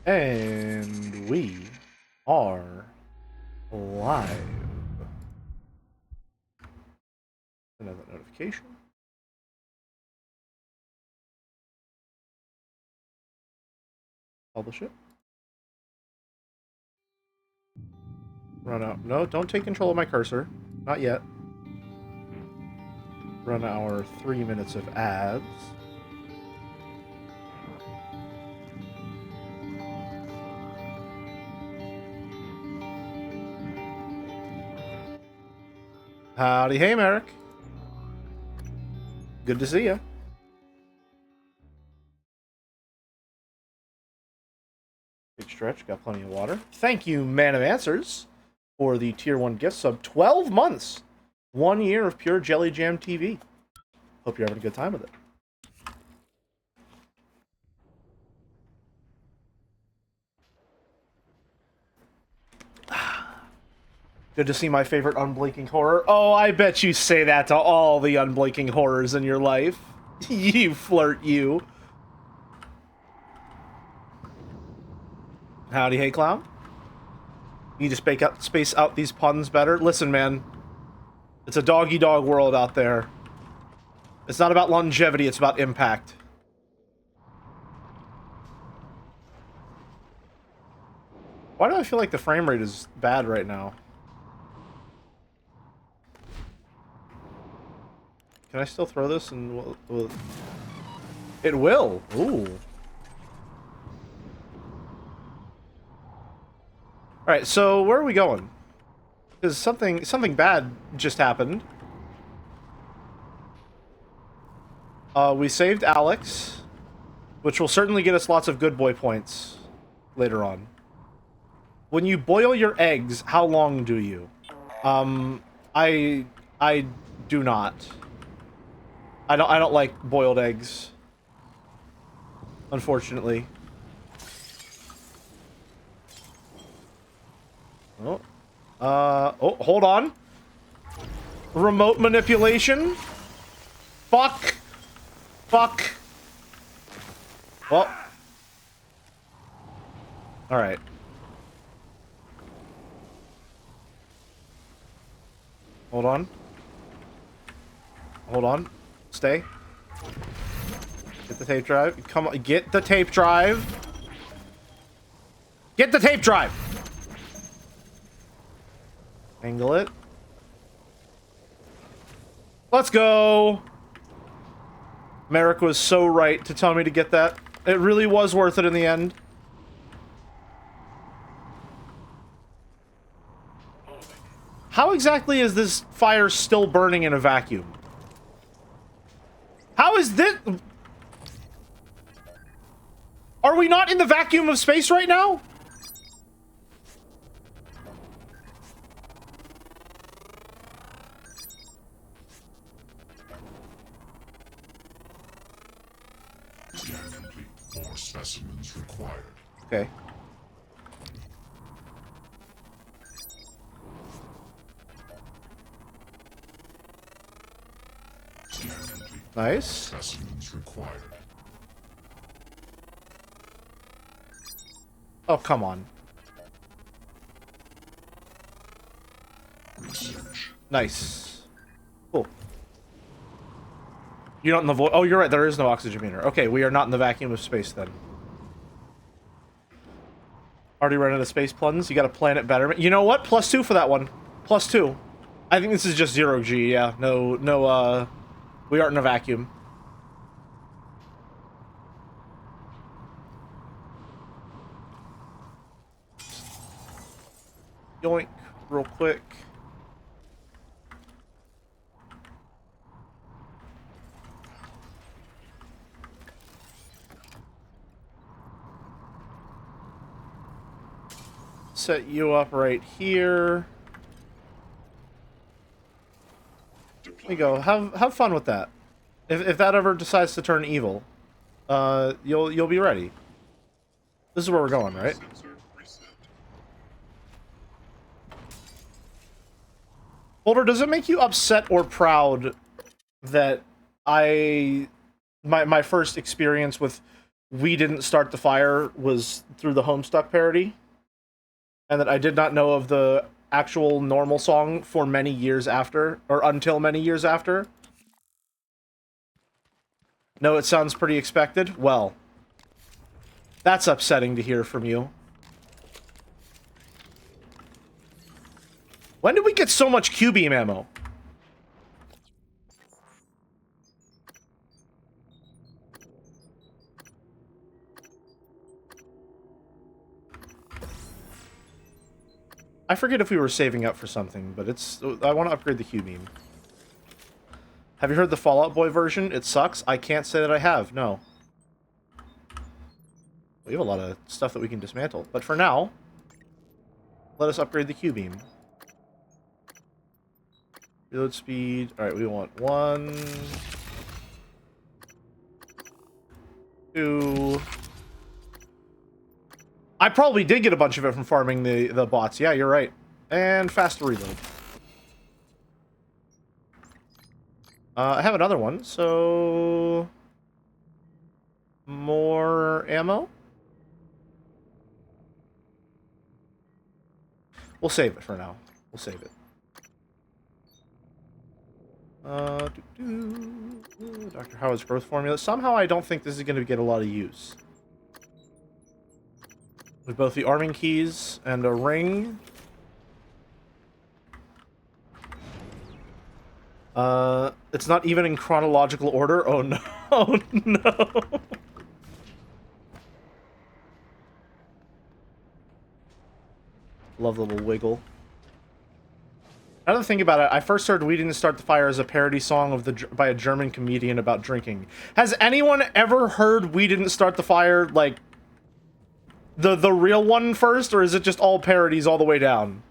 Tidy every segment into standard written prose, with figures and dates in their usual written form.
And we are live. Another notification. Publish it. Run out. No, don't take control of my cursor. Not yet. Run our 3 minutes of ads. Howdy, hey, Merrick. Good to see you. Big stretch, got plenty of water. Thank you, Man of Answers, for the Tier 1 gift sub. 12 months! 1 year of pure Jelly Jam TV. Hope you're having a good time with it. Good to see my favorite unblinking horror. Oh, I bet you say that to all the unblinking horrors in your life. You flirt, you. Howdy, hey, clown. You need to space out these puns better. Listen, man. It's a dog-eat-dog world out there. It's not about longevity, it's about impact. Why do I feel like the frame rate is bad right now? Can I still throw this and will... It will! Ooh. Alright, so where are we going? Because something bad just happened. We saved Alex, which will certainly get us lots of good boy points later on. When you boil your eggs, how long do you? I do not. I don't like boiled eggs. Unfortunately. Oh. Oh, hold on. Remote manipulation? Fuck. Fuck. Well. Alright. Hold on. Hold on. Stay. Get the tape drive. Come on. Get the tape drive. Get the tape drive! Angle it. Let's go! Merrick was so right to tell me to get that. It really was worth it in the end. How exactly is this fire still burning in a vacuum? How is this? Are we not in the vacuum of space right now? Scan complete. More specimens required. Okay. Scan complete. Nice. Specimens required. Oh, come on. Research. Nice. Cool. You're not in the void. Oh, you're right. There is no oxygen meter. Okay, we are not in the vacuum of space then. Already running a space plunge. You got a planet betterment. You know what? +2 for that one. +2. I think this is just 0G. Yeah. No, we aren't in a vacuum. Yoink. Real quick. Set you up right here. There you go. Have fun with that. If that ever decides to turn evil, you'll be ready. This is where we're going, right? Boulder, does it make you upset or proud that my first experience with We Didn't Start the Fire was through the Homestuck parody, and that I did not know of the actual normal song for many years after, or until many years after. No, it sounds pretty expected. Well, that's upsetting to hear from you. When did we get so much Q-beam ammo? I forget if we were saving up for something, but it's... I want to upgrade the Q-beam. Have you heard the Fallout Boy version? It sucks. I can't say that I have, no. We have a lot of stuff that we can dismantle. But for now, let us upgrade the Q-beam. Reload speed. Alright, we want 1... 2... I probably did get a bunch of it from farming the bots. Yeah, you're right. And faster reload. I have another one, so... More ammo? We'll save it for now. We'll save it. Dr. Howard's growth formula. Somehow I don't think this is going to get a lot of use. With both the arming keys and a ring. It's not even in chronological order. Oh no. Oh no. Love the little wiggle. Another thing about it, I first heard We Didn't Start the Fire as a parody song of by a German comedian about drinking. Has anyone ever heard We Didn't Start the Fire, like, the real one first, or is it just all parodies all the way down?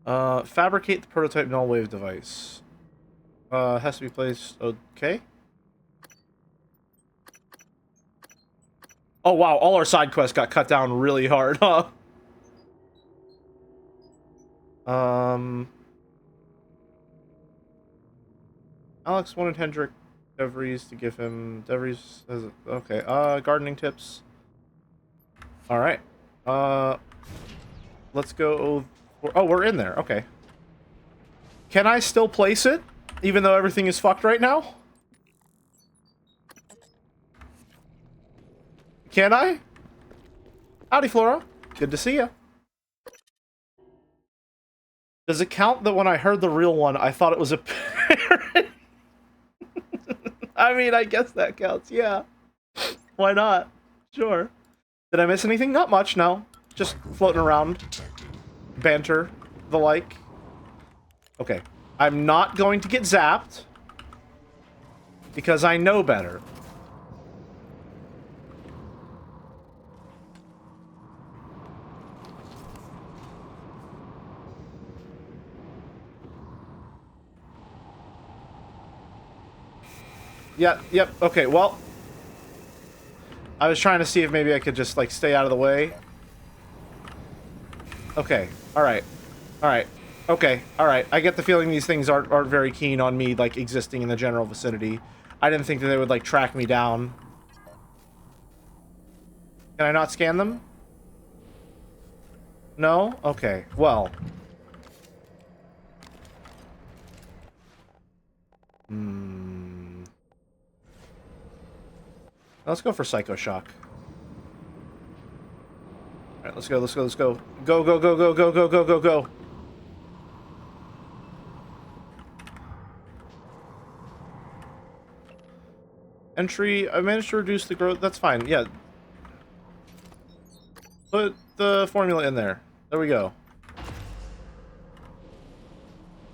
Fabricate the prototype null wave device. Has to be placed... Okay. Oh wow, all our side quests got cut down really hard, huh? Alex wanted Hendrik DeVries to give him... DeVries has... Okay, gardening tips. Alright. Let's go... Oh, we're in there, okay. Can I still place it? Even though everything is fucked right now? Can I? Howdy, Flora. Good to see ya. Does it count that when I heard the real one, I thought it was a parrot? I mean, I guess that counts, yeah. Why not? Sure. Did I miss anything? Not much, no. Just floating around. Banter. The like. Okay. I'm not going to get zapped. Because I know better. Yeah, yep, okay, well... I was trying to see if maybe I could just, like, stay out of the way. Okay, alright. Alright. Okay, alright. I get the feeling these things aren't very keen on me, like, existing in the general vicinity. I didn't think that they would, like, track me down. Can I not scan them? No? Okay, well... Let's go for Psycho Shock. Alright, let's go, let's go, let's go. Go, go, go, go, go, go, go, go, go. Entry, I managed to reduce the growth, that's fine, yeah. Put the formula in there. There we go.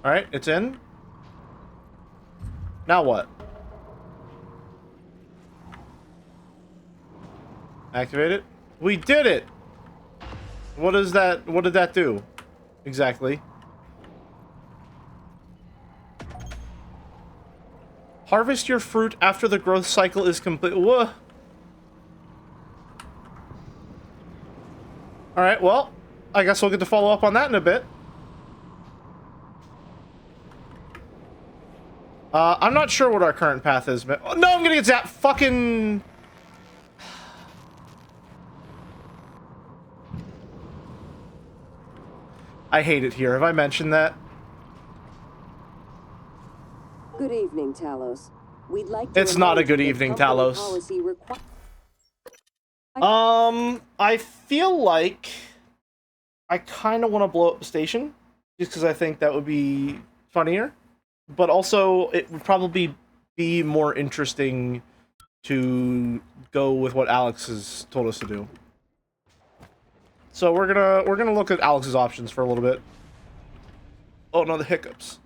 Alright, it's in. Now what? Activate it. We did it! What is that? What did that do? Exactly. Harvest your fruit after the growth cycle is complete. Whoa! Alright, well, I guess we'll get to follow up on that in a bit. I'm not sure what our current path is, but... Oh, no, I'm gonna get that fucking... I hate it here. Have I mentioned that? Good evening, Talos. We'd like to It's not a remind good you that evening, company Talos. policy I feel like I kind of want to blow up the station just because I think that would be funnier, but also it would probably be more interesting to go with what Alex has told us to do. So we're gonna look at Alex's options for a little bit. Oh no, the hiccups.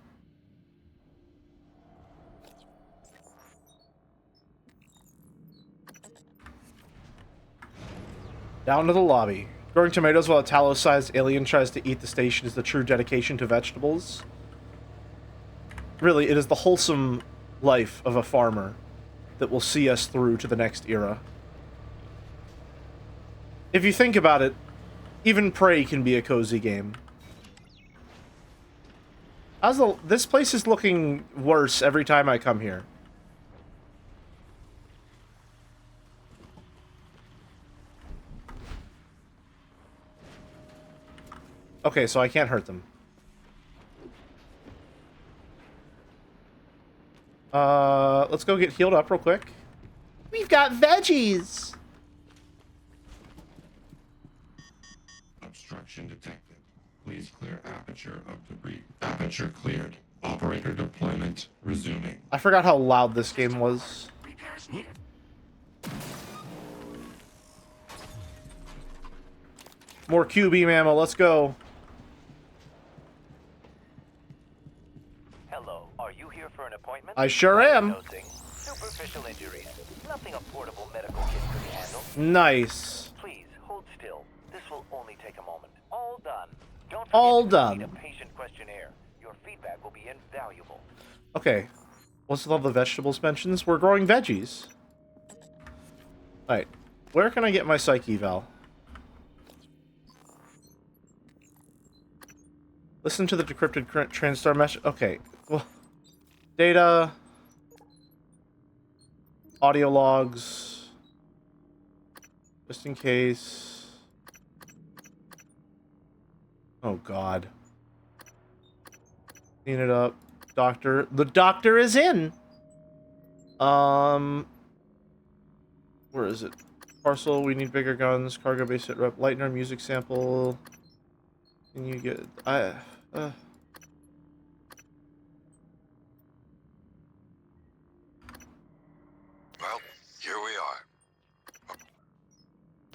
Down to the lobby. Growing tomatoes while a Talos-sized alien tries to eat the station is the true dedication to vegetables. Really, it is the wholesome life of a farmer that will see us through to the next era. If you think about it, even Prey can be a cozy game. This place is looking worse every time I come here. Okay, so I can't hurt them. Let's go get healed up real quick. We've got veggies! Obstruction detected. Please clear aperture of debris. Aperture cleared. Operator deployment resuming. I forgot how loud this game was. More QB ammo, let's go. Hello, are you here for an appointment? I sure am. Diagnosing superficial injuries. Nothing a portable medical kit could handle. Nice. Please, hold still. This will only take a moment. All done. Don't forget All to done. complete a patient questionnaire. Your feedback will be invaluable. Okay. What's with all the vegetables mentions? We're growing veggies. Alright. Where can I get my psych eval? Listen to the decrypted TranStar message. Okay. Well, data. Audio logs. Just in case. Oh, God. Clean it up. Doctor. The doctor is in! Where is it? Parcel, we need bigger guns. Cargo base hit rep. Lightner, music sample. Can you get... Well, here we are.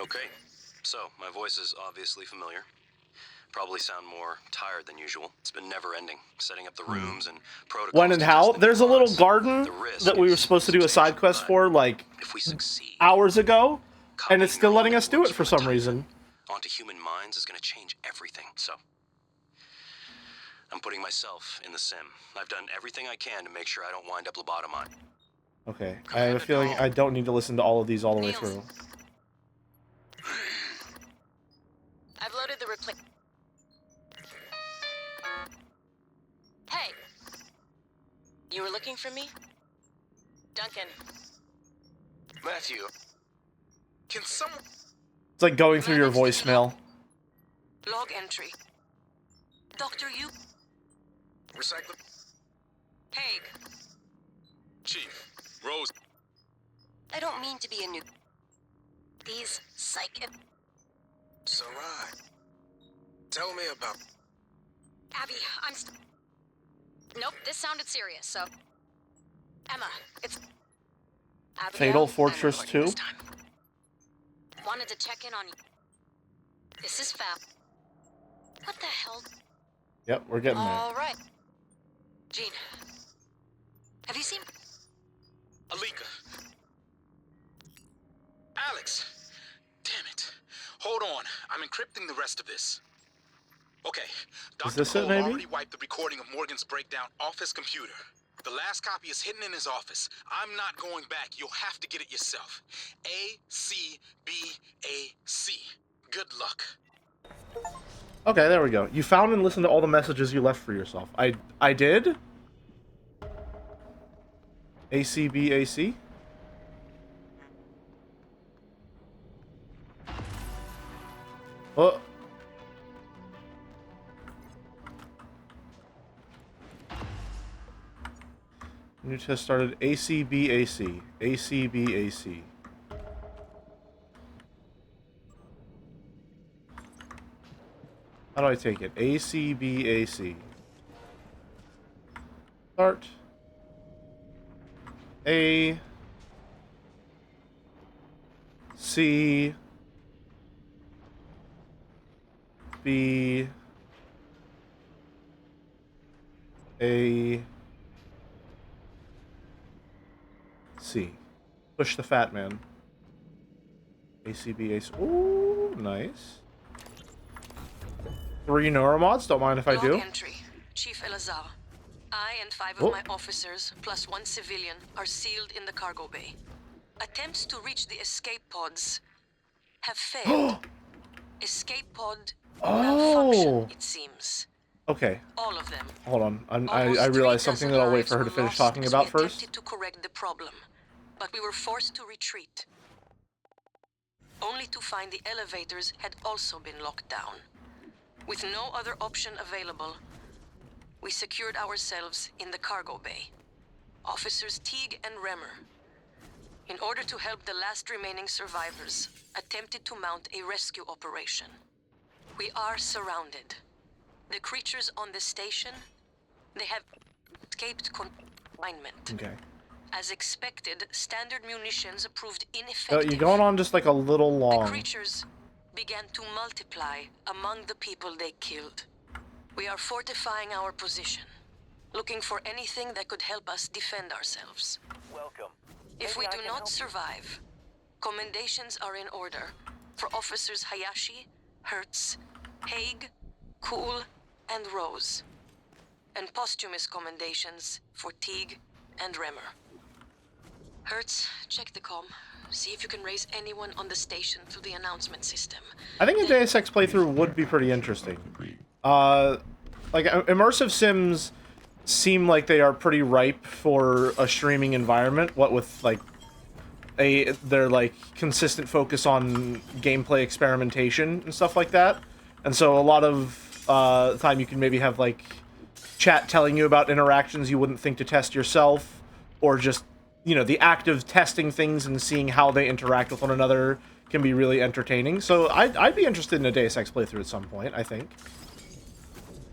Okay, so my voice is obviously familiar. Probably sound more tired than usual. It's been never-ending, setting up the rooms and protocols. when and how? There's a little garden that we were supposed to do a side quest for, like, if we succeed, hours ago, and it's copying still all letting us do networks it for from a some reason. onto human minds is going to change everything. So I'm putting myself in the sim. I've done everything I can to make sure I don't wind up lobotomized. Okay, I have a feeling I don't need to listen to all of these all the way through. I've loaded the replay. Hey! You were looking for me? Duncan. Matthew, can someone... It's like going through your voicemail. Log entry. Dr. You. Recycle... Haig. Chief, Rose... I don't mean to be a new... These psych... So right. Tell me about... Abby, Nope, this sounded serious, so... Emma, it's... Abigail Fatal Fortress and 2? this time. Wanted to check in on you. This is Fab. What the hell? Yep, we're getting there. All right. Jean. Have you seen... Alika. Alex. Damn it. Hold on. I'm encrypting the rest of this. Okay. Dr. this it, Cole maybe? already wiped the recording of Morgan's breakdown off his computer. The last copy is hidden in his office. I'm not going back. You'll have to get it yourself. ACBAC. Good luck. Okay, there we go. You found and listened to all the messages you left for yourself. I did? ACBAC? Oh. New test started. ACBAC. ACBAC. How do I take it? ACBAC. Start. A. C. B. A. C. Push the fat man. ACBAC. Ooh, nice. 3 neuromods, don't mind if I do. Log entry. Chief Elazar. I and 5 Oh. of my officers, plus 1 civilian, are sealed in the cargo bay. Attempts to reach the escape pods have failed. Escape pod malfunction, it seems. Okay, All of them. hold on. I Almost realized 3 something dozen that I'll wait lives for her to were finish lost talking as about we first. attempted to correct the problem, but we were forced to retreat. Only to find the elevators had also been locked down. With no other option available, we secured ourselves in the cargo bay. Officers Teague and Remmer, in order to help the last remaining survivors, attempted to mount a rescue operation. We are surrounded. The creatures on the station, they have escaped confinement. Okay. As expected, standard munitions proved Oh, ineffective. you're going on just like a little The long. creatures began to multiply among the people they killed. We are fortifying our position, looking for anything that could help us defend ourselves. Welcome. If we Maybe I do can not help you. survive, commendations are in order for Officers Hayashi, Hertz, Haig, Cool, and Rose. And posthumous commendations for Teague and Remmer. Hertz, check the comm. See if you can raise anyone on the station through the announcement system. I think a Deus Ex playthrough would be pretty interesting. Like, immersive sims seem like they are pretty ripe for a streaming environment, what with, like, their, like, consistent focus on gameplay experimentation and stuff like that. And so a lot of time you can maybe have, like, chat telling you about interactions you wouldn't think to test yourself, or just, you know, the act of testing things and seeing how they interact with one another can be really entertaining. So I'd be interested in a Deus Ex playthrough at some point, I think.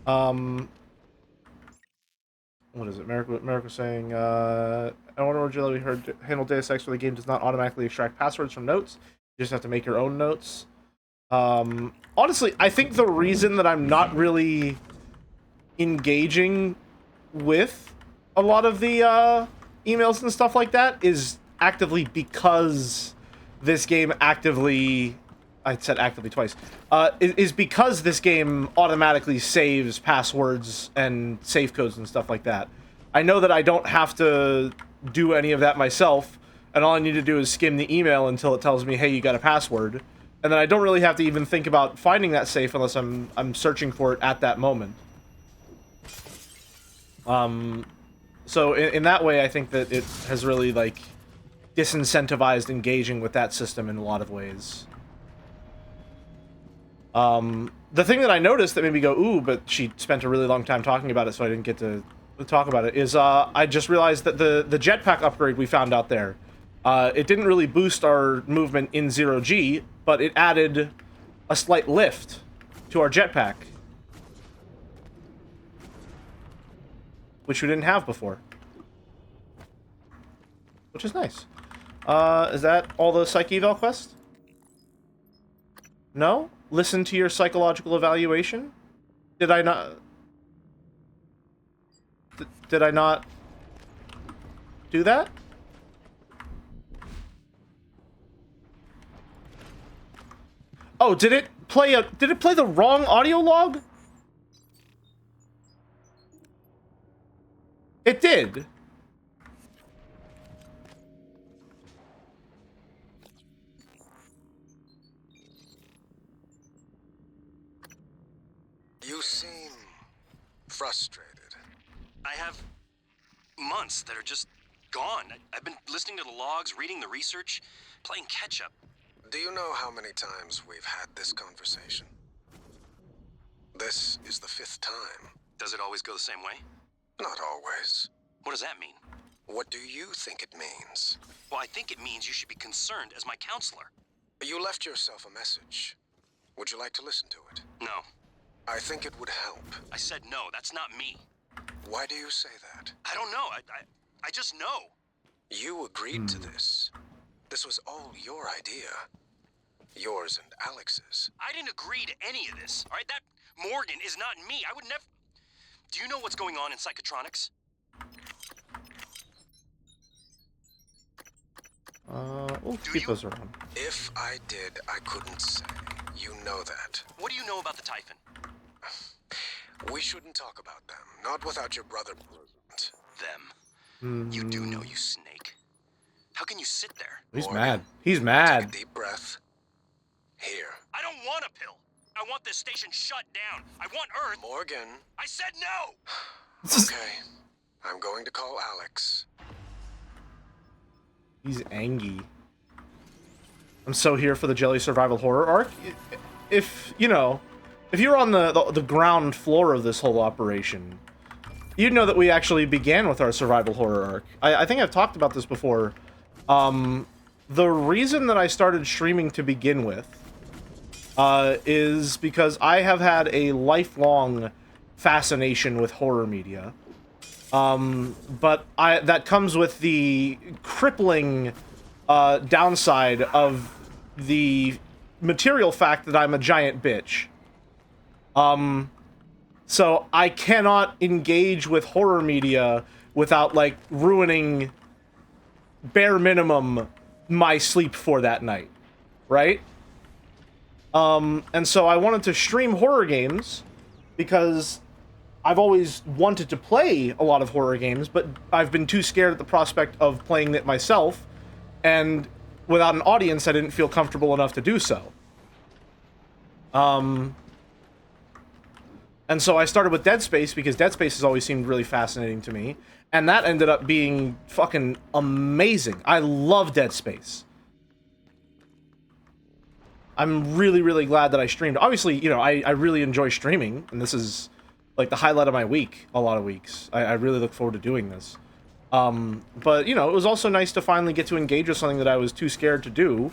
What is it? Merrick was saying, I wonder originally we heard handle Deus Ex where the game does not automatically extract passwords from notes. You just have to make your own notes. Honestly, I think the reason that I'm not really engaging with a lot of the emails and stuff like that is actively because this game actively... I said actively twice. Is because this game automatically saves passwords and safe codes and stuff like that. I know that I don't have to do any of that myself, and all I need to do is skim the email until it tells me, hey, you got a password. And then I don't really have to even think about finding that safe unless I'm searching for it at that moment. So in that way, I think that it has really, like, disincentivized engaging with that system in a lot of ways. The thing that I noticed that made me go, ooh, but she spent a really long time talking about it, so I didn't get to talk about it, is I just realized that the jetpack upgrade we found out there, it didn't really boost our movement in 0G, but it added a slight lift to our jetpack, which we didn't have before. Which is nice. Is that all the Psych Eval quest? No? Listen to your psychological evaluation? Did I not... Did I not do that? Oh, did it play the wrong audio log? It did. You seem frustrated. I have months that are just gone. I've been listening to the logs, reading the research, playing catch-up. Do you know how many times we've had this conversation? This is the 5th time. Does it always go the same way? Not always. What does that mean? What do you think it means? Well, I think it means you should be concerned as my counselor. You left yourself a message. Would you like to listen to it? No. I think it would help. I said no, that's not me. Why do you say that? I don't know, I just know. You agreed to this. This was all your idea. Yours and Alex's. I didn't agree to any of this, all right? That Morgan is not me. I would never... Do you know what's going on in psychotronics? Keep those around. If I did, I couldn't say. You know that. What do you know about the Typhon? We shouldn't talk about them. Not without your brother present. Them. You do know, you snake. How can you sit there? He's Morgan, mad. He's Take mad. a deep breath. Here. I don't want a pill. I want this station shut down. I want Earth. Morgan. I said no! Okay. I'm going to call Alex. He's angry. I'm so here for the Jelly survival horror arc. If, you know, if you're on the ground floor of this whole operation, you'd know that we actually began with our survival horror arc. I think I've talked about this before. The reason that I started streaming to begin with is because I have had a lifelong fascination with horror media. But that comes with the crippling downside of the material fact that I'm a giant bitch. So I cannot engage with horror media without, like, ruining, bare minimum, my sleep for that night, right? And so I wanted to stream horror games because I've always wanted to play a lot of horror games, but I've been too scared at the prospect of playing it myself, and without an audience, I didn't feel comfortable enough to do so. And so I started with Dead Space because Dead Space has always seemed really fascinating to me, and that ended up being fucking amazing. I love Dead Space. I'm really, really glad that I streamed. Obviously, you know, I really enjoy streaming, and this is, like, the highlight of my week, a lot of weeks. I really look forward to doing this. But, you know, it was also nice to finally get to engage with something that I was too scared to do.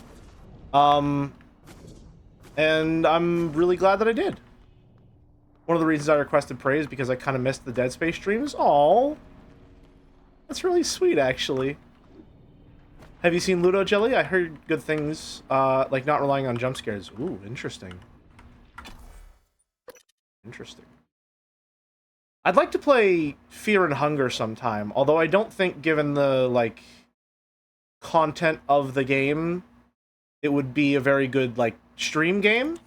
And I'm really glad that I did. One of the reasons I requested praise because I kind of missed the Dead Space streams. Aww. That's really sweet, actually. Have you seen Ludo Jelly? I heard good things, like not relying on jump scares. Ooh, interesting. Interesting. I'd like to play Fear and Hunger sometime, although I don't think, given the, like, content of the game, it would be a very good, like, stream game.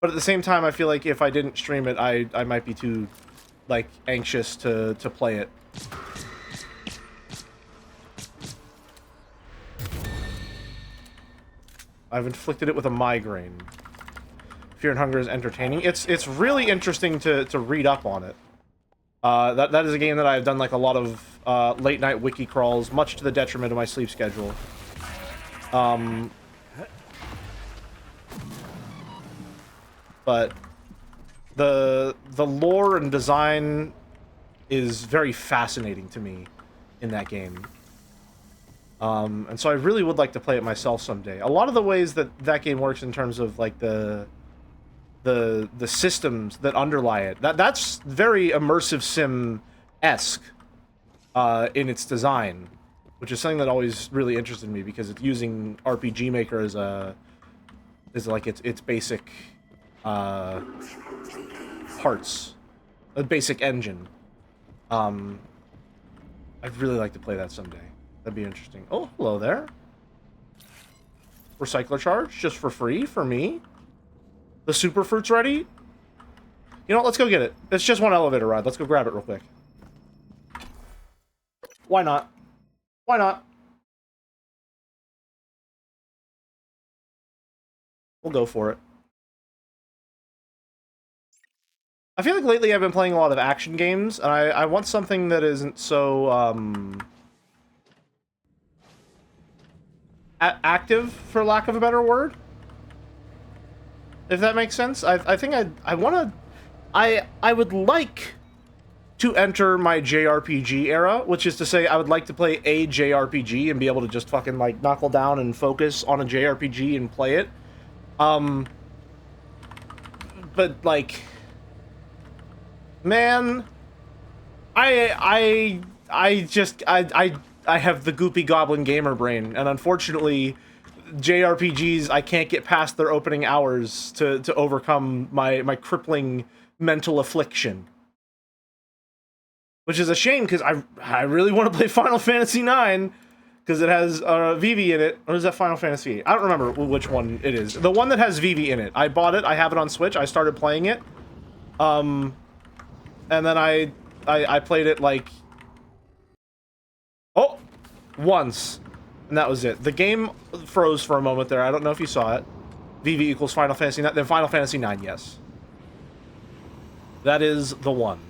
But at the same time, I feel like if I didn't stream it, I might be too, like, anxious to play it. I've inflicted it with a migraine. Fear and Hunger is entertaining. It's really interesting to read up on it. That is a game that I've done, like, a lot of late night wiki crawls, much to the detriment of my sleep schedule. But the lore and design is very fascinating to me in that game. And so I really would like to play it myself someday. A lot of the ways that that game works in terms of, like, the systems that underlie it, that's very immersive sim-esque in its design, which is something that always really interested me because it's using RPG Maker as like its basic parts, a basic engine. I'd really like to play that someday. That'd be interesting. Oh, hello there. Recycler charge, just for free, for me. The super fruit's ready? You know what, let's go get it. It's just one elevator ride. Let's go grab it real quick. Why not? Why not? We'll go for it. I feel like lately I've been playing a lot of action games, and I want something that isn't so, active, for lack of a better word. If that makes sense. I think I want to... I would like to enter my JRPG era, which is to say I would like to play a JRPG and be able to just fucking, like, knuckle down and focus on a JRPG and play it. But, like... Man... I have the goopy goblin gamer brain, and unfortunately, JRPGs, I can't get past their opening hours to overcome my crippling mental affliction. Which is a shame, because I really want to play Final Fantasy IX, because it has Vivi in it. Or is that Final Fantasy 8? I don't remember which one it is. The one that has Vivi in it. I bought it, I have it on Switch, I started playing it. And then I played it, like... Oh! Once. And that was it. The game froze for a moment there. I don't know if you saw it. Vivi equals Final Fantasy 9. Then Final Fantasy 9, yes. That is the one.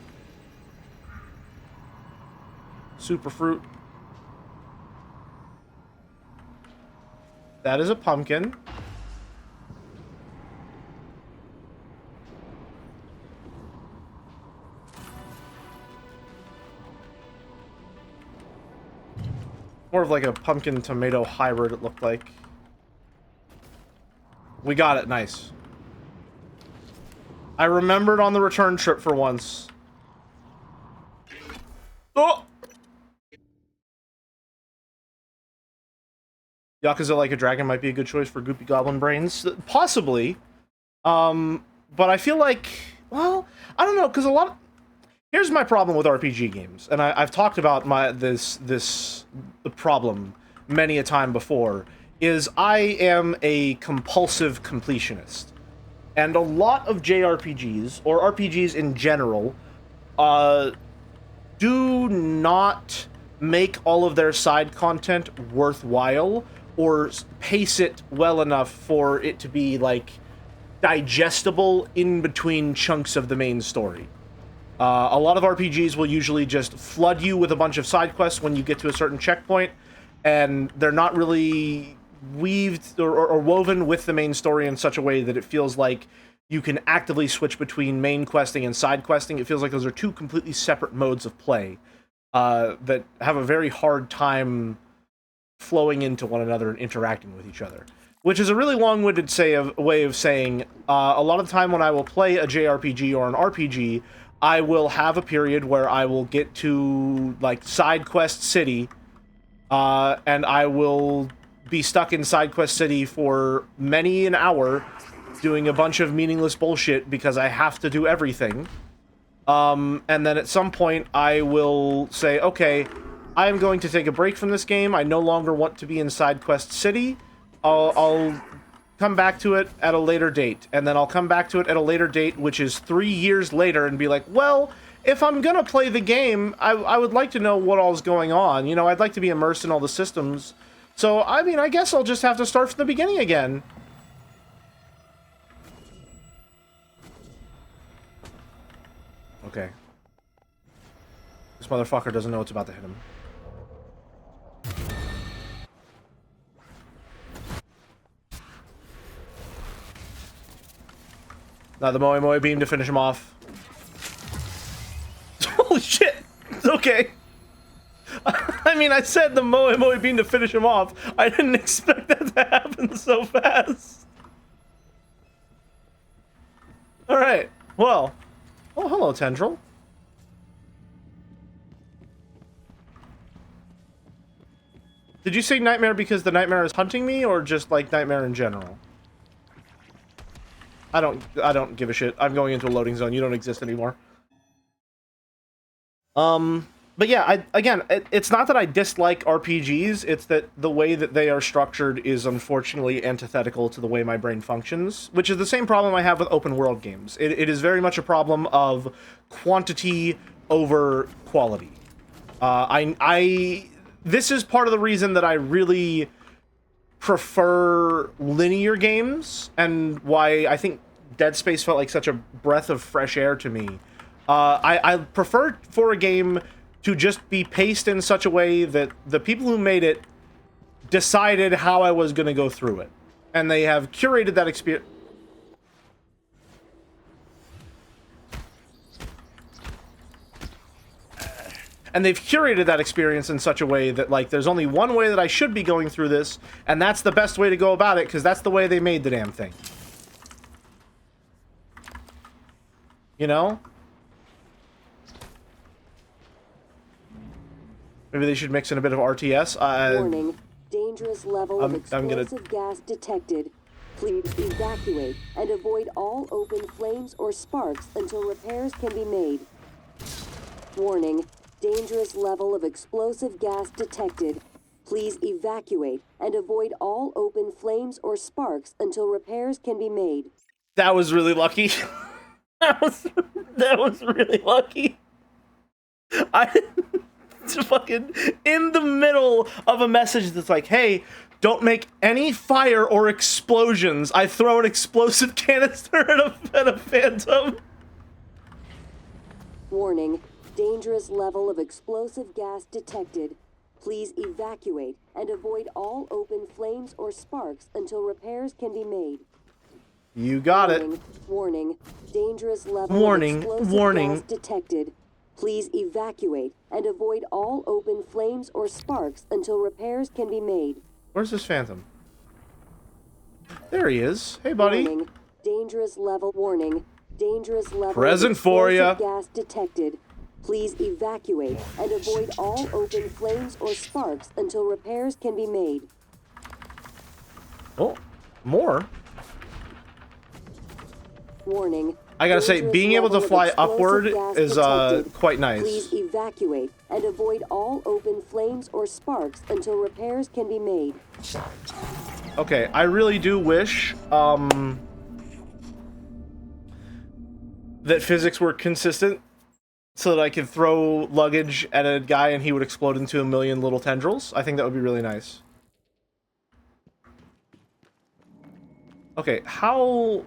Super fruit. That is a pumpkin. More of like a pumpkin tomato hybrid, it looked like. We got it, nice. I remembered on the return trip for once. Oh! Yakuza Like a Dragon might be a good choice for Goopy Goblin Brains. Possibly. But I feel like... Well, I don't know, because a lot of... Here's my problem with RPG games, and I've talked about this problem many a time before, is I am a compulsive completionist. And a lot of JRPGs, or RPGs in general, do not make all of their side content worthwhile, or pace it well enough for it to be, like, digestible in between chunks of the main story. A lot of RPGs will usually just flood you with a bunch of side quests when you get to a certain checkpoint, and they're not really weaved or woven with the main story in such a way that it feels like you can actively switch between main questing and side questing. It feels like those are two completely separate modes of play that have a very hard time flowing into one another and interacting with each other. Which is a really long-winded way of saying, a lot of the time when I will play a JRPG or an RPG, I will have a period where I will get to, like, Side Quest City, and I will be stuck in Side Quest City for many an hour, doing a bunch of meaningless bullshit because I have to do everything. And then at some point, I will say, okay, I am going to take a break from this game. I no longer want to be in Side Quest City. I'll come back to it at a later date, and then I'll come back to it at a later date, which is 3 years later, and be like, well, if I'm gonna play the game, I would like to know what all's going on. You know, I'd like to be immersed in all the systems. So, I mean, I guess I'll just have to start from the beginning again. Okay. This motherfucker doesn't know what's about to hit him. Now the Moe Moe beam to finish him off. Holy shit! Okay. I mean, I said the Moe Moe beam to finish him off. I didn't expect that to happen so fast. Alright. Well. Oh, hello, Tendril. Did you say nightmare because the nightmare is hunting me, or just, like, nightmare in general? I don't give a shit. I'm going into a loading zone. You don't exist anymore. But yeah, again, it's not that I dislike RPGs, it's that the way that they are structured is unfortunately antithetical to the way my brain functions, which is the same problem I have with open world games. It is very much a problem of quantity over quality. This is part of the reason that I really prefer linear games, and why I think Dead Space felt like such a breath of fresh air to me. I prefer for a game to just be paced in such a way that the people who made it decided how I was going to go through it. And they have curated that experience. And they've curated that experience in such a way that, like, there's only one way that I should be going through this, and that's the best way to go about it, because that's the way they made the damn thing. You know? Maybe they should mix in a bit of RTS. Warning. Dangerous level of explosive gas detected. Please evacuate and avoid all open flames or sparks until repairs can be made. Warning. Dangerous level of explosive gas detected. Please evacuate and avoid all open flames or sparks until repairs can be made. That was really lucky. that was really lucky. I just fucking in the middle of a message that's like, hey, don't make any fire or explosions. I throw an explosive canister at a phantom. Warning. Dangerous level of explosive gas detected. Please evacuate and avoid all open flames or sparks until repairs can be made. You got it. Warning. Dangerous level of explosive gas detected. Please evacuate and avoid all open flames or sparks until repairs can be made. Where's this phantom? There he is. Hey, buddy. Warning. Dangerous level. Warning. Dangerous level Present for ya. Gas detected. Please evacuate and avoid all open flames or sparks until repairs can be made. Oh, more. Warning. I gotta say, being able to fly upward is quite nice. Please evacuate and avoid all open flames or sparks until repairs can be made. Okay, I really do wish that physics were consistent so that I could throw luggage at a guy and he would explode into a million little tendrils. I think that would be really nice. Okay, how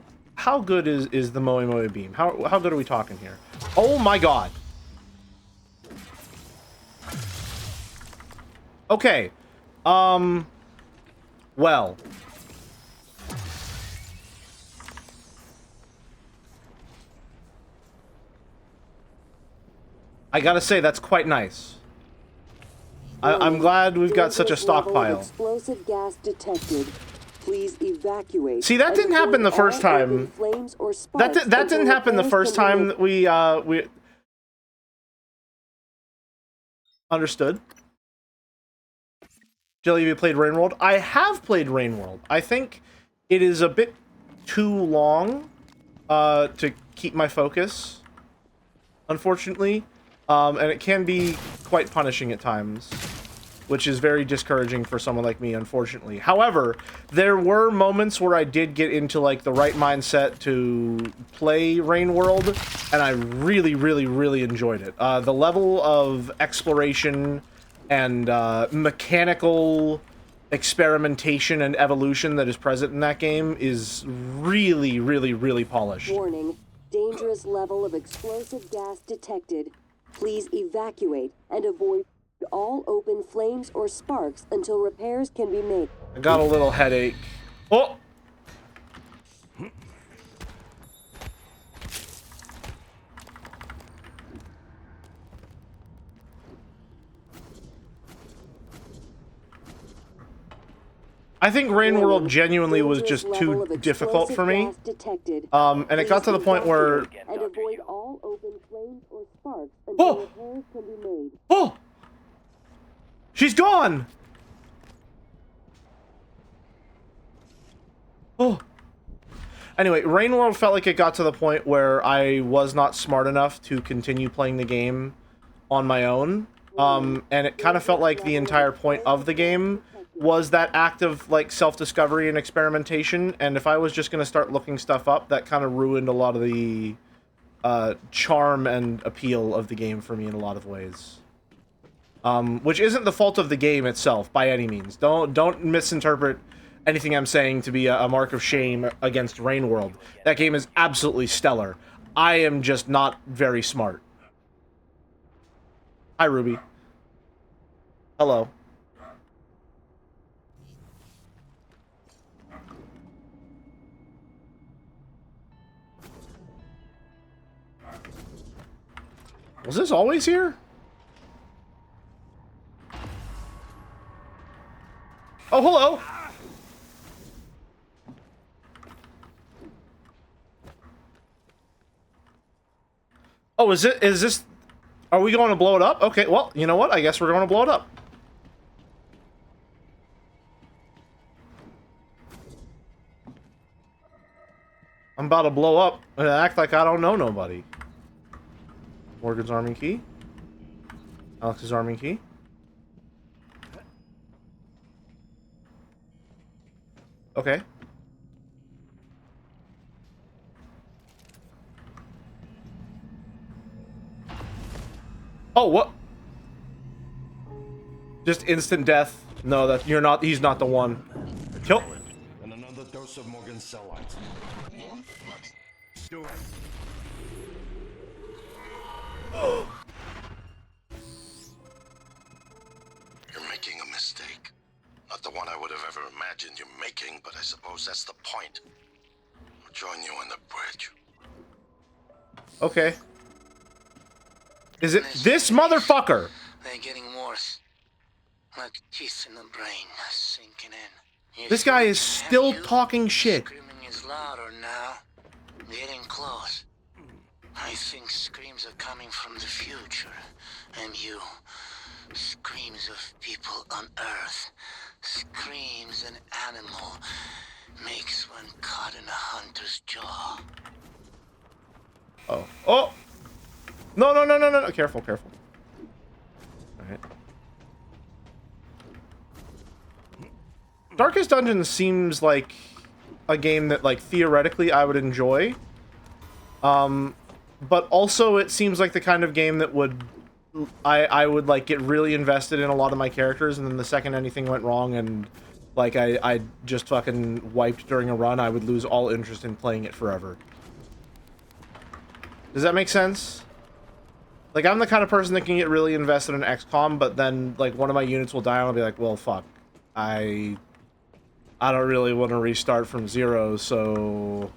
good is the Moe Moe beam? How good are we talking here? Oh my god. Okay. Well. I gotta say, that's quite nice. I'm glad we've got such a stockpile. Explosive gas detected. Please evacuate. See, that didn't happen the first time. That didn't happen the first time that we understood. Jelly, have you played Rain World? I have played Rain World. I think it is a bit too long to keep my focus, unfortunately. And it can be quite punishing at times, which is very discouraging for someone like me, unfortunately. However, there were moments where I did get into, like, the right mindset to play Rain World, and I really, really, really enjoyed it. The level of exploration and mechanical experimentation and evolution that is present in that game is really, really, really polished. Warning. Dangerous level of explosive gas detected. Please evacuate and avoid all open flames or sparks until repairs can be made. I got a little headache. Oh! I think Rain World genuinely was just too difficult for me. And it got to the point where... And avoid all open flames or sparks until repairs can be made. Oh! She's gone! Oh. Anyway, Rain World felt like it got to the point where I was not smart enough to continue playing the game on my own. And it kind of felt like the entire point of the game was that act of, like, self-discovery and experimentation, and if I was just going to start looking stuff up, that kind of ruined a lot of the charm and appeal of the game for me in a lot of ways. Which isn't the fault of the game itself, by any means. Don't misinterpret anything I'm saying to be a mark of shame against Rain World. That game is absolutely stellar. I am just not very smart. Hi, Ruby. Hello. Was this always here? Oh, hello! Oh, is this... Are we going to blow it up? Okay, well, you know what? I guess we're going to blow it up. I'm about to blow up and act like I don't know nobody. Morgan's arming key. Alex's arming key. Okay. Oh, what? Just instant death. No, that you're not. He's not the one. Kill. And another dose of Morgan's cell lights. Do it. You're making a mistake. Not the one I would have ever imagined you making, but I suppose that's the point. I'll join you on the bridge. Okay. Is it this motherfucker? They're getting worse. Like teeth in the brain, sinking in. This guy is still talking shit. Screaming is louder now. Getting close. I think screams are coming from the future. And you. Screams of people on Earth. Screams an animal makes when caught in a hunter's jaw. Oh. Oh! No, no, no, no, no, no. Careful, careful. Alright. Darkest Dungeon seems like a game that, like, theoretically I would enjoy. But also it seems like the kind of game that would... I would, like, get really invested in a lot of my characters, and then the second anything went wrong and, like, I just fucking wiped during a run, I would lose all interest in playing it forever. Does that make sense? Like, I'm the kind of person that can get really invested in XCOM, but then, like, one of my units will die, and I'll be like, well, fuck. I don't really want to restart from zero, so...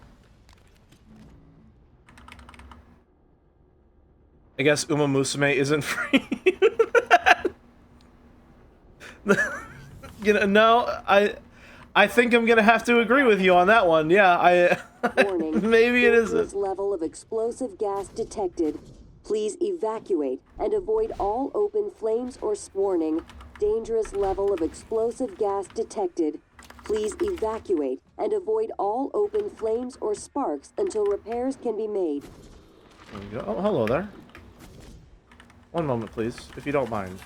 I guess Uma Musume isn't free. You know, no, I think I'm gonna have to agree with you on that one. Yeah, Warning. maybe it Dangerous isn't. level of explosive gas detected. Please evacuate and avoid all open flames or warning. Dangerous level of explosive gas detected. Please evacuate and avoid all open flames or sparks until repairs can be made. There we go. Oh, hello there. One moment, please, if you don't mind.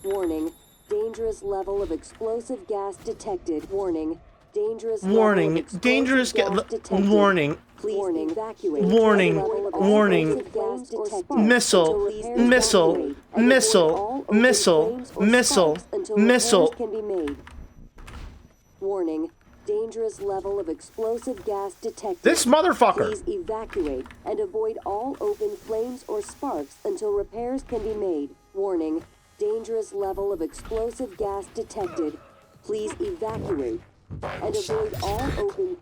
Warning. Dangerous level of explosive gas detected. Warning. Dangerous Warning. level of explosive Dangerous gas detected. warning. Please evacuate. Warning. Warning. Missile. Missile. Missile. Missile. Missile. Missile. Can be made. Warning. Dangerous level of explosive gas detected. This motherfucker. Please evacuate and avoid all open flames or sparks until repairs can be made. Warning. Dangerous level of explosive gas detected. Please evacuate and avoid all open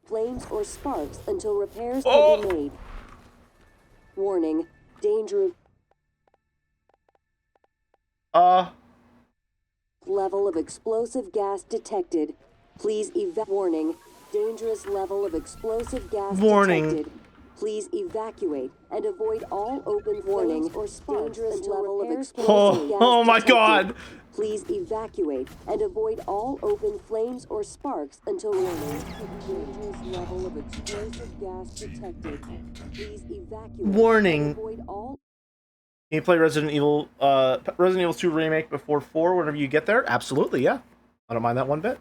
flames or sparks until repairs can be made. Warning. Dangerous level of explosive gas detected. Please warning. Dangerous level of explosive gas detected. Please evacuate and avoid all open flames or sparks until level of explosive gas oh my detected. god. Please evacuate and avoid all open flames or sparks until warning. Dangerous level of explosive gas detected. Please evacuate. Warning. And avoid all. Can you play Resident Evil 2 Remake before 4 whenever you get there? Absolutely, yeah. I don't mind that one bit.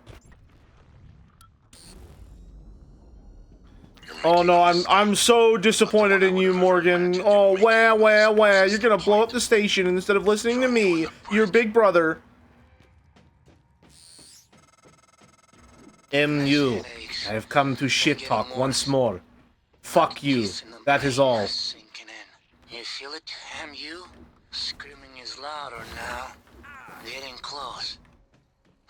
Oh no, I'm so disappointed in you, Morgan. Oh, wah. You're gonna blow up the station instead of listening to me, your big brother. MU, I have come to shit talk once more. Fuck you. That is all. You feel it, MU? Screaming is louder now. Getting close.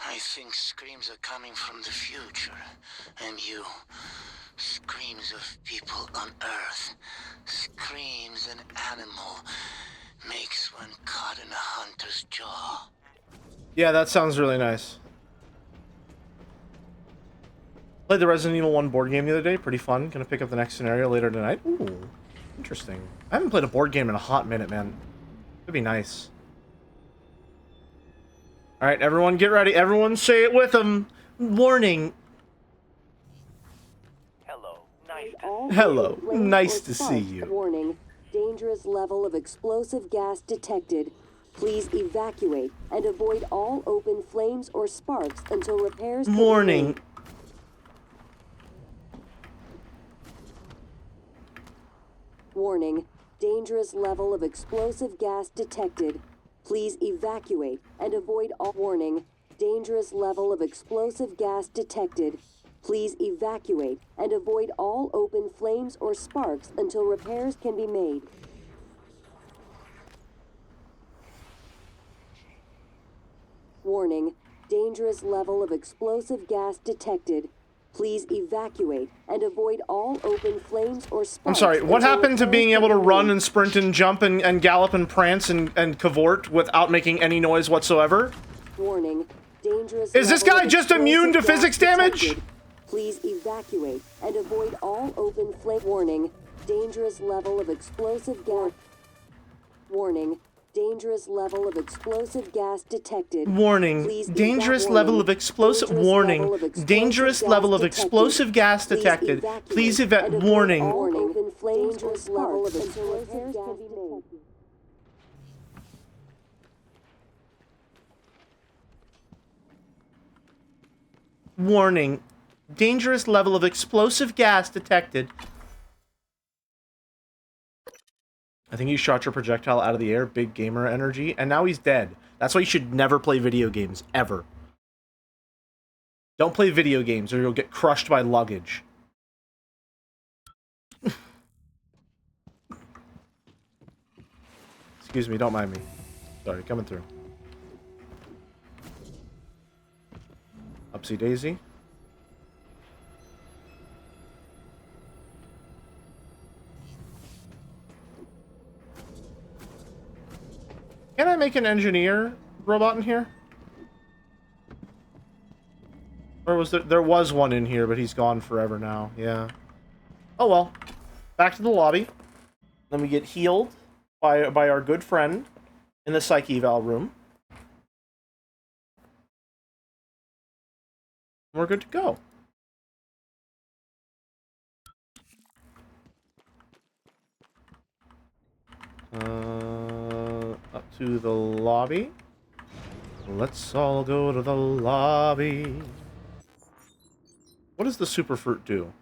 I think screams are coming from the future. MU. Screams of people on Earth. Screams an animal makes when caught in a hunter's jaw. Yeah, that sounds really nice. Played the Resident Evil 1 board game the other day. Pretty fun. Gonna pick up the next scenario later tonight. Ooh, interesting. I haven't played a board game in a hot minute, man. It'd be nice. Alright, everyone get ready. Everyone say it with them. Warning. Hello. Nice to see you. Warning. Dangerous level of explosive gas detected. Please evacuate and avoid all open flames or sparks until repairs can be Warning. made. Warning. Dangerous level of explosive gas detected. Please evacuate and avoid all... Warning. Dangerous level of explosive gas detected. Please evacuate and avoid all open flames or sparks until repairs can be made. Warning. Dangerous level of explosive gas detected. Please evacuate and avoid all open flames or sparks. I'm sorry, what until happened to repairs being can able to be run made. and sprint and jump and gallop and prance and cavort without making any noise whatsoever? Warning. Dangerous Is this level guy of just immune to explosive physics gas damage? detected. Please evacuate and avoid all open flame. Warning. Dangerous level of explosive gas. Warning. Dangerous level of explosive gas detected. Warning. Please Dangerous evacuate. level of explosive... Dangerous Warning. level of explosive Dangerous gas level of detected. explosive gas Please detected. evacuate Please and avoid warning. all open flames or sparks until repairs can be made. Warning. Dangerous level of explosive gas detected. I think he shot your projectile out of the air. Big gamer energy. And now he's dead. That's why you should never play video games. Ever. Don't play video games or you'll get crushed by luggage. Excuse me, don't mind me. Sorry, coming through. Upsy daisy. Can I make an engineer robot in here? Or was there was one in here, but he's gone forever now. Yeah. Oh well. Back to the lobby. Then we get healed by our good friend in the psych eval room. We're good to go. Up to the lobby. Let's all go to the lobby. What does the super fruit do?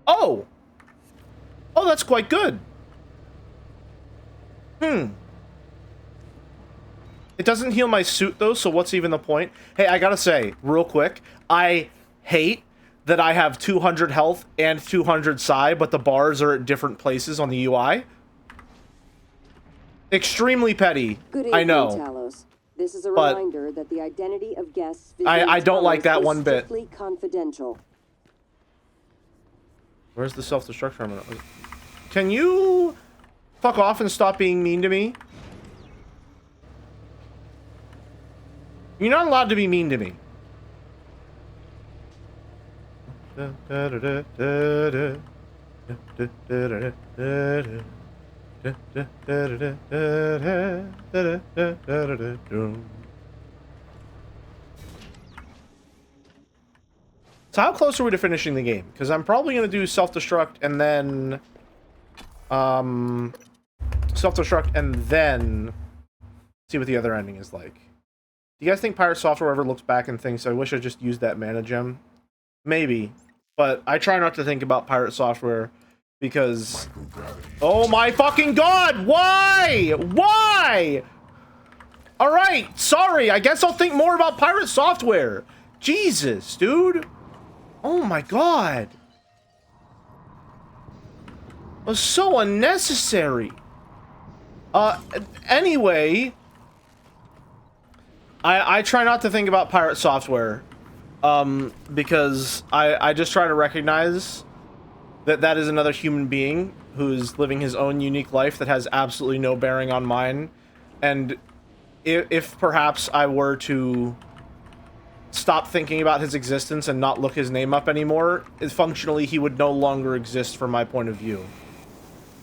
Oh! Oh, that's quite good. It doesn't heal my suit, though, so what's even the point? Hey, I gotta say, real quick, I hate that I have 200 health and 200 psi, but the bars are at different places on the UI. Extremely petty, Good I evening, know. Talos. This is a But reminder that the identity of guests I don't like that one bit. strictly confidential. Where's the self-destruct terminal? Can you fuck off and stop being mean to me? You're not allowed to be mean to me. So how close are we to finishing the game? Because I'm probably going to do self-destruct and then... self-destruct and then... see what the other ending is like. Do you guys think Pirate Software ever looks back and thinks, I wish I just used that mana gem? Maybe. But I try not to think about Pirate Software because... oh my fucking god! Why? Why? Alright, sorry. I guess I'll think more about Pirate Software. Jesus, dude. Oh my god. It was so unnecessary. Anyway... I try not to think about pirate software, because I just try to recognize that that is another human being who's living his own unique life that has absolutely no bearing on mine, and if perhaps I were to stop thinking about his existence and not look his name up anymore, functionally he would no longer exist from my point of view.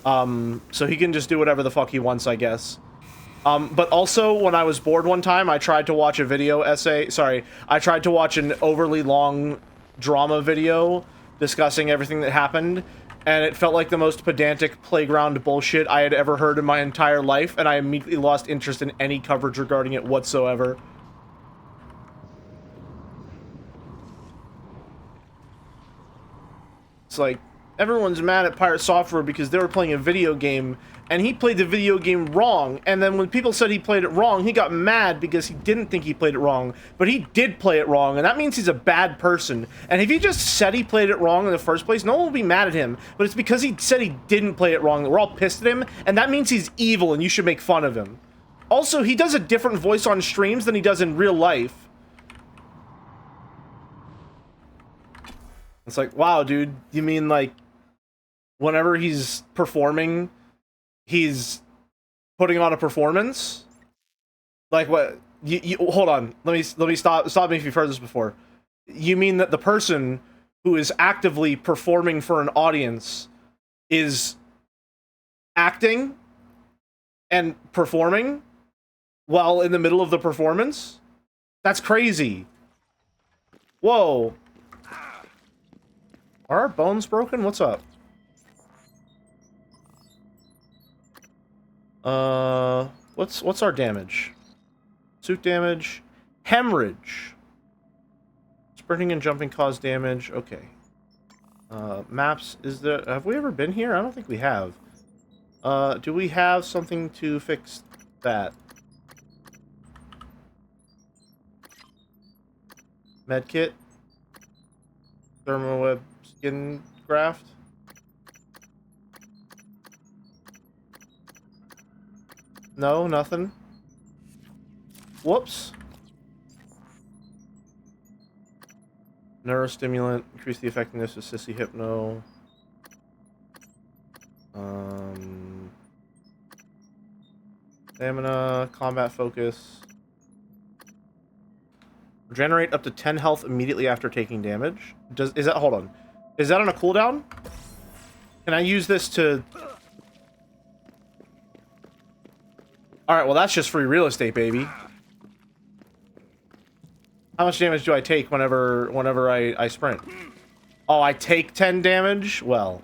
So he can just do whatever the fuck he wants, I guess. But also, when I was bored one time, I tried to watch a video essay, I tried to watch an overly long drama video discussing everything that happened, and it felt like the most pedantic playground bullshit I had ever heard in my entire life, and I immediately lost interest in any coverage regarding it whatsoever. It's like, everyone's mad at Pirate Software because they were playing a video game, and he played the video game wrong, and then when people said he played it wrong, he got mad because he didn't think he played it wrong, but he did play it wrong, and that means he's a bad person. And if he just said he played it wrong in the first place, no one will be mad at him, but it's because he said he didn't play it wrong that we're all pissed at him, and that means he's evil and you should make fun of him. Also, he does a different voice on streams than he does in real life. It's like, wow, dude, you mean like whenever he's performing, he's putting on a performance? Like what? You hold on. Let me stop me if you've heard this before. You mean that the person who is actively performing for an audience is acting and performing while in the middle of the performance? That's crazy. Whoa. Are our bones broken? What's up? What's our damage? Suit damage. Hemorrhage. Sprinting and jumping cause damage. Okay. Maps. Have we ever been here? I don't think we have. Do we have something to fix that? Medkit. Thermoweb skin graft. No, nothing. Whoops. Neurostimulant, increase the effectiveness of Sissy Hypno. Stamina, combat focus. Regenerate up to 10 health immediately after taking damage. Hold on. Is that on a cooldown? Can I use this to... Alright, well that's just free real estate, baby. How much damage do I take whenever I sprint? Oh, I take 10 damage? Well.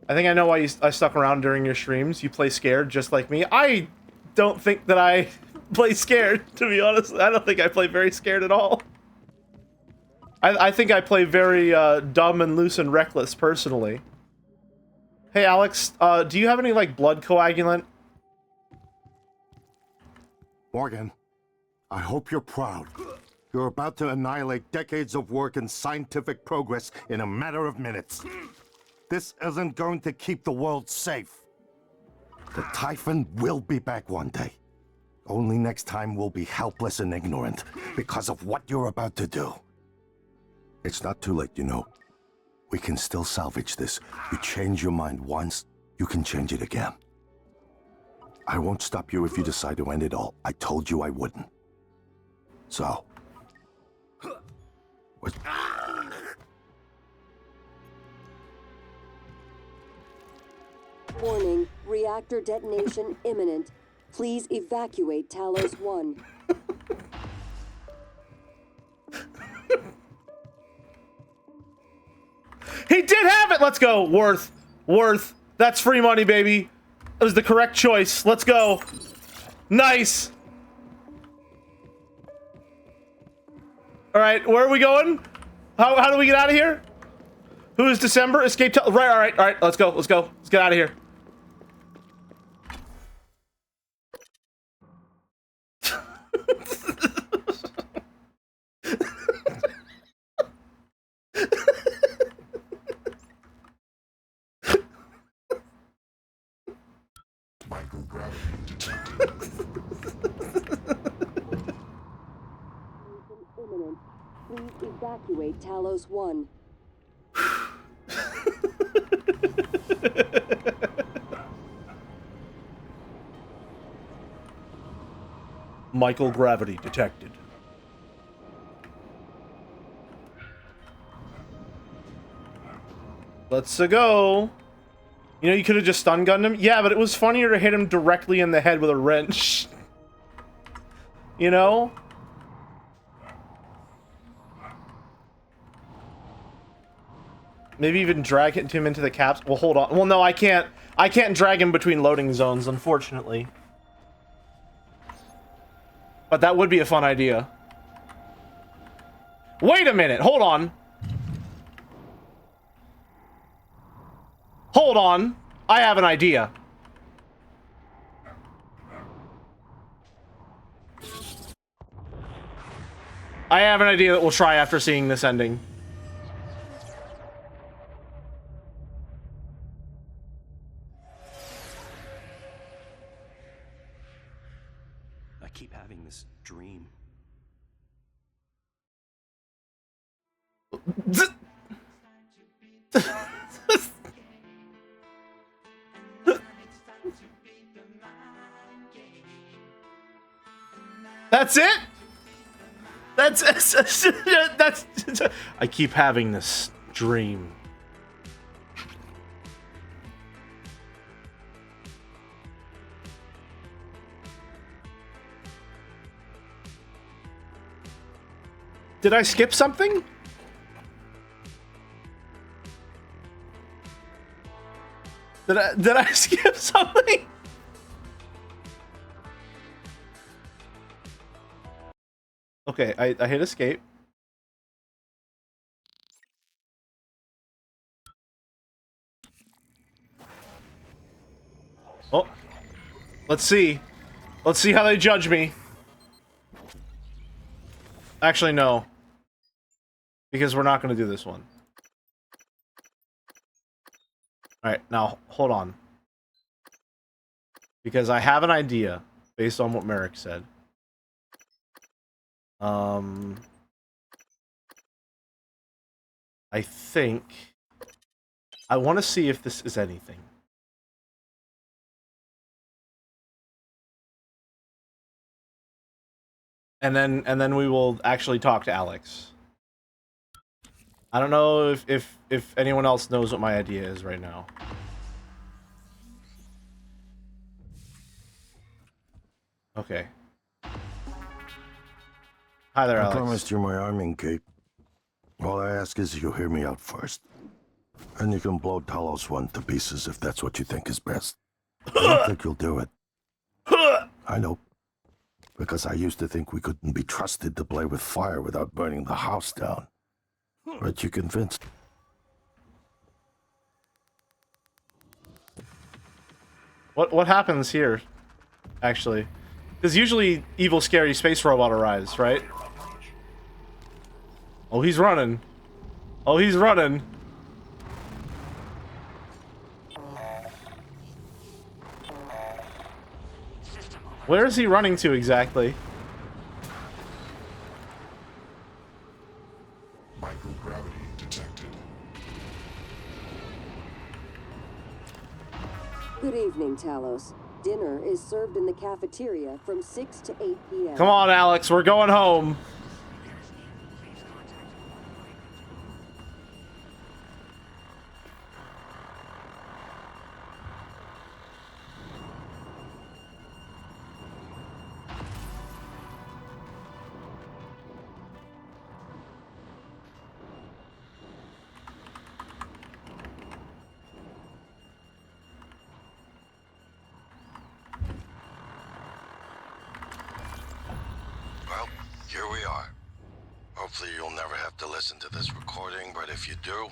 I think I know why I stuck around during your streams. You play scared just like me. I don't think that I play scared, to be honest. I don't think I play very scared at all. I think I play very dumb and loose and reckless, personally. Hey, Alex, do you have any, like, blood coagulant? Morgan, I hope you're proud. You're about to annihilate decades of work and scientific progress in a matter of minutes. This isn't going to keep the world safe. The Typhon will be back one day. Only next time we'll be helpless and ignorant because of what you're about to do. It's not too late, you know. We can still salvage this. You change your mind once, you can change it again. I won't stop you if you decide to end it all. I told you I wouldn't. So... Warning, reactor detonation imminent. Please evacuate Talos 1. He did have it! Let's go! Worth. That's free money, baby. It was the correct choice. Let's go. Nice. Alright, where are we going? How do we get out of here? Who is December? Escape right, alright. Let's go. Let's get out of here. Imminent. Please evacuate Talos 1. Microgravity detected. Let's go. You know, you could have just stun gunned him. Yeah, but it was funnier to hit him directly in the head with a wrench. You know? Maybe even drag him into the caps. Well, hold on. Well, no, I can't. I can't drag him between loading zones, unfortunately. But that would be a fun idea. Wait a minute. Hold on. Hold on. I have an idea. I have an idea that we'll try after seeing this ending. I keep having this dream. That's it? That's I keep having this dream. Did I skip something? Did I skip something? Okay, I hit escape. Oh. Let's see. Let's see how they judge me. Actually, no. Because we're not going to do this one. Alright, now, hold on. Because I have an idea, based on what Merrick said. I think... I want to see if this is anything. And then we will actually talk to Alex. I don't know if anyone else knows what my idea is right now. Okay. Hi there, Alex. I promised you my arming cape. All I ask is you hear me out first. And you can blow Talos 1 to pieces if that's what you think is best. I don't think you'll do it. I know. Because I used to think we couldn't be trusted to play with fire without burning the house down. But you convinced. What happens here, actually? Because usually evil, scary space robot arrives, right? Oh, he's running. Oh, he's running. Where is he running to exactly? Microgravity detected. Good evening, Talos. Dinner is served in the cafeteria from 6 to 8 p.m. Come on, Alex, we're going home. Well, here we are. Hopefully you'll never have to listen to this recording, but if you do,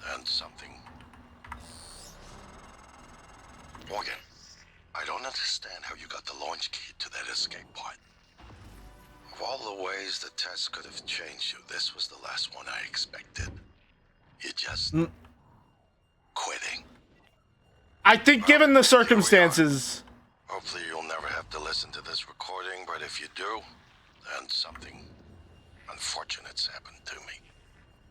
then something. Morgan, I don't understand how you got the launch key to that escape pod. Of all the ways the test could have changed you, this was the last one I expected. You just... quitting. I think given the circumstances... Hopefully you'll never have to listen to this recording, but if you do, then something unfortunate's happened to me.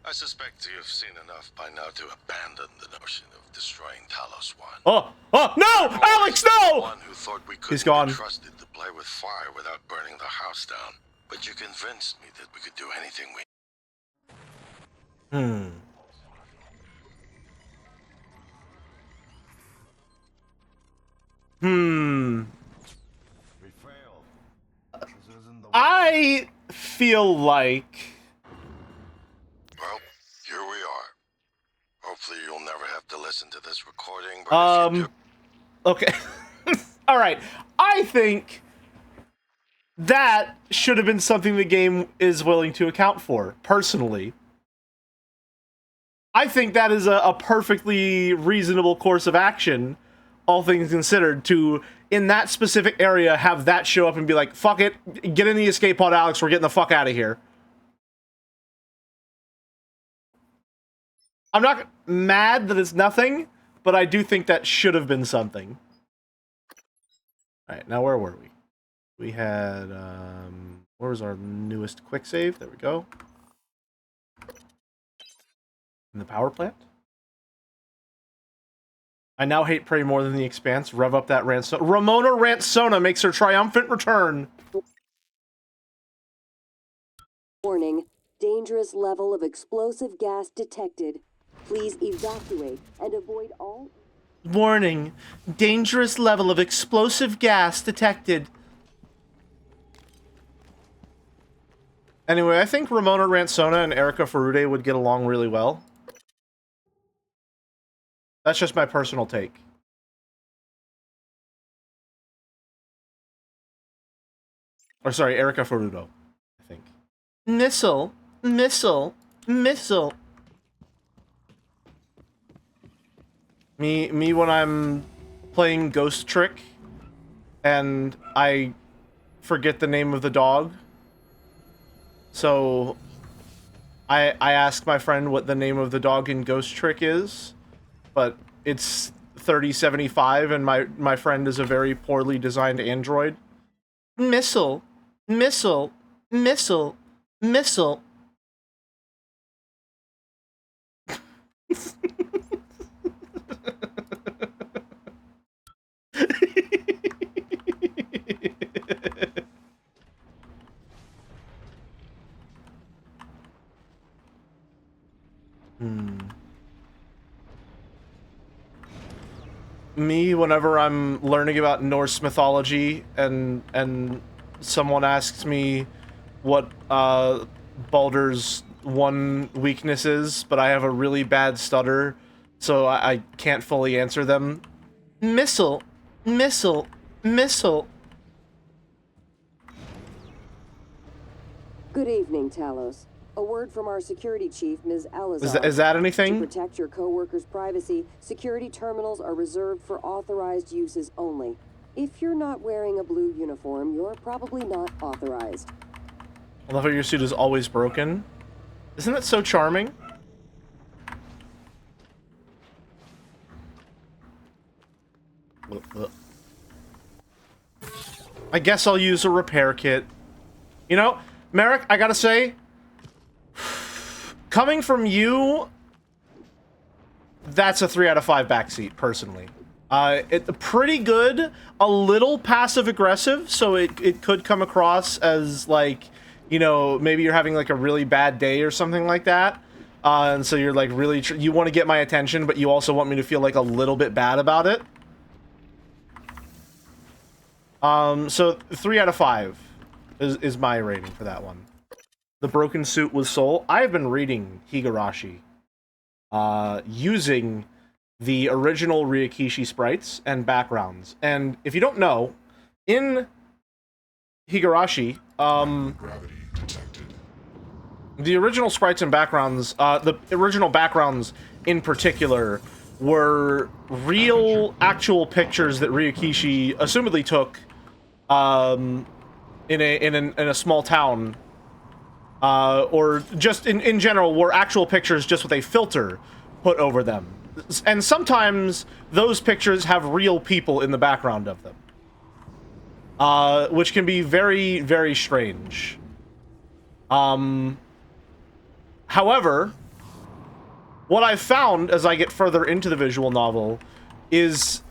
I suspect you've seen enough by now to abandon the notion of destroying Talos 1. Oh, no! Alex, no! One who thought we He's couldn't gone. be trusted to play with fire without burning the house down. But you convinced me that we could do anything we... I feel like... Well, here we are. Hopefully you'll never have to listen to this recording, but if you do... Okay. All right. I think that should have been something the game is willing to account for, personally. I think that is a perfectly reasonable course of action, all things considered, to, in that specific area, have that show up and be like, fuck it, get in the escape pod, Alex, we're getting the fuck out of here. I'm not mad that it's nothing, but I do think that should have been something. Alright, now where were we? We had, where was our newest quick save? There we go. In the power plant? I now hate Prey more than the Expanse. Rev up that Ransona. Ramona Ransona makes her triumphant return. Warning. Dangerous level of explosive gas detected. Please evacuate and avoid all... Warning. Dangerous level of explosive gas detected. Anyway, I think Ramona Ransona and Erica Farude would get along really well. That's just my personal take. Or sorry, Erica Farudo, I think. Missile, missile, missile. Me when I'm playing Ghost Trick and I forget the name of the dog. So I ask my friend what the name of the dog in Ghost Trick is, but it's 3075 and my friend is a very poorly designed android. Missile, missile, missile, missile. Me, whenever I'm learning about Norse mythology and someone asks me what Baldur's one weakness is, but I have a really bad stutter, so I can't fully answer them. Missile, missile, missile. Good evening, Talos. A word from our security chief, Ms. Alizar. Is that anything? To protect your co-workers' privacy, security terminals are reserved for authorized uses only. If you're not wearing a blue uniform, you're probably not authorized. I love how your suit is always broken. Isn't that so charming? I guess I'll use a repair kit. You know, Merrick, I gotta say, coming from you, that's a 3 out of 5 backseat, personally. It's pretty good, a little passive-aggressive, so it could come across as, like, you know, maybe you're having, like, a really bad day or something like that, and so you're, like, really, you want to get my attention, but you also want me to feel, like, a little bit bad about it. So 3 out of 5 is my rating for that one. The Broken Suit with Soul. I have been reading Higurashi, using the original Ryakishi sprites and backgrounds. And if you don't know, in Higurashi, the original sprites and backgrounds, the original backgrounds in particular, were real, actual pictures that Ryakishi assumedly took, in a small town, or just in general, were actual pictures just with a filter put over them. And sometimes those pictures have real people in the background of them. which can be very, very strange. However, what I've found as I get further into the visual novel is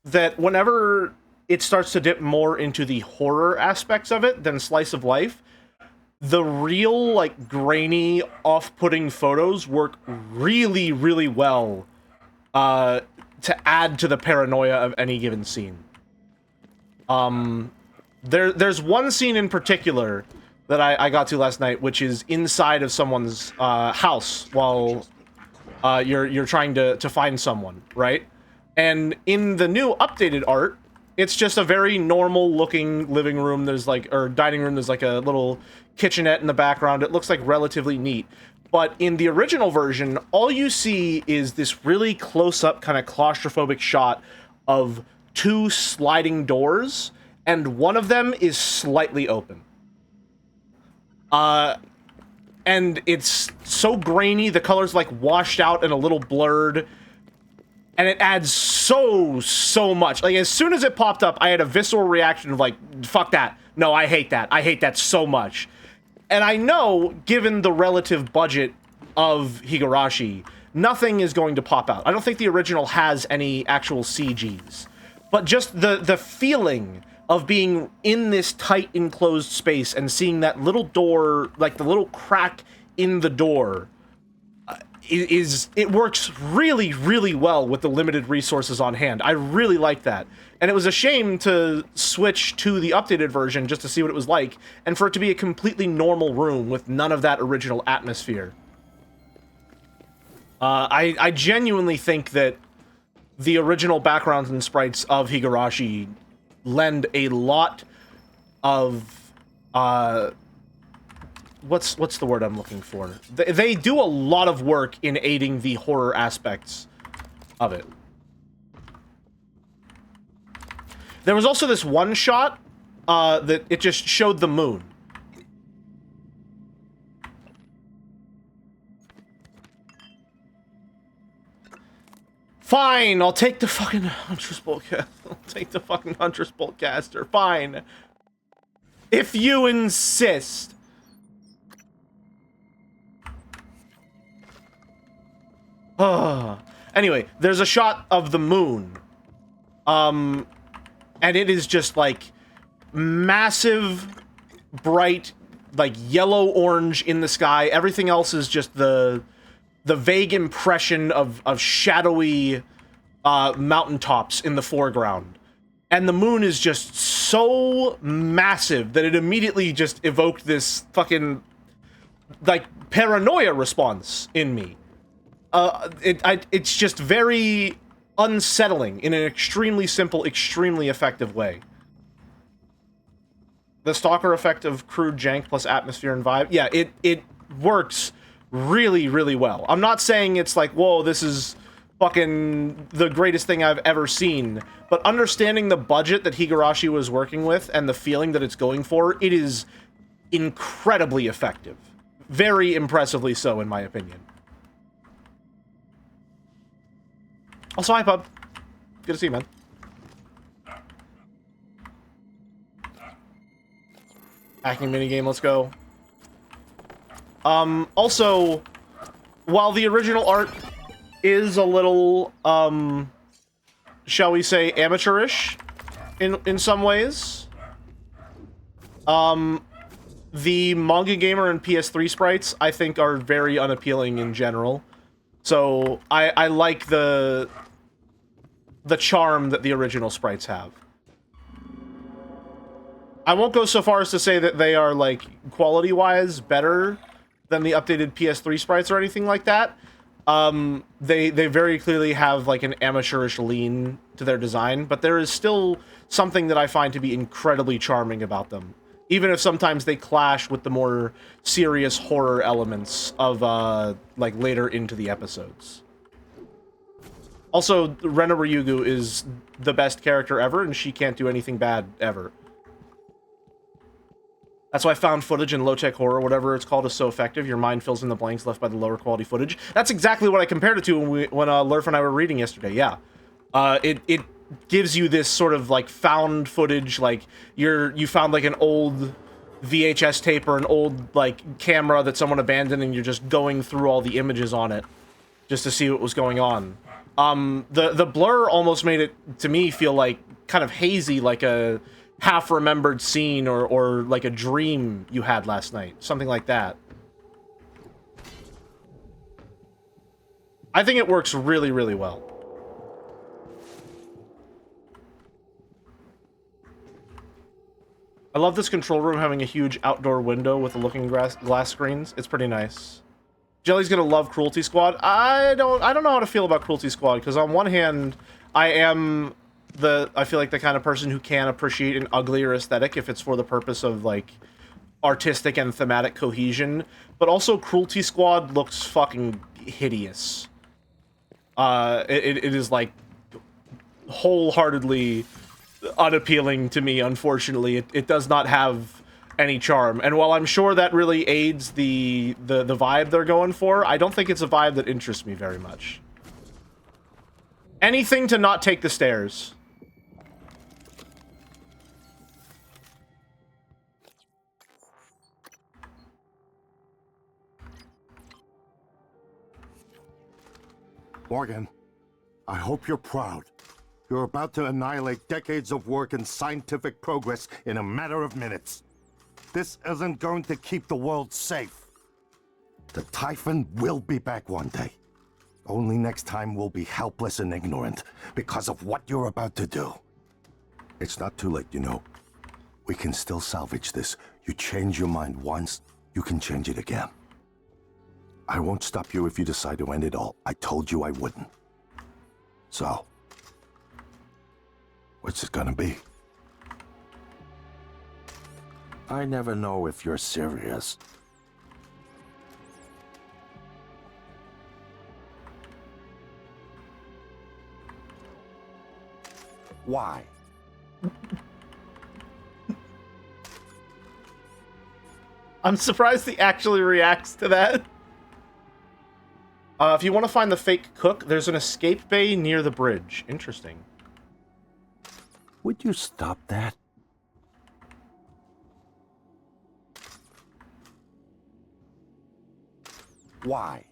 that whenever it starts to dip more into the horror aspects of it than slice of life, the real, like, grainy, off-putting photos work really, really well to add to the paranoia of any given scene. There's one scene in particular that I got to last night, which is inside of someone's house while you're trying to find someone, right? And in the new updated art, it's just a very normal looking living room. There's like, or dining room, there's like a little kitchenette in the background. It looks like relatively neat. But in the original version, all you see is this really close-up kind of claustrophobic shot of two sliding doors, and one of them is slightly open. And it's so grainy, the color's like washed out and a little blurred, and it adds so much. Like, as soon as it popped up, I had a visceral reaction of like, fuck that. No, I hate that. I hate that so much. And I know, given the relative budget of Higurashi, nothing is going to pop out. I don't think the original has any actual CGs. But just the feeling of being in this tight enclosed space and seeing that little door, like the little crack in the door, it works really, really well with the limited resources on hand. I really like that. And it was a shame to switch to the updated version just to see what it was like, and for it to be a completely normal room with none of that original atmosphere. I genuinely think that the original backgrounds and sprites of Higurashi lend a lot of, what's the word I'm looking for? They do a lot of work in aiding the horror aspects of it. There was also this one shot that it just showed the moon. Fine, I'll take the fucking Huntress Boltcaster. I'll take the fucking Huntress Boltcaster. Fine. If you insist. Anyway, there's a shot of the moon. And it is just like massive, bright, like yellow-orange in the sky. Everything else is just the vague impression of shadowy mountaintops in the foreground. And the moon is just so massive that it immediately just evoked this fucking, like, paranoia response in me. It's just very unsettling in an extremely simple, extremely effective way. The Stalker effect of crude jank plus atmosphere and vibe, yeah, it works really, really well. I'm not saying it's like, whoa, this is fucking the greatest thing I've ever seen, but understanding the budget that Higurashi was working with and the feeling that it's going for, it is incredibly effective. Very impressively so, in my opinion. Also, hi, Pub. Good to see you, man. Hacking minigame, let's go. Also, while the original art is a little, shall we say, amateurish in some ways, the Manga Gamer and PS3 sprites, I think, are very unappealing in general. So, I like the charm that the original sprites have. I won't go so far as to say that they are, like, quality-wise better than the updated PS3 sprites or anything like that. They very clearly have, like, an amateurish lean to their design, but there is still something that I find to be incredibly charming about them. Even if sometimes they clash with the more serious horror elements of, like, later into the episodes. Also, Rena Ryugu is the best character ever, and she can't do anything bad ever. That's why found footage and low-tech horror, whatever it's called, is so effective. Your mind fills in the blanks left by the lower quality footage. That's exactly what I compared it to when Lurf and I were reading yesterday, yeah. It gives you this sort of like found footage, like you found like an old VHS tape or an old like camera that someone abandoned, and you're just going through all the images on it just to see what was going on. The blur almost made it to me feel like kind of hazy, like a half-remembered scene or like a dream you had last night, something like that. I think it works really, really well. I love this control room having a huge outdoor window with the looking glass screens. It's pretty nice. Jelly's gonna love Cruelty Squad. I don't know how to feel about Cruelty Squad, because on one hand, I feel like the kind of person who can appreciate an uglier aesthetic if it's for the purpose of like artistic and thematic cohesion, but also Cruelty Squad looks fucking hideous. It is like wholeheartedly unappealing to me, unfortunately. It does not have any charm, and while I'm sure that really aids the vibe they're going for, I don't think it's a vibe that interests me very much. Anything to not take the stairs. Morgan, I hope you're proud. You're about to annihilate decades of work and scientific progress in a matter of minutes. This isn't going to keep the world safe. The Typhon will be back one day. Only next time we'll be helpless and ignorant because of what you're about to do. It's not too late, you know. We can still salvage this. You change your mind once, you can change it again. I won't stop you if you decide to end it all. I told you I wouldn't. So, what's it gonna be? I never know if you're serious. Why? I'm surprised he actually reacts to that. If you want to find the fake cook, there's an escape bay near the bridge. Interesting. Would you stop that? Why?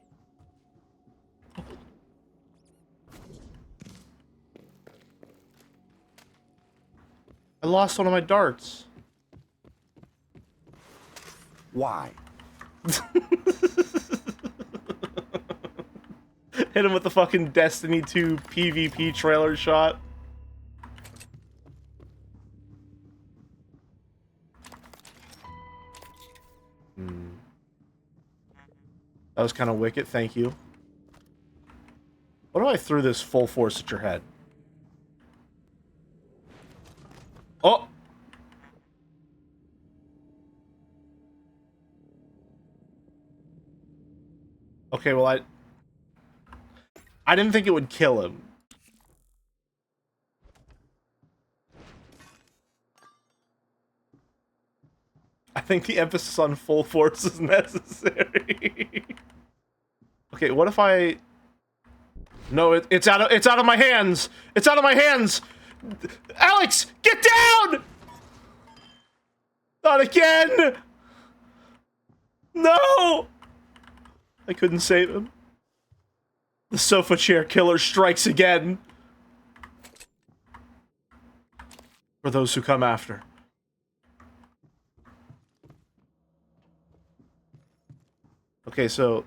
I lost one of my darts. Why? Hit him with the fucking Destiny 2 PvP trailer shot. That was kind of wicked, thank you. What if I threw this full force at your head? Oh! Okay, well I didn't think it would kill him. I think the emphasis on full force is necessary. Okay, what if I... No, it's out of my hands! It's out of my hands! Alex, get down! Not again! No! I couldn't save him. The sofa chair killer strikes again. For those who come after. Okay, so...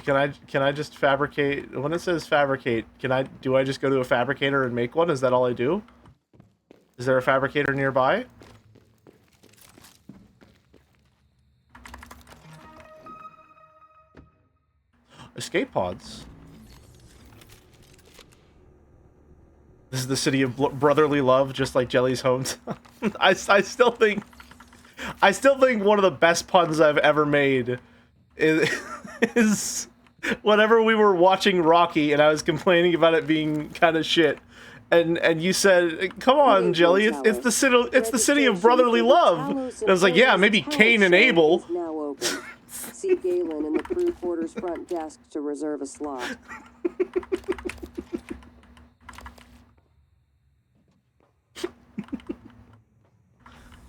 Can I just fabricate? When it says fabricate, do I just go to a fabricator and make one? Is that all I do? Is there a fabricator nearby? Escape pods. This is the city of brotherly love, just like Jelly's hometown. I still think one of the best puns I've ever made is whenever we were watching Rocky and I was complaining about it being kind of shit, and you said, "Come on, Jelly, it's the city of brotherly love." And I was like, "Yeah, maybe Cain and Abel." See Galen in the crew quarters front desk to reserve a slot.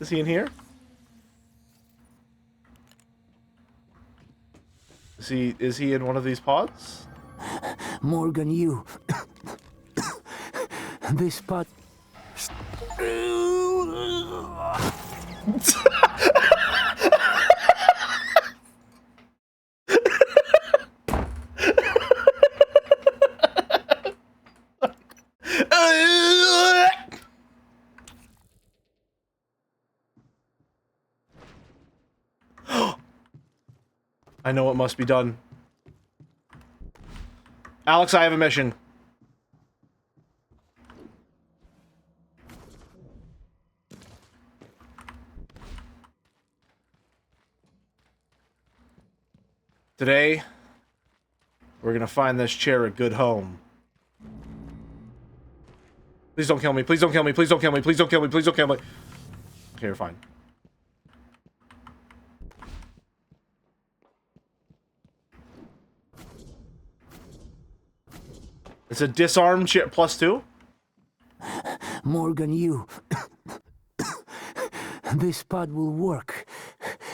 Is he in here? Is he in one of these pods? Morgan, you. This pod. I know what must be done. Alex, I have a mission. Today, we're gonna find this chair a good home. Please don't kill me, please don't kill me, please don't kill me, please don't kill me, please don't kill me. Okay, you're fine. It's a disarm chair +2? Morgan, you. This pod will work,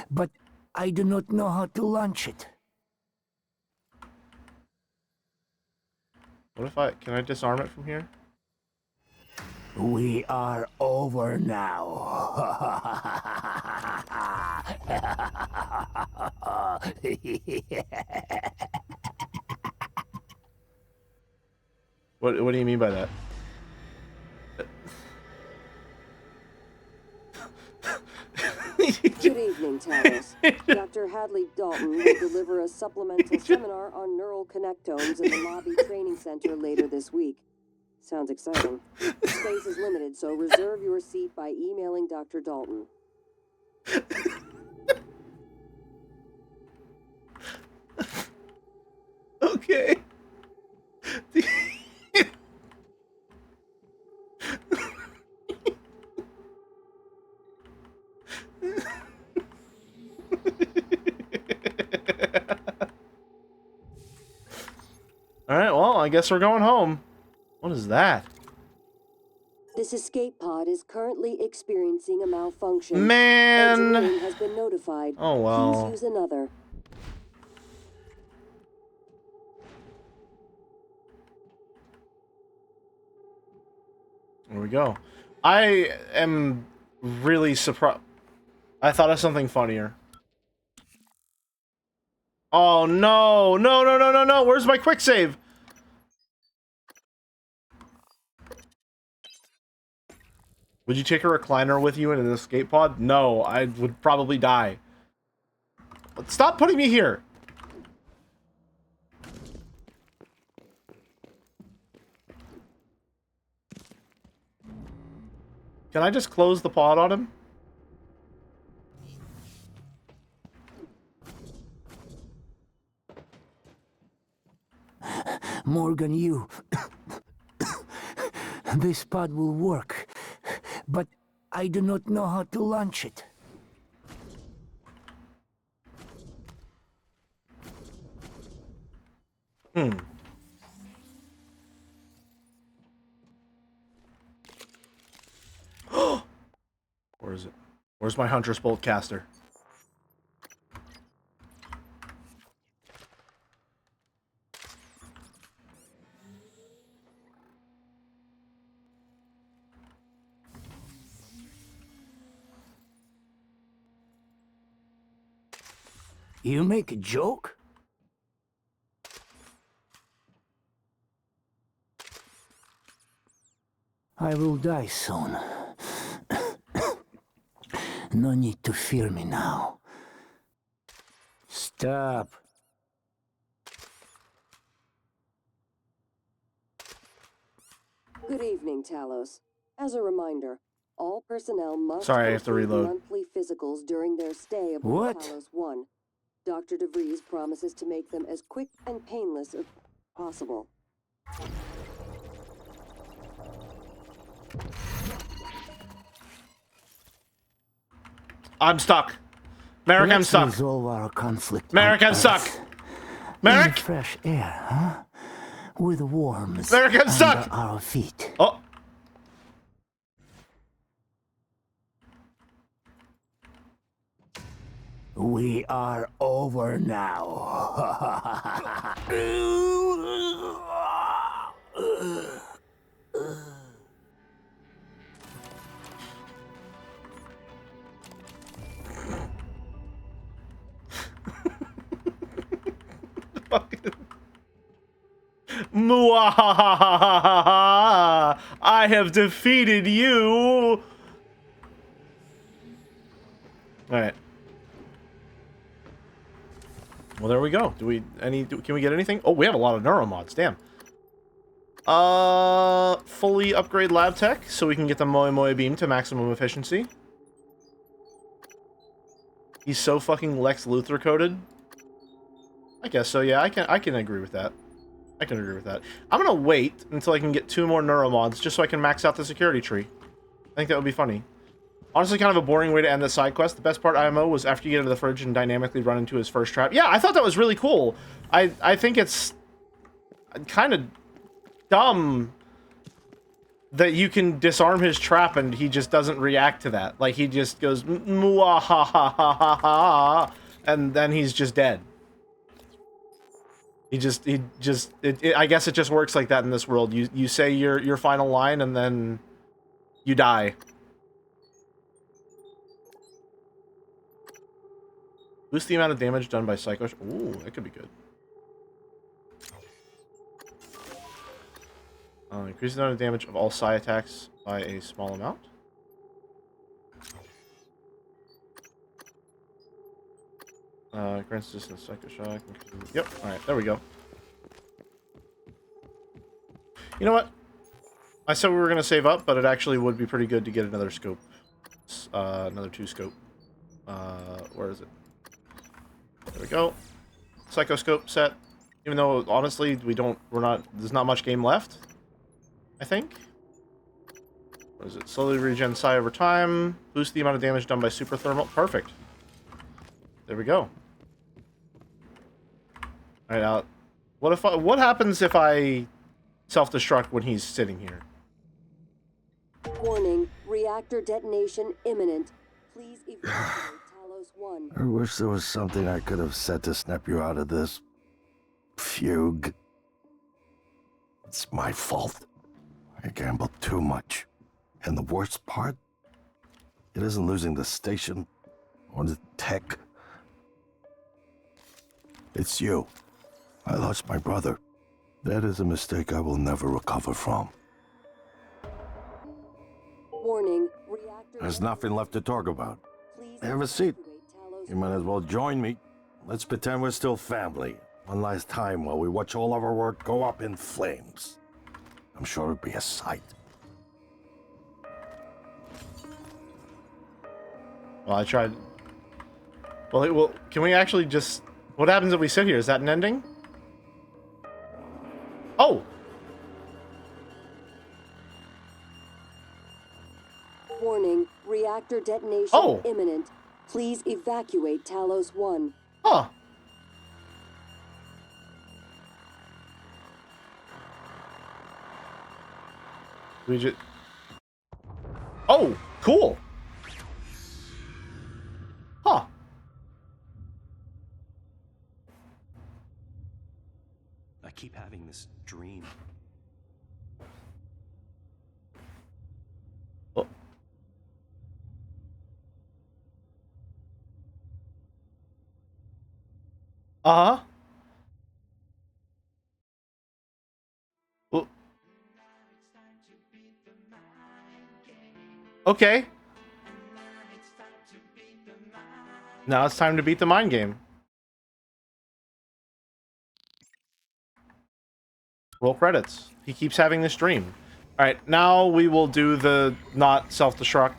but I do not know how to launch it. What if can I disarm it from here? We are over now. What do you mean by that? Good evening, Talos. Dr. Hadley Dalton will deliver a supplemental seminar on neural connectomes in the Lobby Training Center later this week. Sounds exciting. Space is limited, so reserve your seat by emailing Dr. Dalton. Okay. Alright, well, I guess we're going home. What is that? This escape pod is currently experiencing a malfunction. Man! Engineering has been notified. Oh, well. Please use another. There we go. I am really surprised. I thought of something funnier. Oh, no! No, no, no, no, no! Where's my quick save? Would you take a recliner with you in an escape pod? No, I would probably die. But stop putting me here! Can I just close the pod on him? Morgan, you. This pod will work, but I do not know how to launch it. Where is it? Where's my Hunter's Bolt caster? You make a joke? I will die soon. No need to fear me now. Stop. Good evening, Talos. As a reminder, all personnel must Sorry, I have to complete reload. monthly physicals during their stay aboard What? Talos 1. Dr. DeVries promises to make them as quick and painless as possible. I'm stuck. Merrick, I'm Let's stuck. resolve our conflict. Merrick, I'm stuck. Merrick? In fresh air, huh? With worms Merrick, I'm stuck. under our feet. Oh. We are over now. Muahahaha! I have defeated you. All right. Well, there we go. Can we get anything? Oh, we have a lot of neuromods. Damn. Fully upgrade lab tech so we can get the Moe Moe beam to maximum efficiency. He's so fucking Lex Luthor coded. I guess so. Yeah, I can agree with that. I can agree with that. I'm gonna wait until I can get 2 more neuromods just so I can max out the security tree. I think that would be funny. Honestly, kind of a boring way to end the side quest. The best part, IMO, was after you get into the fridge and dynamically run into his first trap. Yeah, I thought that was really cool. I think it's kind of dumb that you can disarm his trap and he just doesn't react to that. Like, he just goes, "Muahahaha," and then he's just dead. I guess it just works like that in this world. You say your final line and then you die. Boost the amount of damage done by Psycho. Ooh, that could be good. Increase the amount of damage of all psi attacks by a small amount. Grants distance Psycho Shock. Yep, alright, there we go. You know what? I said we were going to save up, but it actually would be pretty good to get another scope. Another 2 scope. Where is it? There we go. Psychoscope set. Even though, honestly, there's not much game left. I think. What is it? Slowly regen psi over time. Boost the amount of damage done by super thermal. Perfect. There we go. Alright, what happens if I self-destruct when he's sitting here? Warning, reactor detonation imminent. Please evacuate Talos 1. I wish there was something I could have said to snap you out of this fugue. It's my fault. I gambled too much. And the worst part? It isn't losing the station or the tech. It's you. I lost my brother. That is a mistake I will never recover from. Warning, reactor... There's nothing left to talk about. Have a seat. You might as well join me. Let's pretend we're still family. One last time while we watch all of our work go up in flames. I'm sure it'd be a sight. Well, I tried... Well, can we actually just... What happens if we sit here? Is that an ending? Oh! Warning, reactor detonation imminent. Please evacuate Talos 1. Huh. We just... Oh, cool! Huh. I keep having this dream. Oh. Uh-huh. Oh. Okay. Now it's time to beat the mind game. Roll credits. He keeps having this dream. Alright, now we will do the not self-destruct.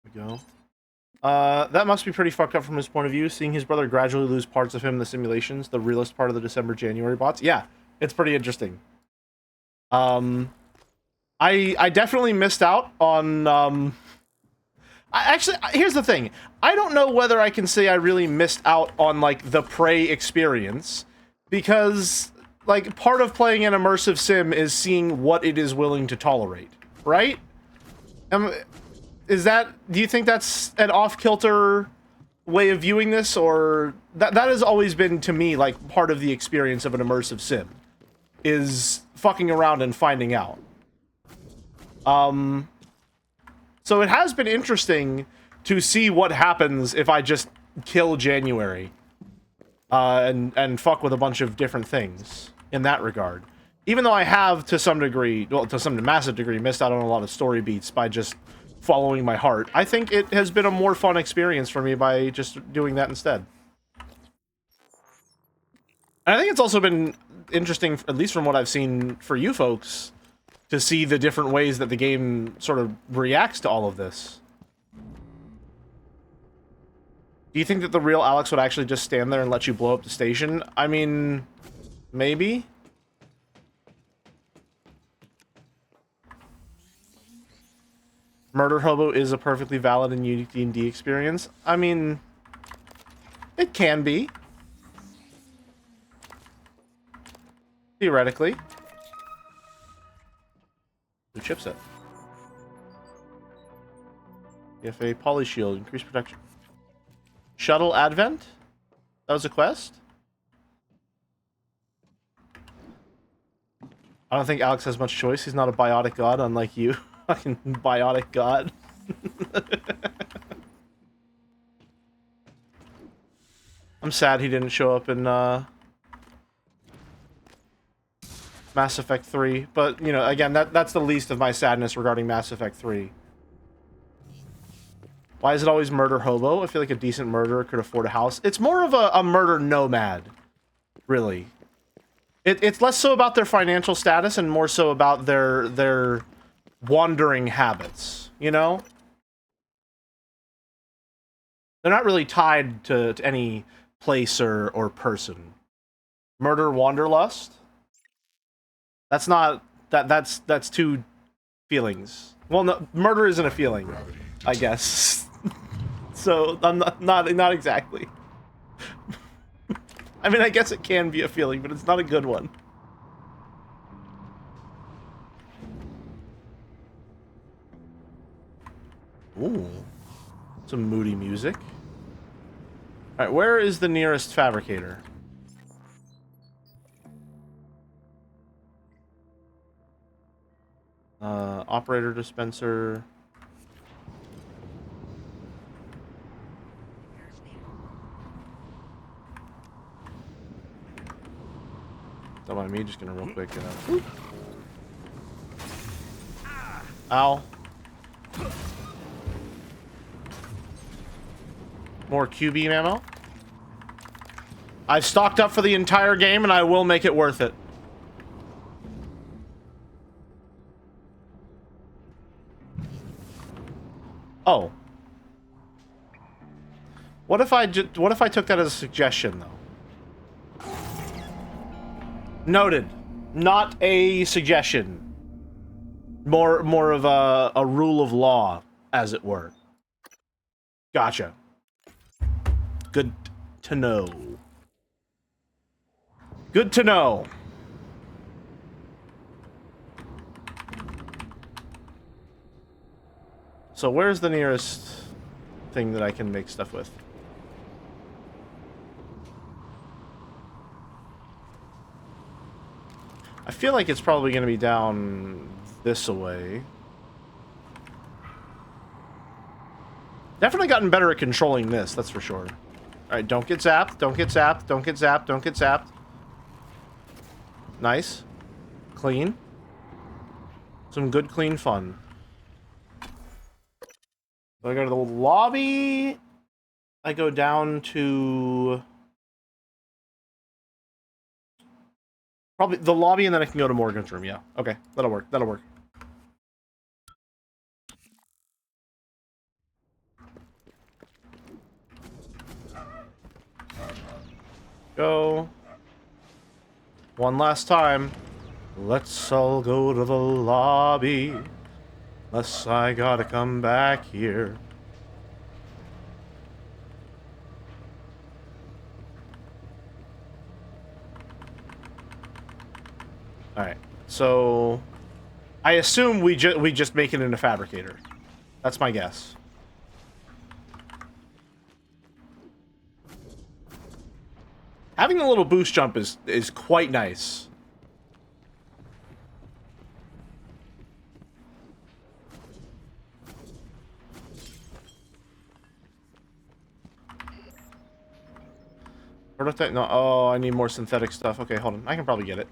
There we go. That must be pretty fucked up from his point of view, seeing his brother gradually lose parts of him in the simulations, the realist part of the December-January bots. Yeah, it's pretty interesting. I definitely missed out on, actually, here's the thing. I don't know whether I can say I really missed out on, like, the Prey experience, because, like, part of playing an immersive sim is seeing what it is willing to tolerate, right? Do you think that's an off-kilter way of viewing this, or that has always been, to me, like, part of the experience of an immersive sim, is fucking around and finding out. So it has been interesting to see what happens if I just kill January, and fuck with a bunch of different things in that regard. Even though I have, to some degree, well, to some massive degree, missed out on a lot of story beats by just following my heart, I think it has been a more fun experience for me by just doing that instead. And I think it's also been interesting, at least from what I've seen for you folks, to see the different ways that the game sort of reacts to all of this. Do you think that the real Alex would actually just stand there and let you blow up the station? I mean, maybe? Murder Hobo is a perfectly valid and unique D&D experience. I mean, it can be. Theoretically. New chipset. EFA Poly Shield, increased protection. Shuttle Advent? That was a quest? I don't think Alex has much choice. He's not a biotic god, unlike you. Fucking biotic god. I'm sad he didn't show up in, Mass Effect 3. But, you know, again, that's the least of my sadness regarding Mass Effect 3. Why is it always murder hobo? I feel like a decent murderer could afford a house. It's more of a murder nomad, really. It's less so about their financial status and more so about their wandering habits, you know? They're not really tied to any place or person. Murder wanderlust? That's not... That's two feelings. Well, no, murder isn't a feeling, I guess. So, I'm not exactly. I mean, I guess it can be a feeling, but it's not a good one. Ooh. Some moody music. Alright, where is the nearest fabricator? Operator dispenser... Don't mind me, just gonna real quick, Ow. More Q-beam ammo. I've stocked up for the entire game, and I will make it worth it. Oh. What if I took that as a suggestion, though? Noted. Not a suggestion. More of a rule of law, as it were. Gotcha. Good to know. Good to know. So where's the nearest thing that I can make stuff with? I feel like it's probably going to be down this way. Definitely gotten better at controlling this, that's for sure. Alright, don't get zapped, don't get zapped, don't get zapped, don't get zapped. Nice. Clean. Some good, clean fun. So I go to the lobby. I go down to... probably the lobby, and then I can go to Morgan's room, yeah. Okay, that'll work, that'll work. Go. One last time. Let's all go to the lobby. Unless I gotta come back here. Alright, so... I assume we just make it in a fabricator. That's my guess. Having a little boost jump is quite nice. Prototype? No. Oh, I need more synthetic stuff. Okay, hold on. I can probably get it.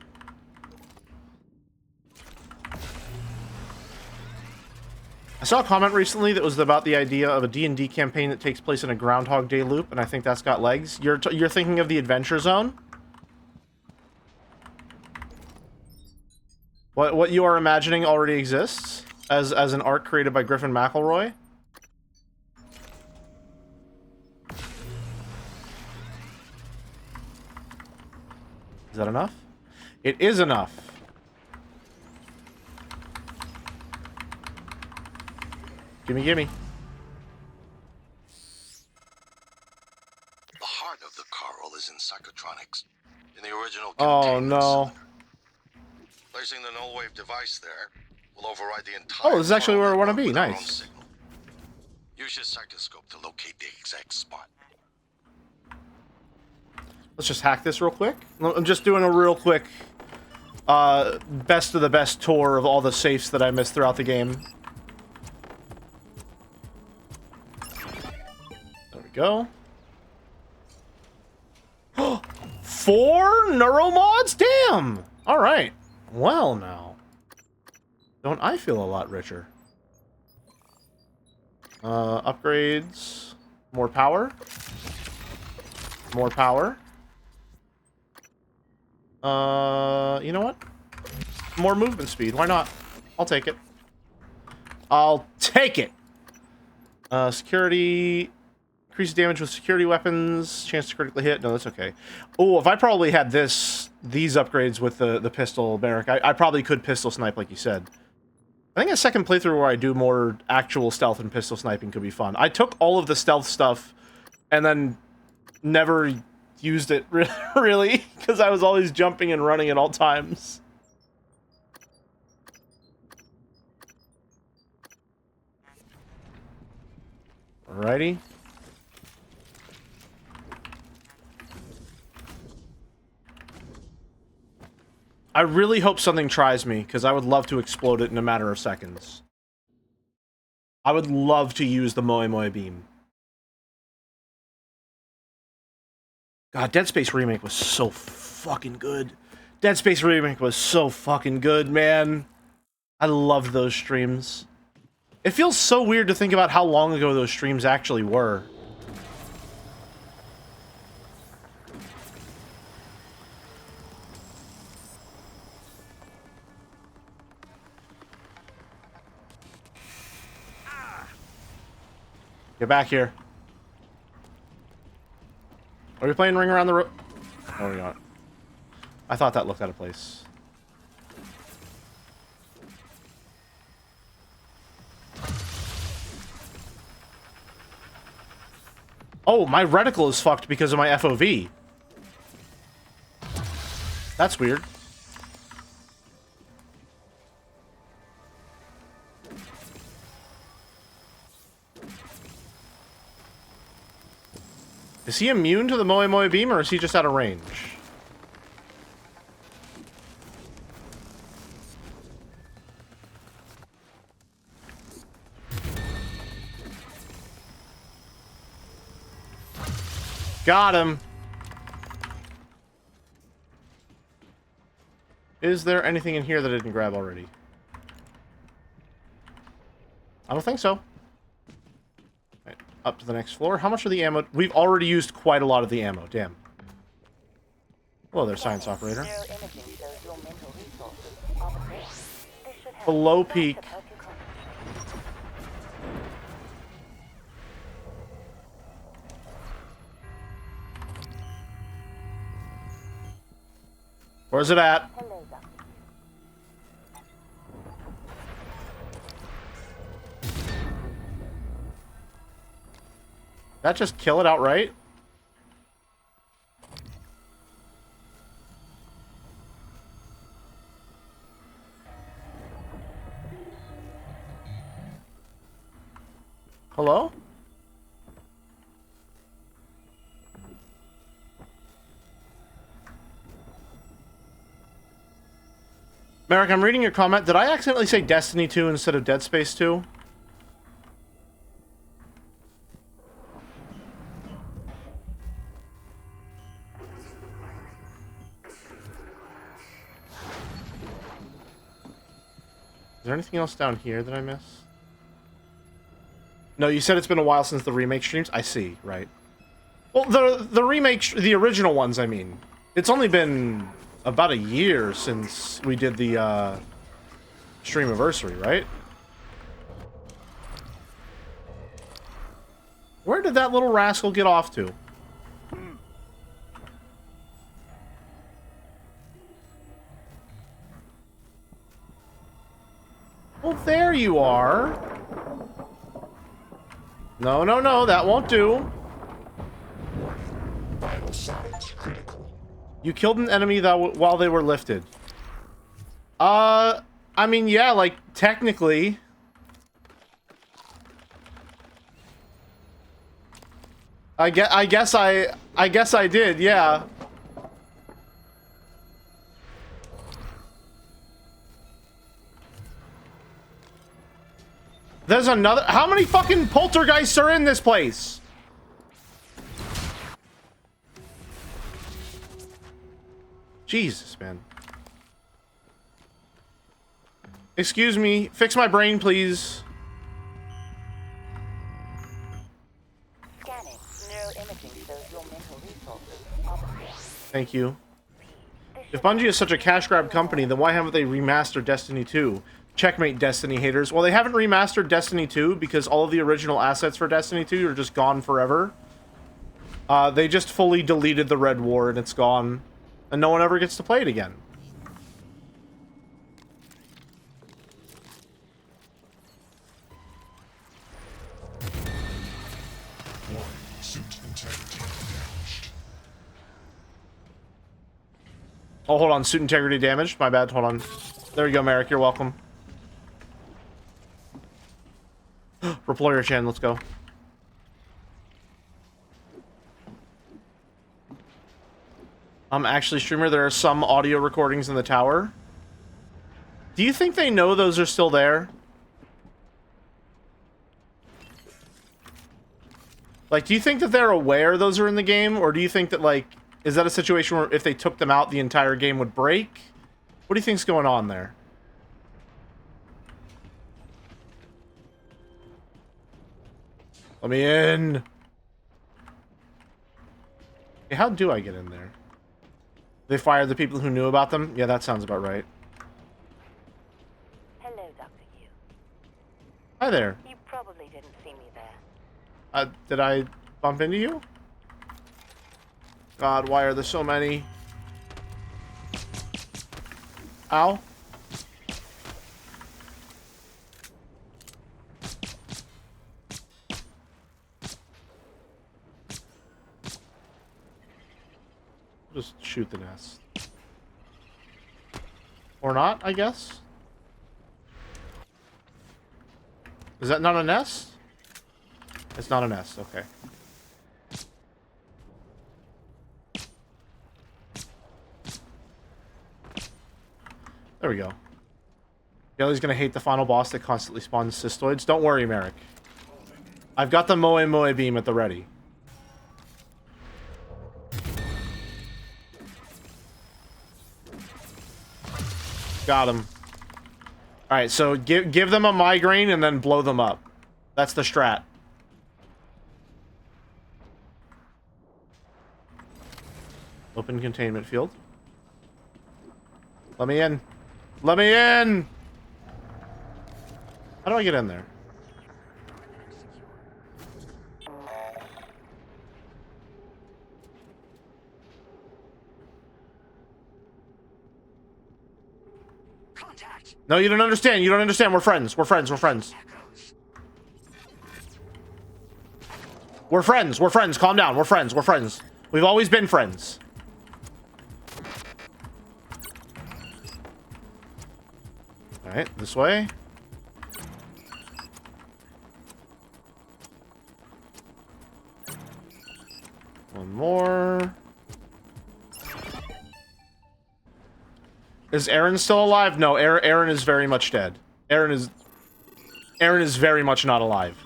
I saw a comment recently that was about the idea of a D&D campaign that takes place in a Groundhog Day loop, and I think that's got legs. You're thinking of the Adventure Zone? What you are imagining already exists as an arc created by Griffin McElroy? Is that enough? It is enough. Gimme, gimme. The heart of the coral is in psychotronics. In the original Oh, containment no. cylinder. Placing the null wave device there will override the entire. Oh, this is actually where I want to be. with our own Nice. signal. Use your psychoscope to locate the exact spot. Let's just hack this real quick. I'm just doing a real quick best of the best tour of all the safes that I missed throughout the game. There we go. 4 neuromods? Damn! Alright. Well, now. Don't I feel a lot richer? Upgrades. More power. More power. You know what? More movement speed. Why not? I'll take it. I'll take it! Security... Increase damage with security weapons. Chance to critically hit. No, that's okay. Oh, if I probably had these upgrades with the pistol, Merrick, I probably could pistol snipe like you said. I think a second playthrough where I do more actual stealth and pistol sniping could be fun. I took all of the stealth stuff and then never used it really because I was always jumping and running at all times. Alrighty. I really hope something tries me, because I would love to explode it in a matter of seconds. I would love to use the Moe Moe beam. God, Dead Space Remake was so fucking good. Dead Space Remake was so fucking good, man. I loved those streams. It feels so weird to think about how long ago those streams actually were. Get back here. Are we playing Ring Around the Road? Oh, we're not. I thought that looked out of place. Oh, my reticle is fucked because of my FOV. That's weird. Is he immune to the Moe Moe beam, or is he just out of range? Got him! Is there anything in here that I didn't grab already? I don't think so. Right, up to the next floor. How much of the ammo? We've already used quite a lot of the ammo. Damn. Hello there, science operator. Below peak. Where's it at? That just kill it outright? Hello? Merrick, I'm reading your comment. Did I accidentally say Destiny 2 instead of Dead Space 2? Is there anything else down here that I miss? No, you said it's been a while since the remake streams? I see, right. Well, the remake, the original ones, I mean. It's only been about a year since we did the, Streamiversary, right? Where did that little rascal get off to? Well, there you are. No, no, no, that won't do. Vital signs critical. You killed an enemy that while they were lifted. I mean, yeah, like, technically. I guess I did, yeah. There's another. How many fucking poltergeists are in this place? Jesus, man. Excuse me. Fix my brain, please. Scanning. Neuroimaging shows your mental resources. Thank you. If Bungie is such a cash grab company, then why haven't they remastered Destiny 2? Checkmate, Destiny haters. Well, they haven't remastered Destiny 2 because all of the original assets for Destiny 2 are just gone forever. They just fully deleted the Red War and it's gone. And no one ever gets to play it again. Suit integrity damaged. Oh, hold on. Suit integrity damaged. My bad. Hold on. There you go, Merrick. You're welcome. Reployer Chan, let's go. Actually, streamer, there are some audio recordings in the tower. Do you think they know those are still there? Like, do you think that they're aware those are in the game? Or do you think that, like, is that a situation where if they took them out, the entire game would break? What do you think's going on there? Let me in. Okay, how do I get in there? They fired the people who knew about them? Yeah, that sounds about right. Hello, Dr. Yu. Hi there. You probably didn't see me there. Did I bump into you? God, why are there so many? Ow. Just shoot the nest. Or not, I guess? Is that not a nest? It's not a nest, okay. There we go. Gelly's gonna hate the final boss that constantly spawns cystoids. Don't worry, Merrick. I've got the Moe Moe beam at the ready. Got him. Alright, so give them a migraine and then blow them up. That's the strat. Open containment field. Let me in. Let me in! How do I get in there? No, you don't understand. You don't understand. We're friends. We're friends. We're friends. We're friends. We're friends. Calm down. We're friends. We're friends. We've always been friends. All right, this way. One more. Is Aaron still alive? No, Aaron is very much dead. Aaron is very much not alive.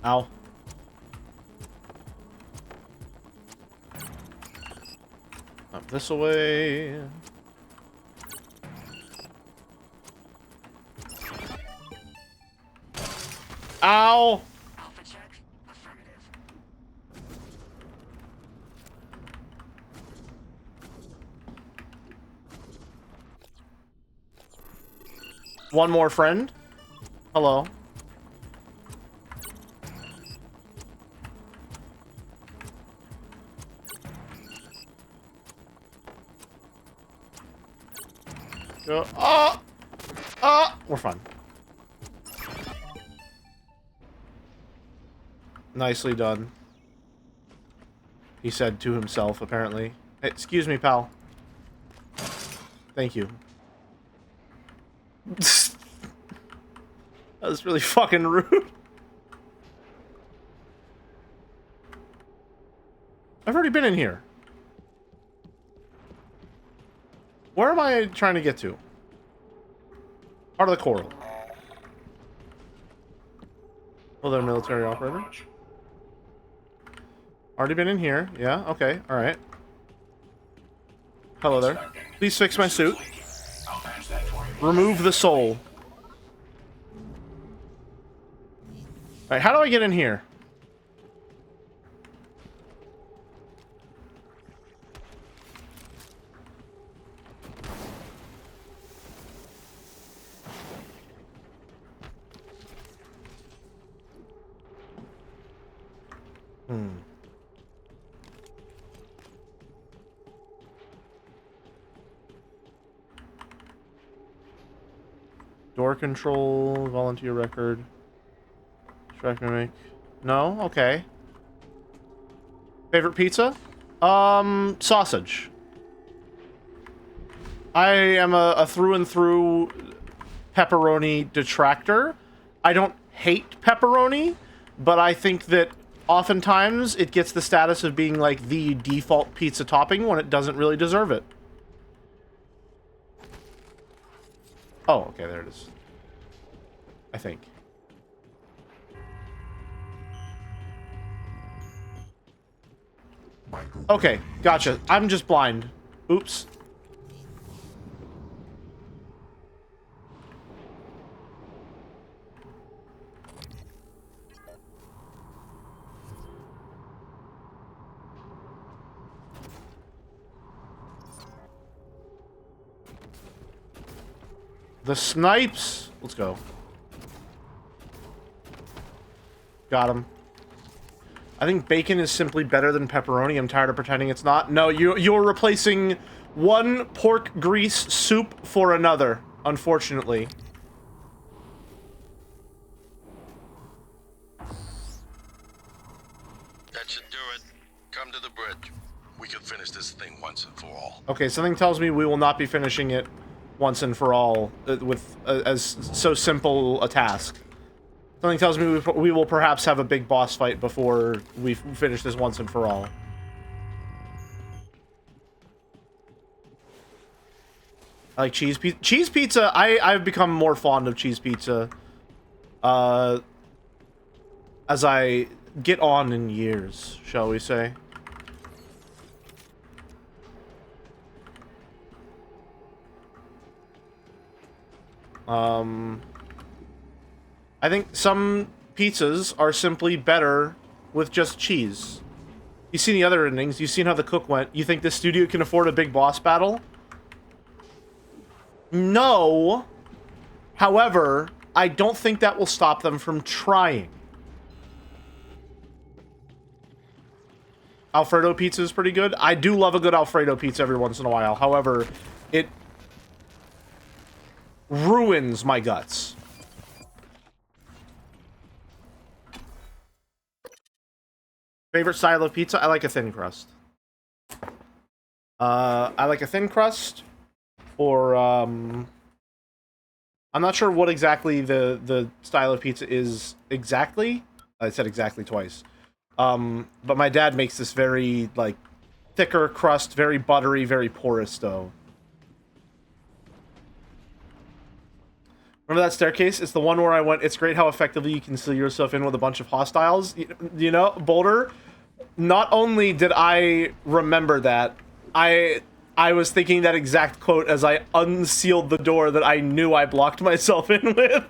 Ow. Up this way. Ow! One more friend. Hello. Go. Oh! Oh! We're fine. Nicely done. He said to himself, apparently. Hey, excuse me, pal. Thank you. That was really fucking rude. I've already been in here. Where am I trying to get to? Part of the coral. Oh, they're a military operator. Already been in here. Yeah, okay, alright. Hello there. Please fix my suit. Remove the soul. Alright, how do I get in here? Door control, volunteer record. Track mimic. No? Okay. Favorite pizza? Sausage. I am a through and through pepperoni detractor. I don't hate pepperoni, but I think that oftentimes it gets the status of being like the default pizza topping when it doesn't really deserve it. Oh, okay, there it is. I think. Okay, gotcha. I'm just blind. Oops. The snipes. Let's go. Got him. I think bacon is simply better than pepperoni. I'm tired of pretending it's not. No, you're replacing one pork grease soup for another, unfortunately. That should do it. Come to the bridge. We can finish this thing once and for all. Okay, something tells me we will not be finishing it once and for all with as so simple a task. Something tells me we will perhaps have a big boss fight before we finish this once and for all. I like cheese pizza. Cheese pizza, I've become more fond of cheese pizza as I get on in years, shall we say. I think some pizzas are simply better with just cheese. You've seen the other endings. You've seen how the cook went. You think this studio can afford a big boss battle? No. However, I don't think that will stop them from trying. Alfredo pizza is pretty good. I do love a good Alfredo pizza every once in a while. However, it ruins my guts. Favorite style of pizza? I like a thin crust. I like a thin crust, or I'm not sure what exactly the style of pizza is exactly. I said exactly twice. But my dad makes this very, like, thicker crust, very buttery, very porous dough. Remember that staircase? It's the one where I went, it's great how effectively you can seal yourself in with a bunch of hostiles. You know, Boulder, not only did I remember that, I was thinking that exact quote as I unsealed the door that I knew I blocked myself in with.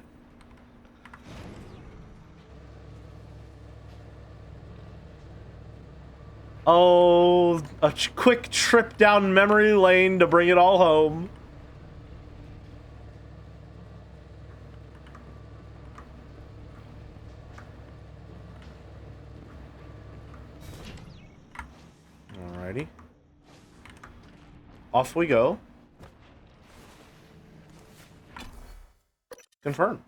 Oh, a quick trip down memory lane to bring it all home. Alrighty. Off we go. Confirm.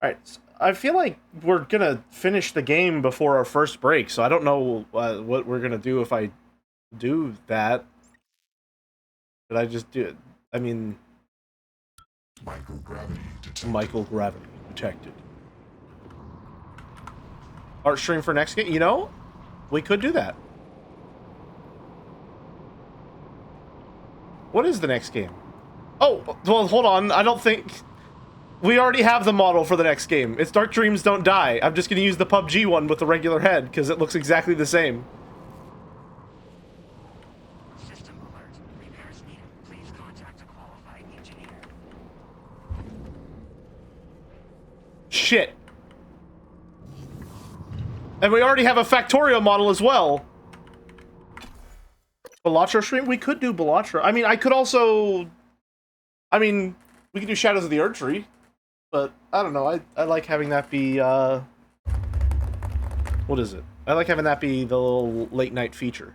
Alright, so I feel like we're gonna finish the game before our first break, so I don't know what we're gonna do if I do that. Did I just do it? I mean... Microgravity detected. Art stream for next game? You know, we could do that. What is the next game? Oh, well, hold on. I don't think... We already have the model for the next game. It's Dark Dreams Don't Die. I'm just going to use the PUBG one with the regular head, because it looks exactly the same. System alert. Repairs needed. Please contact a qualified engineer. Shit. And we already have a Factorio model as well. Balatro stream? We could do Balatro. I mean, I could also... I mean, we could do Shadows of the Erdtree. But, I don't know, I like having that be, what is it? I like having that be the little late-night feature.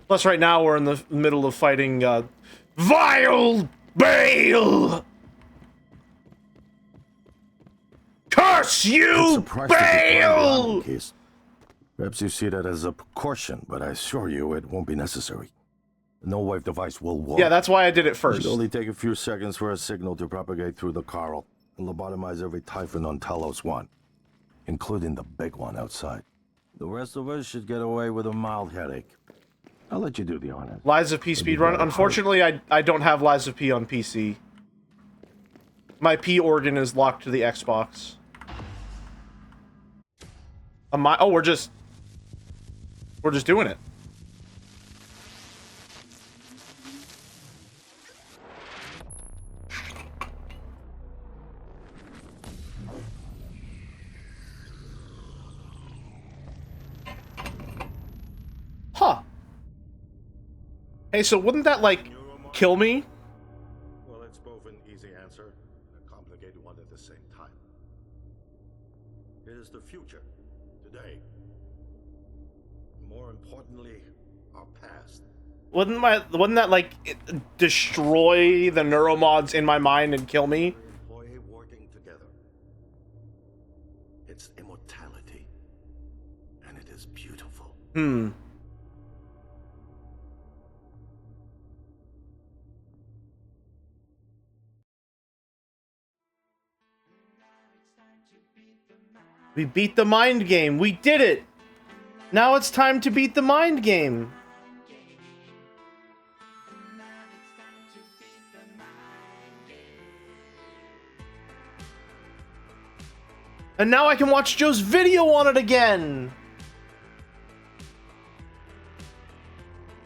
Plus, right now, we're in the middle of fighting, Vile Bale! Curse you, Bale! Perhaps you see that as a precaution, but I assure you it won't be necessary. The no-wave device will work. Yeah, that's why I did it first. It should only take a few seconds for a signal to propagate through the coral and lobotomize every Typhon on Talos 1, including the big one outside. The rest of us should get away with a mild headache. I'll let you do the honors. Lies of P speedrun. Unfortunately, I don't have Lies of P on PC. My P organ is locked to the Xbox. Oh, we're just doing it. Huh. Hey, so wouldn't that, like, kill me? Well, it's both an easy answer and a complicated one at the same time. It is the future, today. More importantly, our past. Wouldn't that, like, destroy the neuromods in my mind and kill me? Employee working together. It's immortality. And it is beautiful. Hmm. We beat the mind game. We did it. Now it's time to beat the mind game. And now I can watch Joe's video on it again.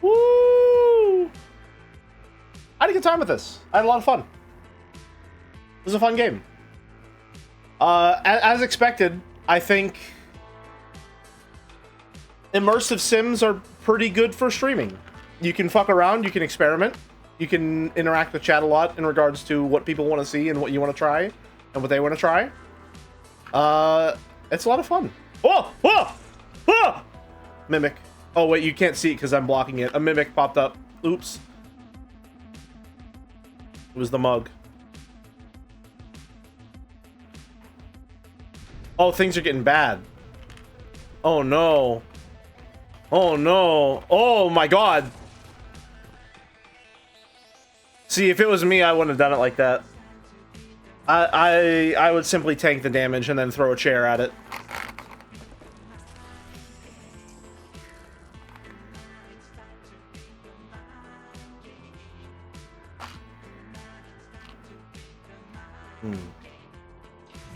Woo! I had a good time with this. I had a lot of fun. It was a fun game. As expected, I think immersive sims are pretty good for streaming. You can fuck around, you can experiment, you can interact with chat a lot in regards to what people want to see and what you want to try and what they want to try. It's a lot of fun. Oh! Oh! Oh! Mimic. Oh, wait, you can't see it because I'm blocking it. A mimic popped up. Oops. It was the mug. Oh, things are getting bad. Oh no. Oh no. Oh my god. See, if it was me, I wouldn't have done it like that. I would simply tank the damage and then throw a chair at it.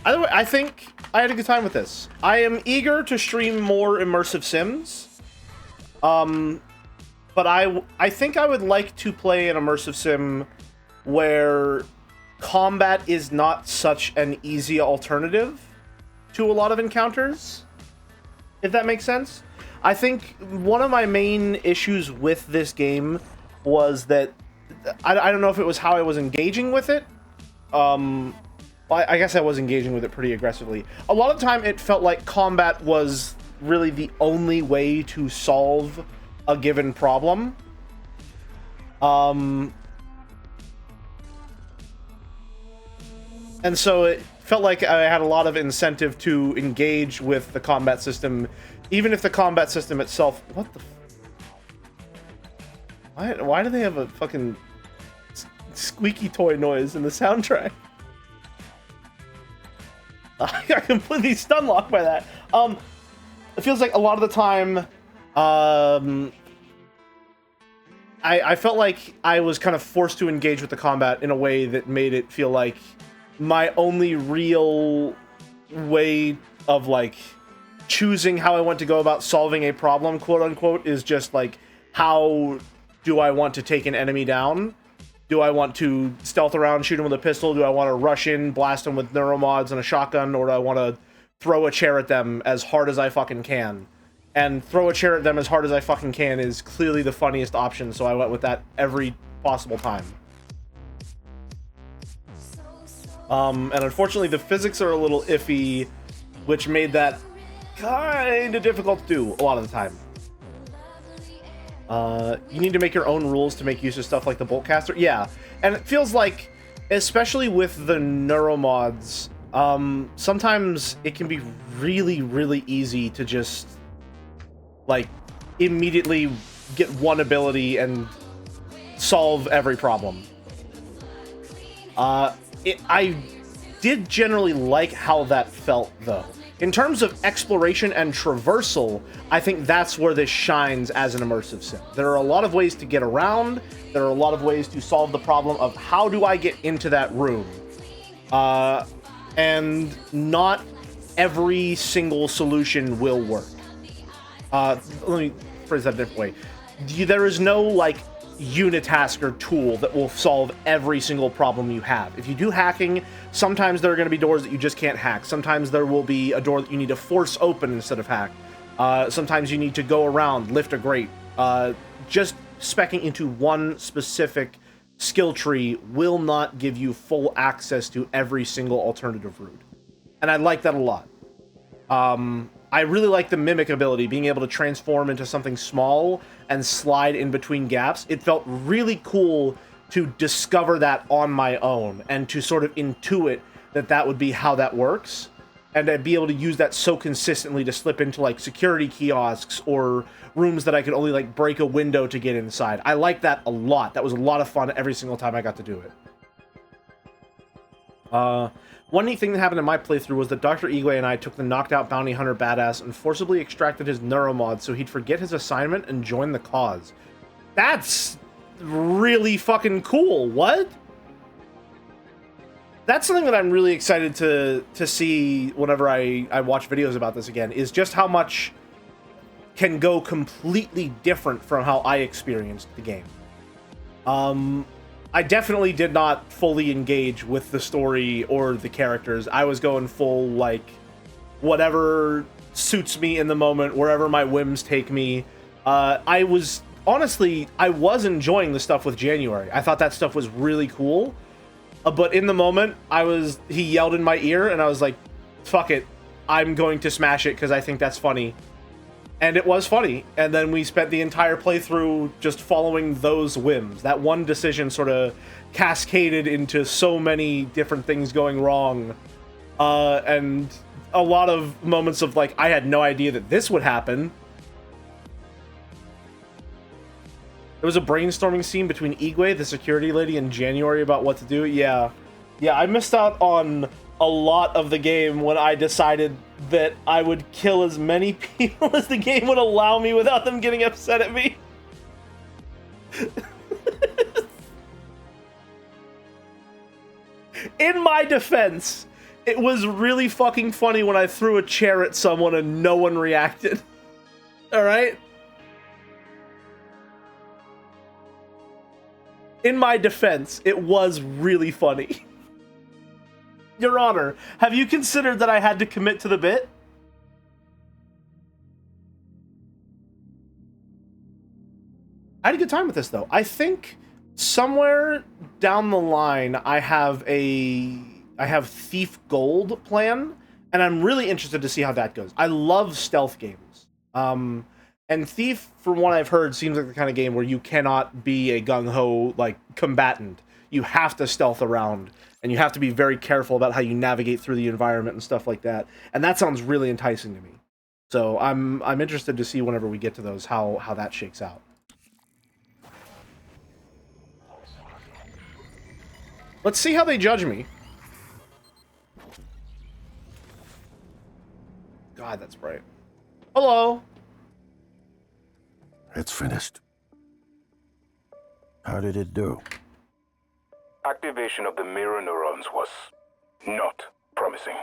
Either way, I think I had a good time with this. I am eager to stream more immersive sims. But I think I would like to play an immersive sim where combat is not such an easy alternative to a lot of encounters, if that makes sense. I think one of my main issues with this game was that I don't know if it was how I was engaging with it. I guess I was engaging with it pretty aggressively. A lot of the time it felt like combat was really the only way to solve a given problem. And so it felt like I had a lot of incentive to engage with the combat system, even if the combat system itself... What the... Why do they have a fucking squeaky toy noise in the soundtrack? I got completely stun locked by that. It feels like a lot of the time, I felt like I was kind of forced to engage with the combat in a way that made it feel like my only real way of, like, choosing how I want to go about solving a problem, quote unquote, is just like, how do I want to take an enemy down? Do I want to stealth around, shoot him with a pistol? Do I want to rush in, blast him with neuromods and a shotgun? Or do I want to throw a chair at them as hard as I fucking can? And throw a chair at them as hard as I fucking can is clearly the funniest option, so I went with that every possible time. And unfortunately the physics are a little iffy, which made that kind of difficult to do a lot of the time. You need to make your own rules to make use of stuff like the Boltcaster. Yeah, and it feels like, especially with the neuromods, sometimes it can be really, really easy to just, like, immediately get one ability and solve every problem. I did generally like how that felt, though. In terms of exploration and traversal, I think that's where this shines as an immersive sim. There are a lot of ways to get around. There are a lot of ways to solve the problem of how do I get into that room. And not every single solution will work. Let me phrase that a different way. There is no, like, unitask or tool that will solve every single problem you have. If you do hacking, sometimes there are going to be doors that you just can't hack. Sometimes there will be a door that you need to force open instead of hack. Sometimes you need to go around, lift a grate. Just speccing into one specific skill tree will not give you full access to every single alternative route. And I like that a lot. I really like the mimic ability, being able to transform into something small and slide in between gaps. It felt really cool to discover that on my own and to sort of intuit that that would be how that works, and to be able to use that so consistently to slip into, like, security kiosks or rooms that I could only, like, break a window to get inside. I like that a lot. That was a lot of fun every single time I got to do it. One neat thing that happened in my playthrough was that Dr. Igwe and I took the knocked out bounty hunter badass and forcibly extracted his neuromod so he'd forget his assignment and join the cause. That's really fucking cool. What? That's something that I'm really excited to see whenever I watch videos about this again, is just how much can go completely different from how I experienced the game. I definitely did not fully engage with the story or the characters. I was going full, like, whatever suits me in the moment, wherever my whims take me. I was enjoying the stuff with January. I thought that stuff was really cool. But in the moment, he yelled in my ear, and I was like, fuck it. I'm going to smash it because I think that's funny. And it was funny, and then we spent the entire playthrough just following those whims. That one decision sort of cascaded into so many different things going wrong, and a lot of moments of like, I had no idea that this would happen. There was a brainstorming scene between Igwe, the security lady, in January about what to do. Yeah. Yeah, I missed out on a lot of the game when I decided that I would kill as many people as the game would allow me without them getting upset at me. In my defense, it was really fucking funny when I threw a chair at someone and no one reacted. Alright? In my defense, it was really funny. Your Honor, have you considered that I had to commit to the bit? I had a good time with this, though. I think somewhere down the line, I have Thief Gold plan, and I'm really interested to see how that goes. I love stealth games. And Thief, from what I've heard, seems like the kind of game where you cannot be a gung-ho, like, combatant. You have to stealth around, and you have to be very careful about how you navigate through the environment and stuff like that. And that sounds really enticing to me. So I'm interested to see whenever we get to those how that shakes out. Let's see how they judge me. God, that's bright. Hello. It's finished. How did it do? Activation of the mirror neurons was not promising.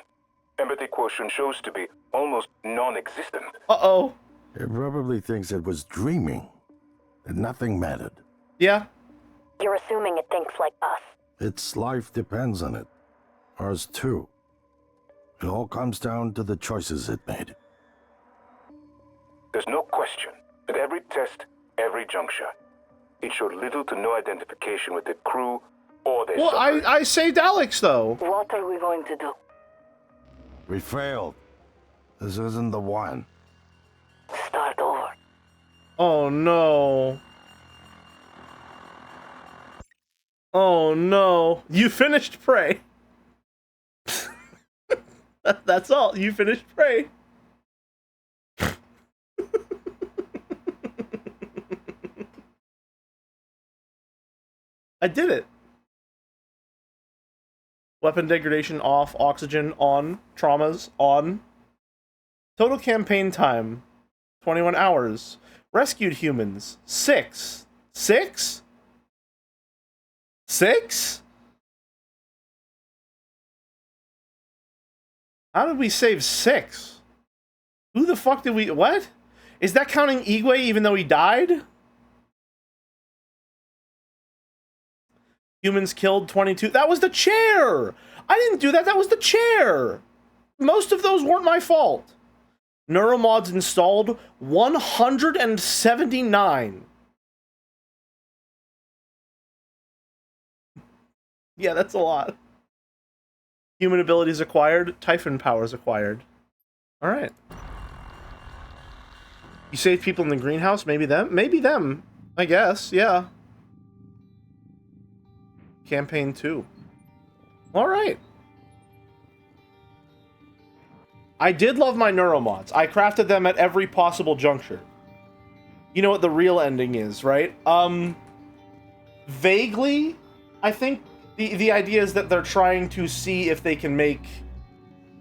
Empathy quotient shows to be almost non-existent. Uh-oh. It probably thinks it was dreaming, and nothing mattered. Yeah. You're assuming it thinks like us. Its life depends on it. Ours too. It all comes down to the choices it made. There's no question that every test, every juncture, it showed little to no identification with the crew or their Well, I saved Alex, though. What are we going to do? We failed. This isn't the one. Start over. Oh, no. Oh, no. You finished Prey. That's all. You finished Prey. I did it. Weapon degradation off, oxygen on, traumas on. Total campaign time, 21 hours. Rescued humans, 6. 6? 6? How did we save 6? Who the fuck did we... What? Is that counting Igwe even though he died? Humans killed 22. That was the chair! I didn't do that. That was the chair! Most of those weren't my fault. Neuromods installed 179. Yeah, that's a lot. Human abilities acquired. Typhon powers acquired. Alright. You saved people in the greenhouse? Maybe them? Maybe them. I guess, yeah. Campaign 2. Alright. I did love my neuromods. I crafted them at every possible juncture. You know what the real ending is, right? Vaguely, I think the idea is that they're trying to see if they can make,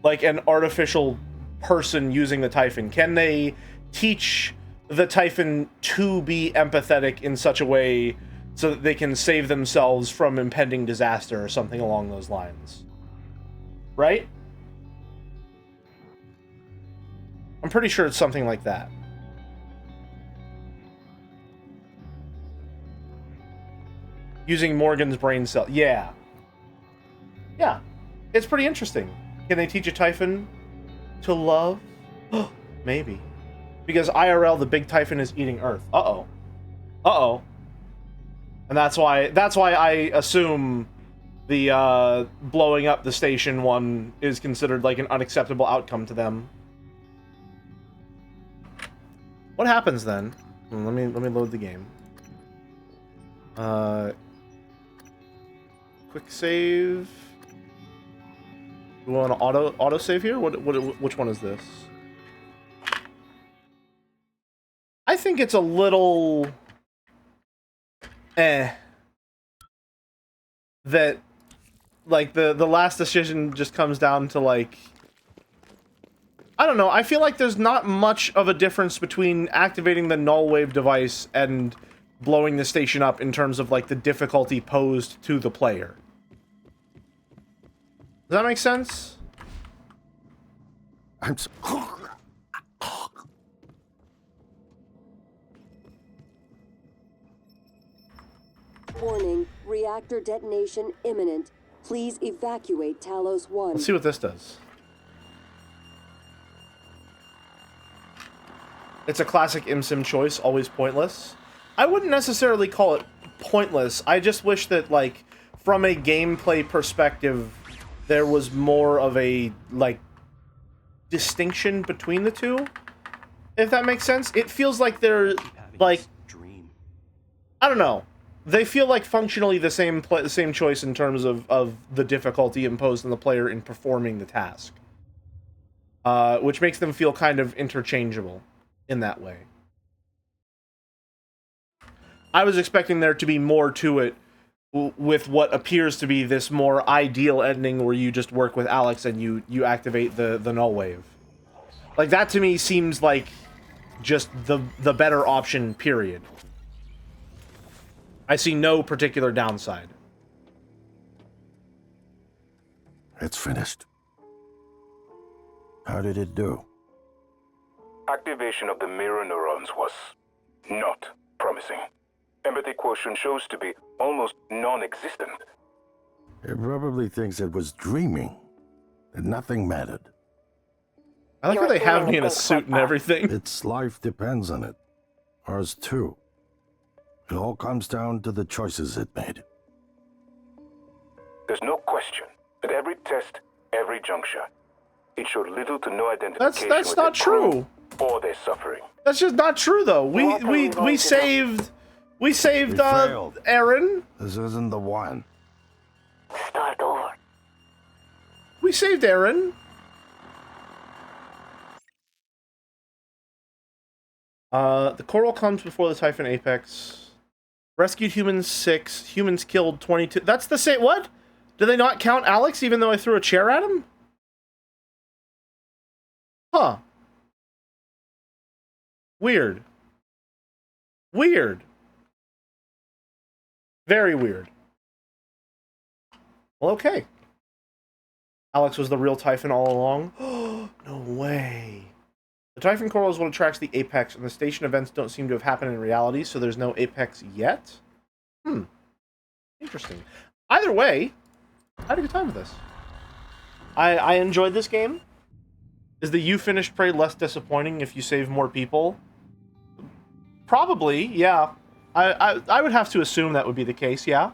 like, an artificial person using the Typhon. Can they teach the Typhon to be empathetic in such a way so that they can save themselves from impending disaster or something along those lines? Right? I'm pretty sure it's something like that. Using Morgan's brain cell. Yeah. Yeah. It's pretty interesting. Can they teach a Typhon to love? Maybe. Because IRL, the big Typhon is eating Earth. Uh-oh. Uh-oh. And that's why I assume the blowing up the station one is considered like an unacceptable outcome to them. What happens then? Let me load the game. Quick save. We want to auto save here. Which one is this? I think it's a little that like the last decision just comes down to like, I don't know. I feel like there's not much of a difference between activating the null wave device and blowing the station up in terms of like the difficulty posed to the player. Does that make sense? I'm so... Warning, reactor detonation imminent. Please evacuate Talos 1. Let's see what this does. It's a classic ImSim choice, always pointless. I wouldn't necessarily call it pointless. I just wish that, like, from a gameplay perspective, there was more of a, like, distinction between the two. If that makes sense. It feels like they're, like... I don't know. They feel like functionally the same choice in terms of the difficulty imposed on the player in performing the task. Which makes them feel kind of interchangeable in that way. I was expecting there to be more to it with what appears to be this more ideal ending where you just work with Alex and you activate the null wave. Like, that to me seems like just the better option, period. I see no particular downside. It's finished. How did it do? Activation of the mirror neurons was not promising. Empathy quotient shows to be almost non-existent. It probably thinks it was dreaming, that nothing mattered. I like how they have me in a suit and everything. Its life depends on it. Ours too. It all comes down to the choices it made. There's no question that every test, every juncture, it showed little to no identification That's with not the crew true. or their suffering. That's just not true, though. We saved Aaron. This isn't the one. Start over. We saved Aaron. The coral comes before the Typhon Apex. Rescued humans 6. Humans killed 22. That's the same. What? Do they not count Alex even though I threw a chair at him? Huh. Weird. Weird. Very weird. Well, okay. Alex was the real Typhon all along. No way. The Typhon Coral is what attracts the Apex, and the station events don't seem to have happened in reality, so there's no Apex yet? Interesting. Either way, I had a good time with this. I enjoyed this game. Is the You Finished Prey less disappointing if you save more people? Probably, yeah. I would have to assume that would be the case, yeah.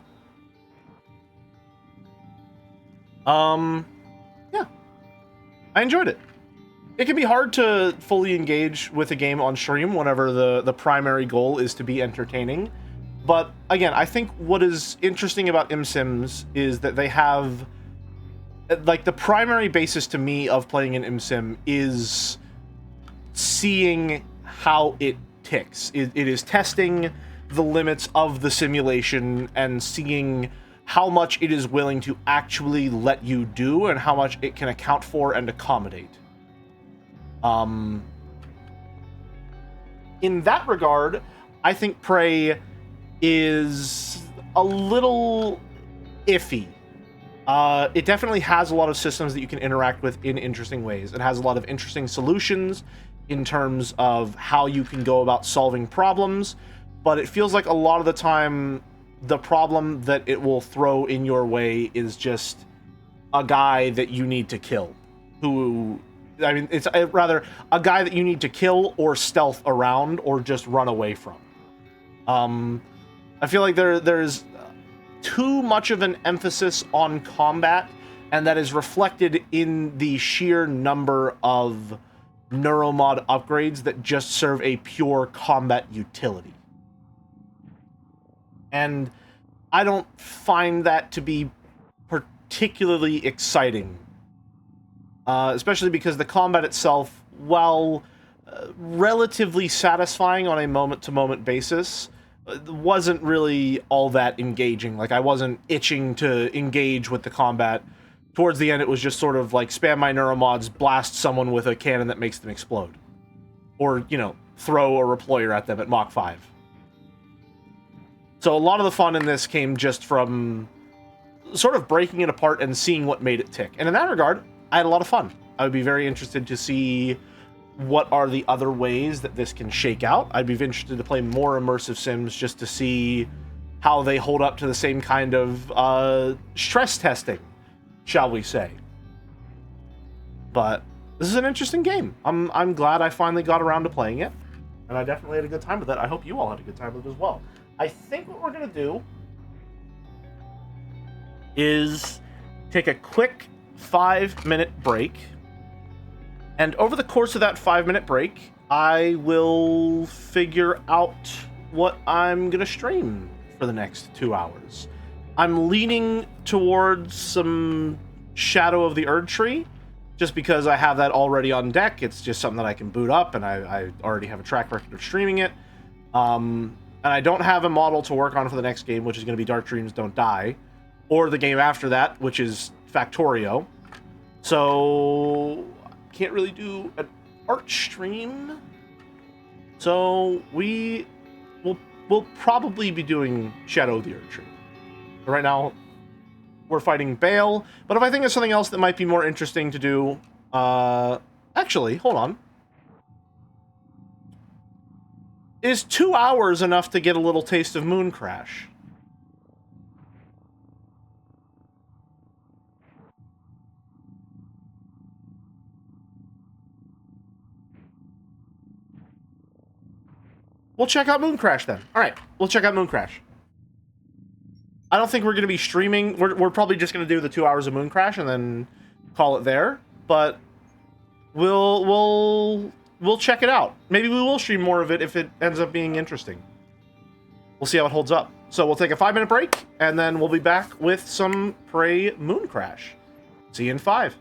Yeah. I enjoyed it. It can be hard to fully engage with a game on stream whenever the primary goal is to be entertaining. But, again, I think what is interesting about ImSims is that they have... Like, the primary basis to me of playing an ImSim is seeing how it ticks. It is testing the limits of the simulation and seeing how much it is willing to actually let you do and how much it can account for and accommodate. In that regard, I think Prey is a little iffy. It definitely has a lot of systems that you can interact with in interesting ways. It has a lot of interesting solutions in terms of how you can go about solving problems, but it feels like a lot of the time the problem that it will throw in your way is just a guy that you need to kill. I mean, it's rather a guy that you need to kill or stealth around or just run away from. I feel like there's too much of an emphasis on combat, and that is reflected in the sheer number of neuromod upgrades that just serve a pure combat utility. And I don't find that to be particularly exciting especially because the combat itself, while relatively satisfying on a moment-to-moment basis, wasn't really all that engaging. Like, I wasn't itching to engage with the combat. Towards the end, it was just sort of like spam my neuromods, blast someone with a cannon that makes them explode. Or, you know, throw a reployer at them at Mach 5. So a lot of the fun in this came just from sort of breaking it apart and seeing what made it tick. And in that regard, I had a lot of fun. I would be very interested to see what are the other ways that this can shake out. I'd be interested to play more immersive sims just to see how they hold up to the same kind of stress testing, shall we say. But this is an interesting game. I'm glad I finally got around to playing it, and I definitely had a good time with it. I hope you all had a good time with it as well. I think what we're going to do is take a quick 5-minute break. And over the course of that 5-minute break, I will figure out what I'm going to stream for the next 2 hours. I'm leaning towards some Shadow of the Erdtree, just because I have that already on deck. It's just something that I can boot up, and I already have a track record of streaming it. And I don't have a model to work on for the next game, which is going to be Dark Dreams Don't Die, or the game after that, which is Factorio. So can't really do an art stream. So we'll probably be doing Shadow of the Erdtree. Right now, we're fighting Bale, but if I think of something else that might be more interesting to do, actually, hold on. Is 2 hours enough to get a little taste of Moon Crash? We'll check out Moon Crash then. All right, we'll check out Moon Crash. I don't think we're going to be streaming. We're probably just going to do the 2 hours of Moon Crash and then call it there. But we'll check it out. Maybe we will stream more of it if it ends up being interesting. We'll see how it holds up. So we'll take a 5-minute break, and then we'll be back with some Prey Moon Crash. See you in 5.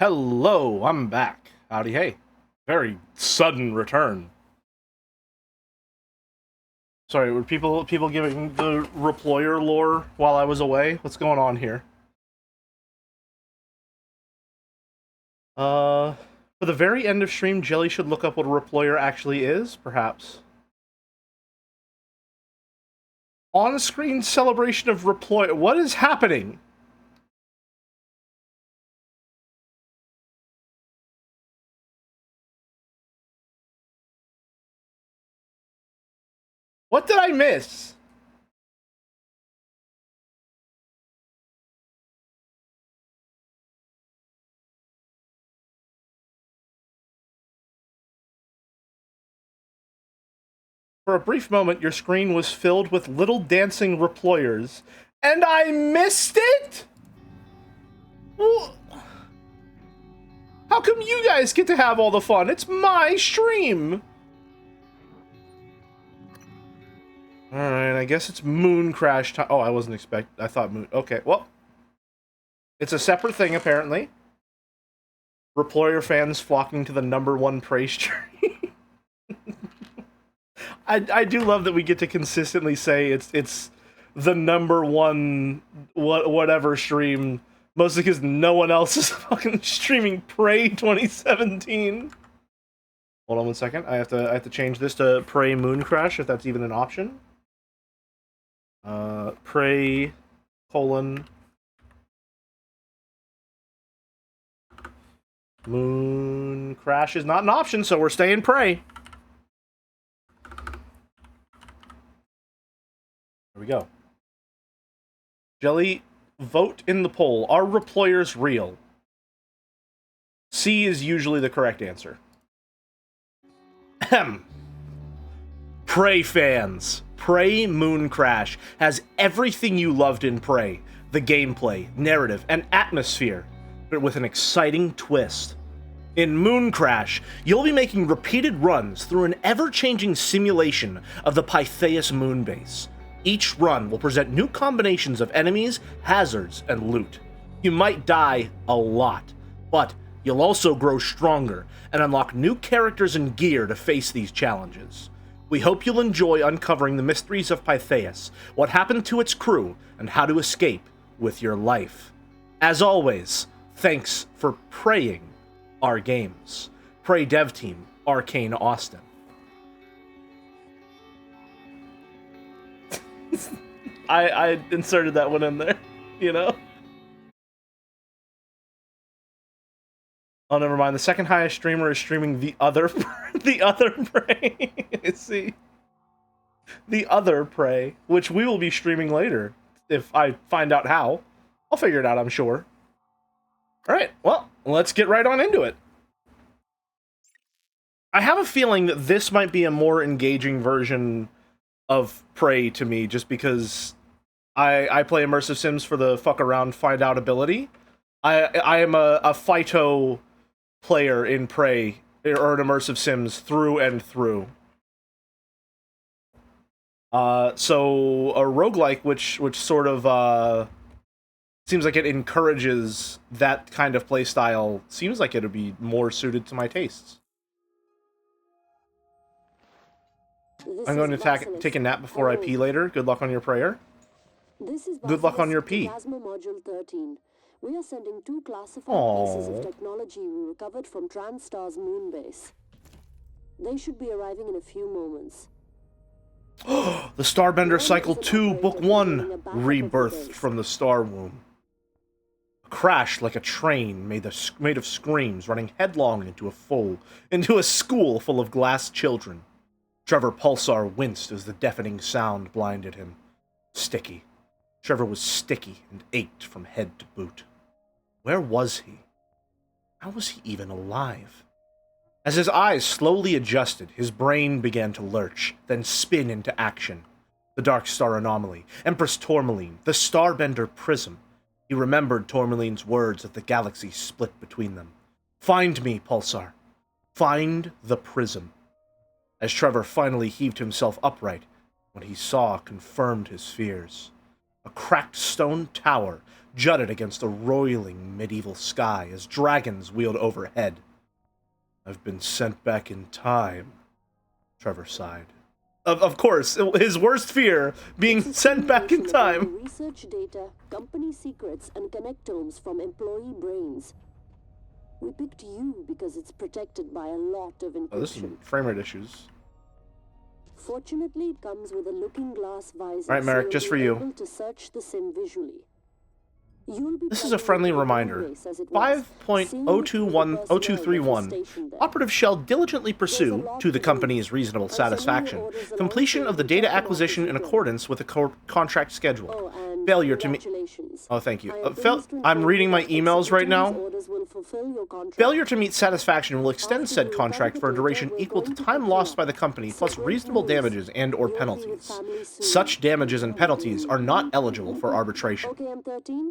Hello, I'm back. Howdy, hey. Very sudden return. Sorry, were people giving the Reployer lore while I was away? What's going on here? For the very end of stream, Jelly should look up what a Reployer actually is, perhaps. On-screen celebration of Reployer. What is happening? What did I miss? For a brief moment, your screen was filled with little dancing Reployers, and I missed it? How come you guys get to have all the fun? It's my stream! Alright, I guess it's Moon Crash time. Oh, I wasn't I thought Moon... Okay, well. It's a separate thing, apparently. Reployer fans flocking to the #1 Prey stream. I do love that we get to consistently say it's the #1 whatever stream, mostly because no one else is fucking streaming Prey 2017. Hold on one second. I have to change this to Prey Moon Crash if that's even an option. Prey Moon Crash is not an option, so we're staying Prey. There we go. Jelly, vote in the poll. Are Reployers real? C is usually the correct answer. Ahem. Prey fans. Prey Moon Crash has everything you loved in Prey. The gameplay, narrative, and atmosphere, but with an exciting twist. In Moon Crash, you'll be making repeated runs through an ever-changing simulation of the Pythias moonbase. Each run will present new combinations of enemies, hazards, and loot. You might die a lot, but you'll also grow stronger and unlock new characters and gear to face these challenges. We hope you'll enjoy uncovering the mysteries of Pythias, what happened to its crew, and how to escape with your life. As always, thanks for praying our games. Prey Dev Team, Arcane Austin. I inserted that one in there, you know? Oh, never mind. The second highest streamer is streaming the other Prey. See? The other Prey, which we will be streaming later, if I find out how. I'll figure it out, I'm sure. Alright, well, let's get right on into it. I have a feeling that this might be a more engaging version of Prey to me, just because I play immersive sims for the fuck around, find out ability. I am a Phyto player in Prey, or in immersive sims, through and through. So a roguelike, which sort of seems like it encourages that kind of playstyle, seems like it would be more suited to my tastes. I'm going to take a nap before I pee later. Good luck on your prayer. Good luck on your pee. Module 13. We are sending 2 classified pieces of technology we recovered from TranStar's moonbase. They should be arriving in a few moments. The Starbender Cycle 2, Book 1, rebirthed from the Star Womb. A crash like a train made of screams running headlong into a school full of glass children. Trevor Pulsar winced as the deafening sound blinded him. Sticky. Trevor was sticky and ached from head to boot. Where was he? How was he even alive? As his eyes slowly adjusted, his brain began to lurch, then spin into action. The Dark Star Anomaly, Empress Tourmaline, the Starbender Prism. He remembered Tourmaline's words as the galaxy split between them. Find me, Pulsar. Find the Prism. As Trevor finally heaved himself upright, what he saw confirmed his fears. A cracked stone tower jutted against a roiling medieval sky as dragons wheeled overhead. I've been sent back in time, Trevor sighed. Of course, his worst fear, being sent back in time. Research data, company secrets, and connectomes from employee brains. We picked you because it's protected by a lot of encryption. Oh, this is frame rate issues. Fortunately, it comes with a looking glass visor. All right, Merrick, just for you. Able to search the sim visually. This is a friendly reminder. 5.021.0231. Operative shall diligently pursue, to the company's reasonable satisfaction, completion of the data acquisition in accordance with the contract schedule. Failure to meet... Oh, thank you. I'm reading my emails right now. Failure to meet satisfaction will extend said contract for a duration equal to time lost by the company plus reasonable damages and or penalties. Such damages and penalties are not eligible for arbitration.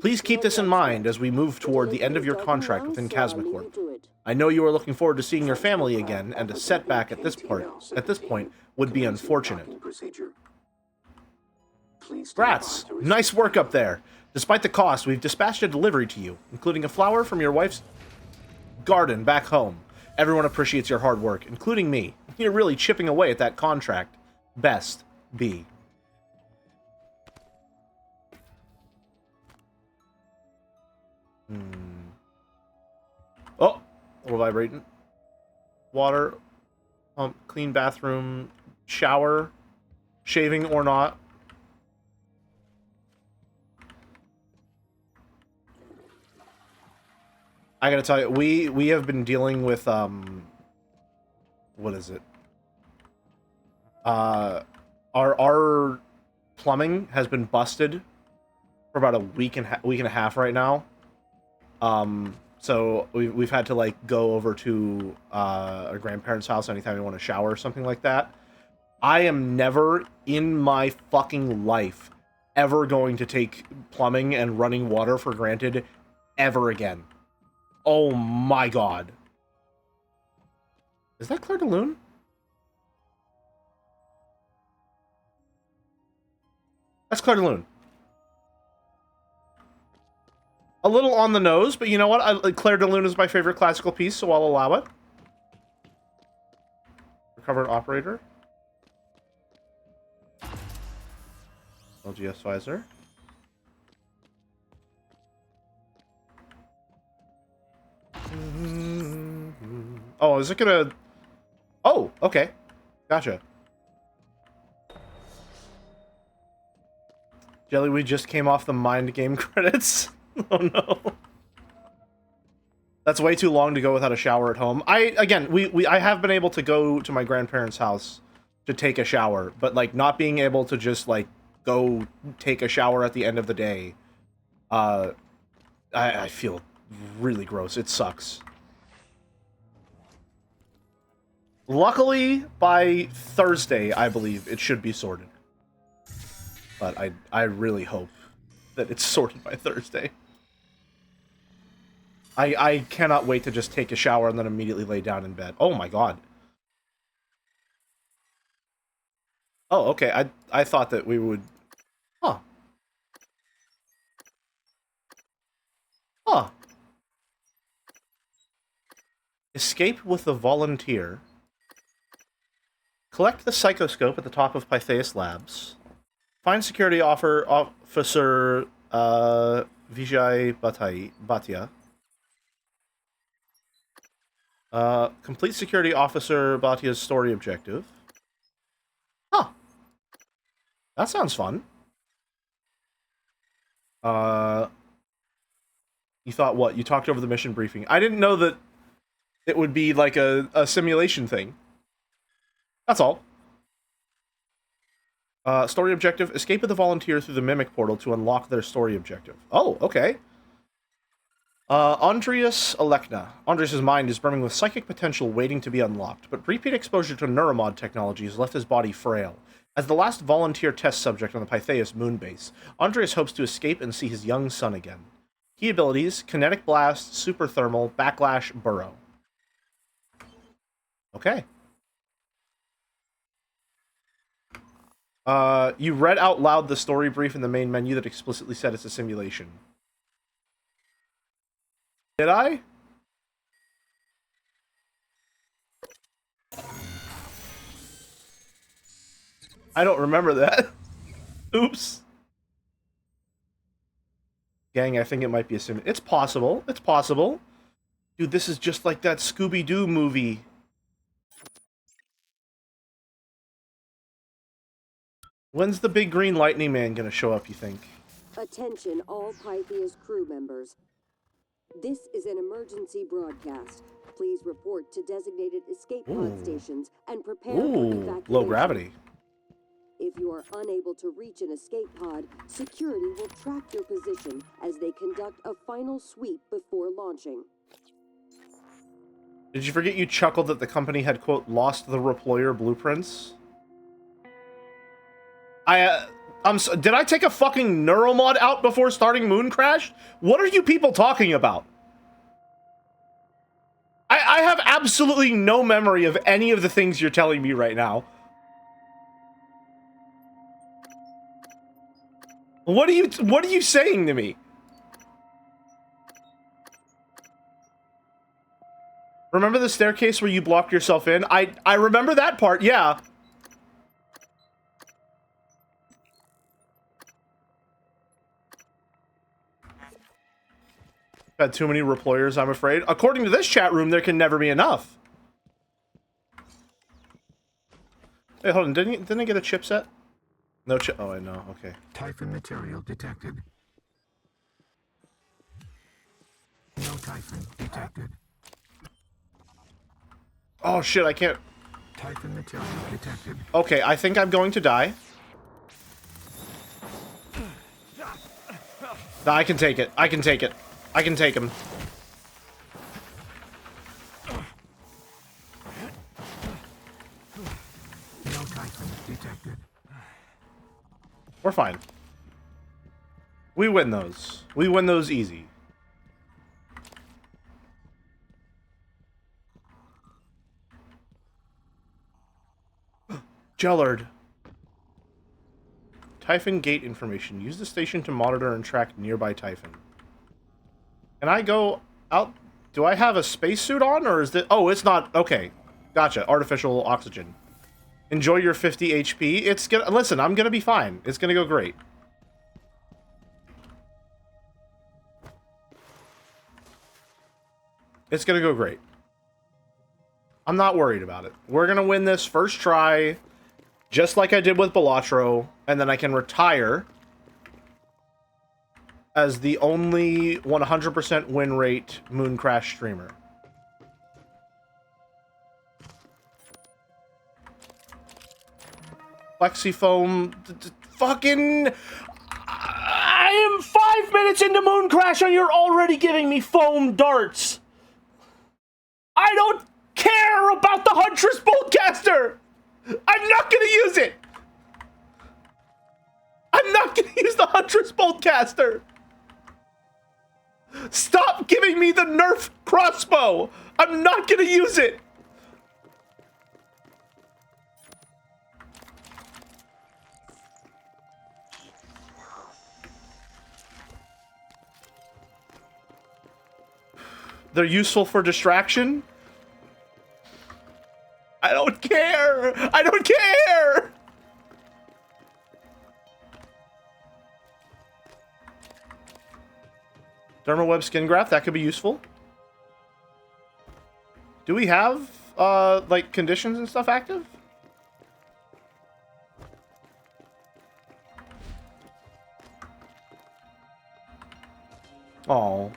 Please keep this in mind as we move toward the end of your contract within Casmacorp. I know you are looking forward to seeing your family again, and a setback at this point would be unfortunate. Brats, nice work up there. Despite the cost, we've dispatched a delivery to you, including a flower from your wife's garden back home. Everyone appreciates your hard work, including me. You're really chipping away at that contract. Best, B. Oh, a little vibrating. Water, clean bathroom, shower, shaving or not. I gotta tell you, we have been dealing with what is it? Our plumbing has been busted for about a week and a half right now. So we've had to like go over to our grandparents' house anytime we want to shower or something like that. I am never in my fucking life ever going to take plumbing and running water for granted ever again. Oh my god. Is that Claire de Lune? That's Claire de Lune. A little on the nose, but you know what? Claire de Lune is my favorite classical piece, so I'll allow it. Recovered operator. LGS visor. Oh, is it gonna... Oh, okay. Gotcha. Jelly, we just came off the Mind Game credits. Oh no. That's way too long to go without a shower at home. I have been able to go to my grandparents' house to take a shower, but like not being able to just like go take a shower at the end of the day, I feel really gross. It sucks. Luckily, by Thursday, I believe, it should be sorted. But I really hope that it's sorted by Thursday. I cannot wait to just take a shower and then immediately lay down in bed. Oh my god. Oh, okay. I thought that we would... Huh. Huh. Escape with the volunteer. Collect the psychoscope at the top of Pythias Labs. Find security officer Vijay Bhatia. Complete security officer Bhatia's story objective. Huh. That sounds fun. You thought what? You talked over the mission briefing. I didn't know that it would be like a simulation thing. That's all. Story objective. Escape with the volunteer through the Mimic portal to unlock their story objective. Oh, okay. Andreas Alekna. Andreas' mind is brimming with psychic potential waiting to be unlocked, but repeat exposure to neuromod technology has left his body frail. As the last volunteer test subject on the Pythias moonbase, Andreas hopes to escape and see his young son again. Key abilities: Kinetic Blast, Super Thermal, Backlash, Burrow. Okay. You read out loud the story brief in the main menu that explicitly said it's a simulation. Did I? I don't remember that. Oops. Gang, I think it might be a sim. It's possible. It's possible. Dude, this is just like that Scooby-Doo movie. When's the big green lightning man gonna show up, you think? Attention all Pythia's crew members. This is an emergency broadcast. Please report to designated escape pod stations and prepare for evacuation. Low gravity. If you are unable to reach an escape pod, security will track your position as they conduct a final sweep before launching. Did you forget you chuckled that the company had, quote, lost the reployer blueprints? Did I take a fucking neuromod out before starting Moon Crash? What are you people talking about? I have absolutely no memory of any of the things you're telling me right now. What are you saying to me? Remember the staircase where you blocked yourself in? I remember that part, yeah. Had too many reployers, I'm afraid. According to this chat room, there can never be enough. Hey, hold on. Didn't I get a chipset? No chip. Oh, I know. Okay. Typhon material detected. No Typhon detected. Oh shit! I can't. Typhon material detected. Okay, I think I'm going to die. No, I can take it. I can take it. I can take him. No Typhon detected. We're fine. We win those. We win those easy. Jellard. Typhon gate information. Use the station to monitor and track nearby Typhon. Can I go out? Do I have a spacesuit on, or is it? Oh, it's not. Okay, gotcha. Artificial oxygen. Enjoy your 50 HP. It's gonna. Listen, I'm gonna be fine. It's gonna go great. It's gonna go great. I'm not worried about it. We're gonna win this first try, just like I did with Balatro, and then I can retire as the only 100% win rate Moon Crash streamer. Flexifoam, fucking... I am 5 minutes into Moon Crash and you're already giving me foam darts! I don't care about the Huntress Boltcaster! I'm not gonna use it! I'm not gonna use the Huntress Boltcaster! Stop giving me the Nerf crossbow! I'm not gonna use it! They're useful for distraction? I don't care! I don't care! Dermaweb skin graft, that could be useful. Do we have, like, conditions and stuff active? Oh.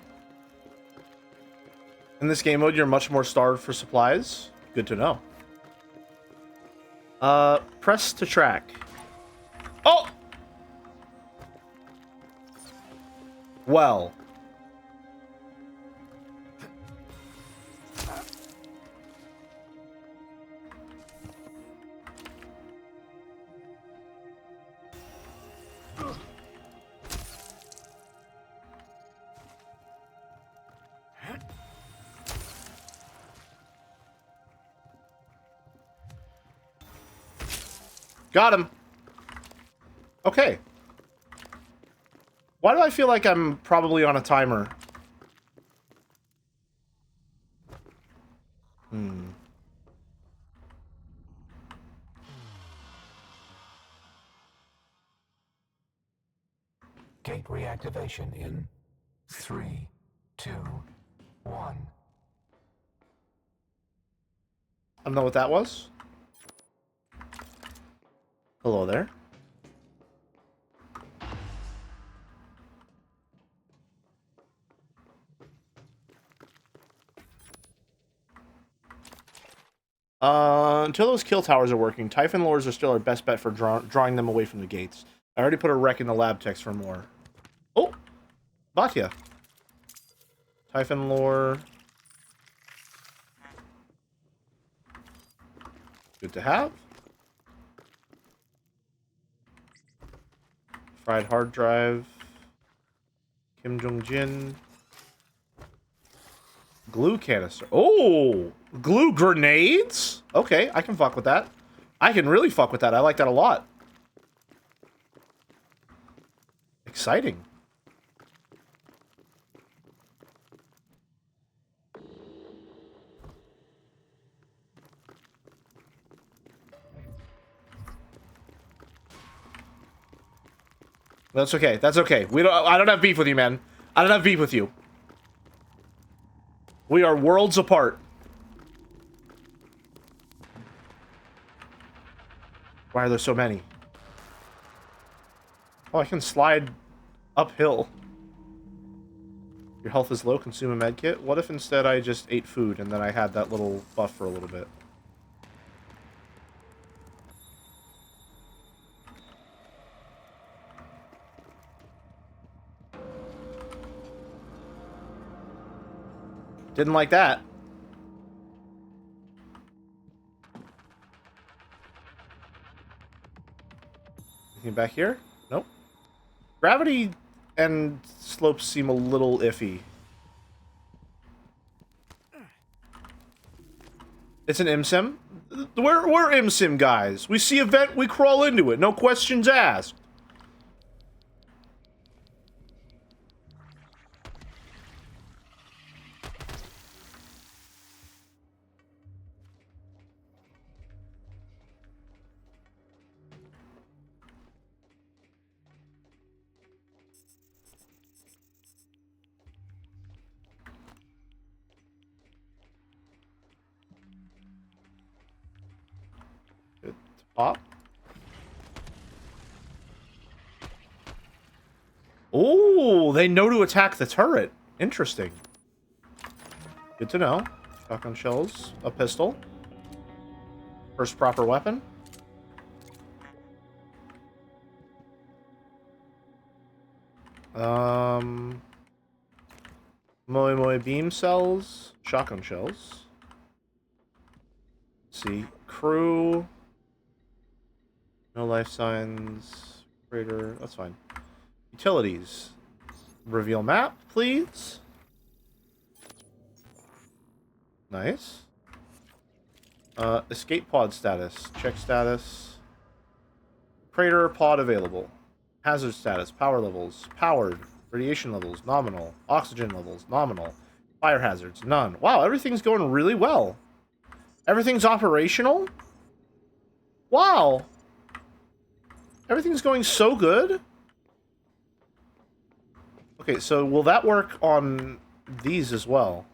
In this game mode, you're much more starved for supplies. Good to know. Press to track. Oh! Well. Got him. Okay. Why do I feel like I'm probably on a timer? Gate reactivation in 3, 2, 1. I don't know what that was. Hello there. Until those kill towers are working, Typhon lures are still our best bet for drawing them away from the gates. I already put a rec in the lab text for more. Oh! Batya. Typhon lore. Good to have. Fried hard drive. Kim Jong-jin. Glue canister. Oh! Glue grenades? Okay, I can fuck with that. I can really fuck with that. I like that a lot. Exciting. That's okay. That's okay. I don't have beef with you, man. I don't have beef with you. We are worlds apart. Why are there so many? Oh, I can slide uphill. Your health is low, consume a med kit. What if instead I just ate food and then I had that little buff for a little bit? Didn't like that. Anything back here? Nope. Gravity and slopes seem a little iffy. It's an ImSim? We're ImSim guys. We see a vent, we crawl into it. No questions asked. Pop. Oh, they know to attack the turret. Interesting. Good to know. Shotgun shells, a pistol. First proper weapon. Moe beam cells, shotgun shells. Let's see, crew. No life signs. Crater. That's fine. Utilities. Reveal map, please. Nice. Escape pod status. Check status. Crater pod available. Hazard status. Power levels. Powered. Radiation levels. Nominal. Oxygen levels. Nominal. Fire hazards. None. Wow, everything's going really well. Everything's operational? Wow. Everything's going so good. Okay, so will that work on these as well?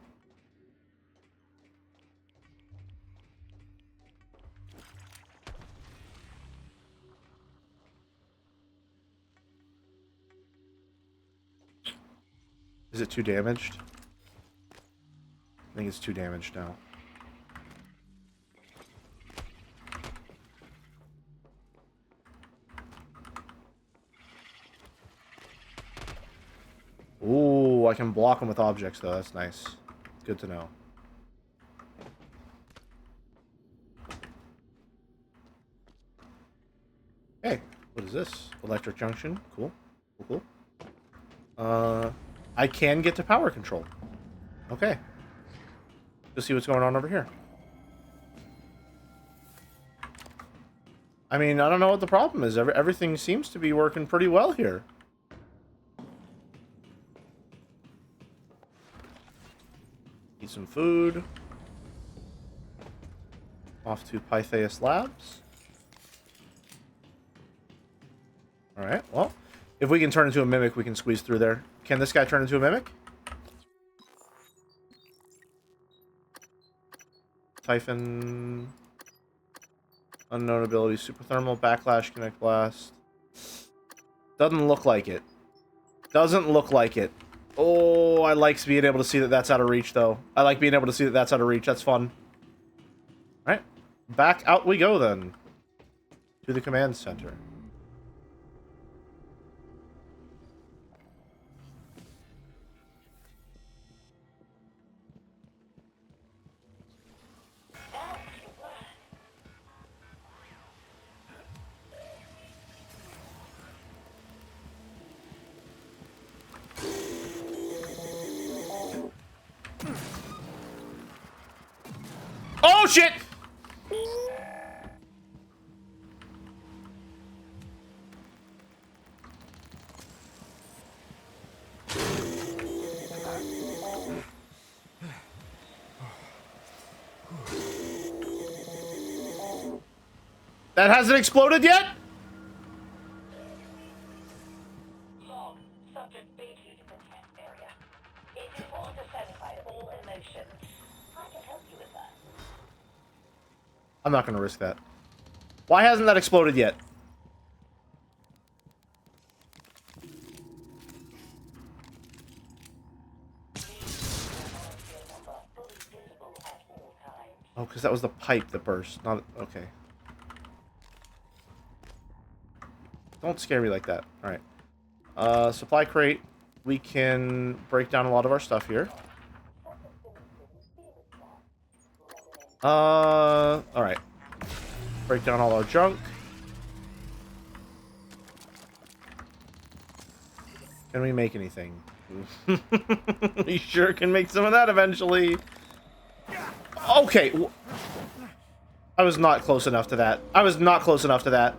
Is it too damaged? I think it's too damaged now. Ooh, I can block them with objects, though. That's nice. Good to know. Hey, what is this? Electric junction. Cool. Cool, cool. I can get to power control. Okay. Let's see what's going on over here. I mean, I don't know what the problem is. Everything seems to be working pretty well here. Eat some food. Off to Pythaeus Labs. Alright, well, if we can turn into a mimic, we can squeeze through there. Can this guy turn into a mimic? Typhon. Unknown ability. Super thermal, backlash, connect blast. Doesn't look like it. Doesn't look like it. Oh, I like being able to see that that's out of reach, though. I like being able to see that that's out of reach. That's fun. Alright. Back out we go, then. To the command center. Oh, shit! That hasn't exploded yet? Log. Subject BT to the test area. It's important to satisfy all emotions. I can help you with that. I'm not going to risk that. Why hasn't that exploded yet? Oh, because that was the pipe that burst. Not okay. Don't scare me like that. Alright. Supply crate. We can break down a lot of our stuff here. Alright. Break down all our junk. Can we make anything? We sure can make some of that eventually. Okay. I was not close enough to that. I was not close enough to that.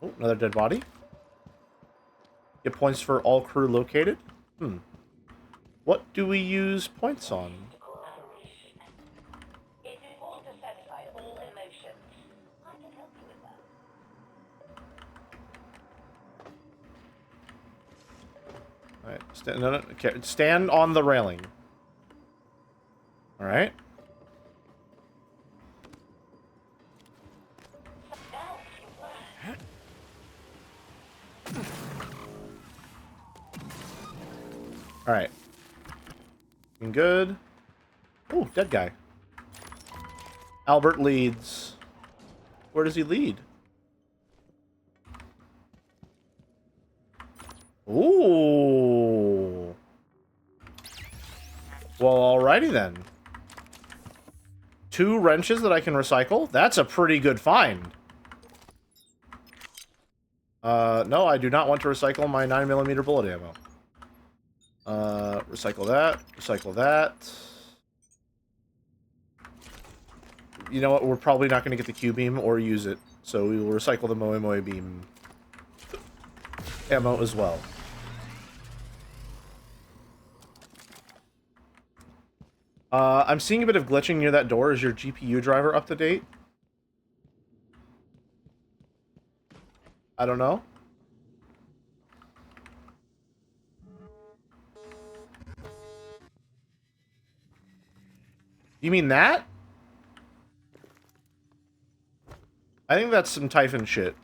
Oh, another dead body. Get points for all crew located. What do we use points on? It's important to satisfy all emotions. I can help you with that. Alright, okay, stand on the railing. Alright. Alright. Looking good. Oh, dead guy. Albert leads. Where does he lead? Ooh. Well, alrighty then. 2 wrenches that I can recycle? That's a pretty good find. No, I do not want to recycle my 9mm bullet ammo. Recycle that. Recycle that. You know what? We're probably not going to get the Q-beam or use it. So we will recycle the Moe Moe beam ammo as well. I'm seeing a bit of glitching near that door. Is your GPU driver up to date? I don't know. You mean that? I think that's some Typhon shit.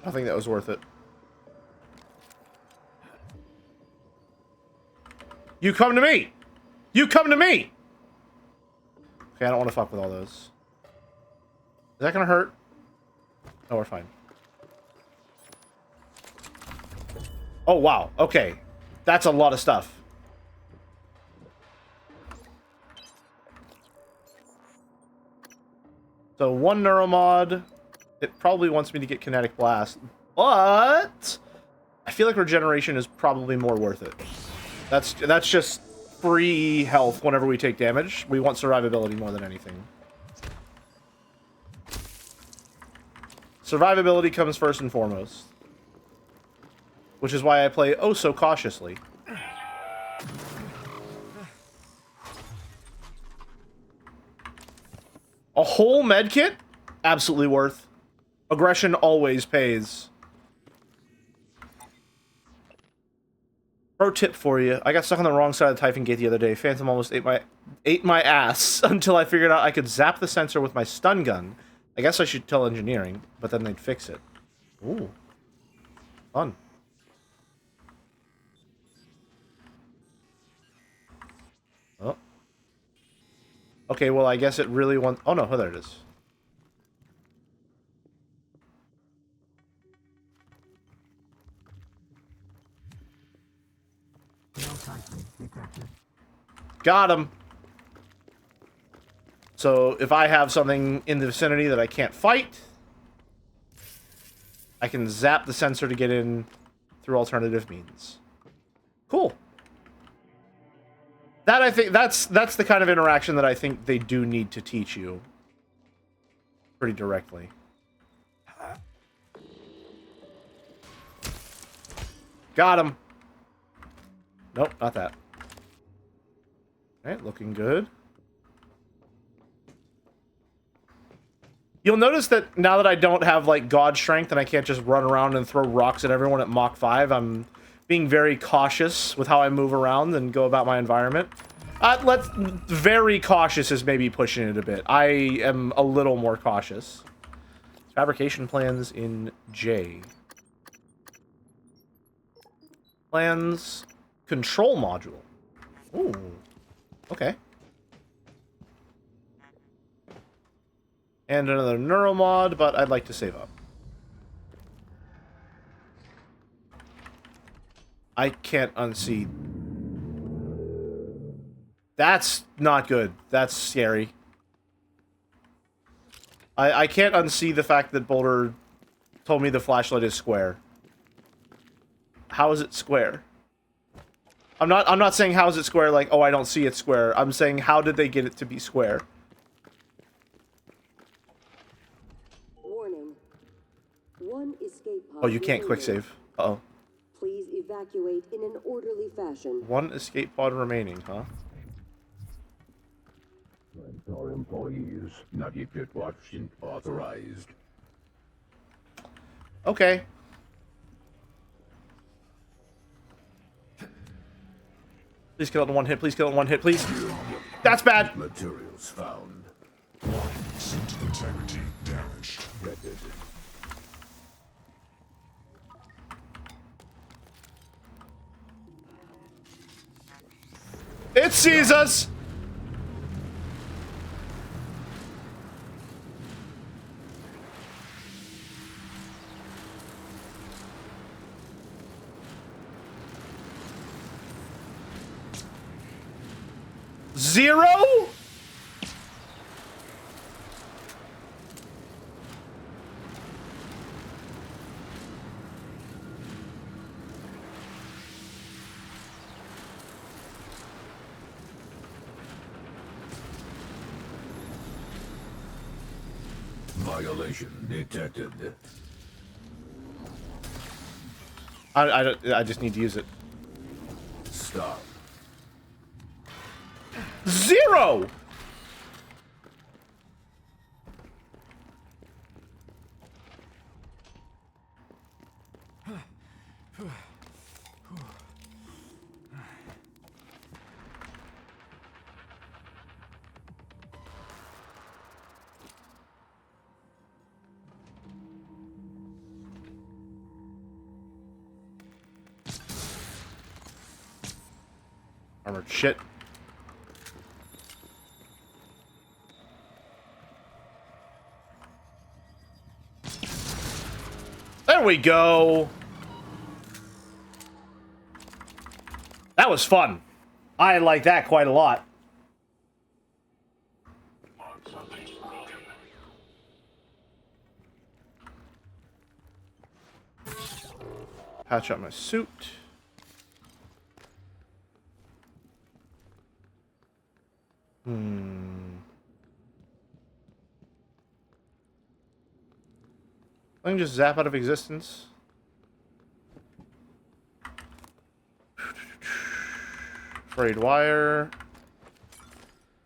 I think that was worth it. You come to me! You come to me! Okay, I don't want to fuck with all those. that gonna hurt? Oh, we're fine. Oh, wow. Okay. That's a lot of stuff. So, one neuromod. It probably wants me to get Kinetic Blast. But I feel like regeneration is probably more worth it. That's just free health whenever we take damage. We want survivability more than anything. Survivability comes first and foremost. Which is why I play oh so cautiously. A whole medkit? Absolutely worth. Aggression always pays. Pro tip for you. I got stuck on the wrong side of the Typhon Gate the other day. Phantom almost ate my ass until I figured out I could zap the sensor with my stun gun. I guess I should tell engineering, but then they'd fix it. Ooh. Fun. Oh. Okay, well, I guess it really wants... Oh, no. Oh, there it is. Got him. So, if I have something in the vicinity that I can't fight, I can zap the sensor to get in through alternative means. Cool. That, I think, that's the kind of interaction that I think they do need to teach you pretty directly. Got him. Nope, not that. Alright, looking good. You'll notice that now that I don't have, like, God Strength and I can't just run around and throw rocks at everyone at Mach 5, I'm being very cautious with how I move around and go about my environment. Very cautious is maybe pushing it a bit. I am a little more cautious. Fabrication plans in J. Plans... Control module. Ooh. Okay. And another neuromod, but I'd like to save up. I can't unsee. That's not good. That's scary. I can't unsee the fact that Boulder told me the flashlight is square. How is it square? I'm not saying how is it square like, oh, I don't see it square. I'm saying how did they get it to be square? Warning. One escape pod. Oh, you can't quick save. Uh-oh. Please evacuate in an orderly fashion. One escape pod remaining, huh? Our employees, not yet watching authorized. Okay. Please kill it in one hit, please kill it in one hit, please. That's bad! Materials found. Suit integrity damaged. It sees us! Zero? Violation detected. I just need to use it. Stop. Zero! Armored shit. we go. That was fun. I like that quite a lot. Patch up my suit. I can just zap out of existence. Frayed wire.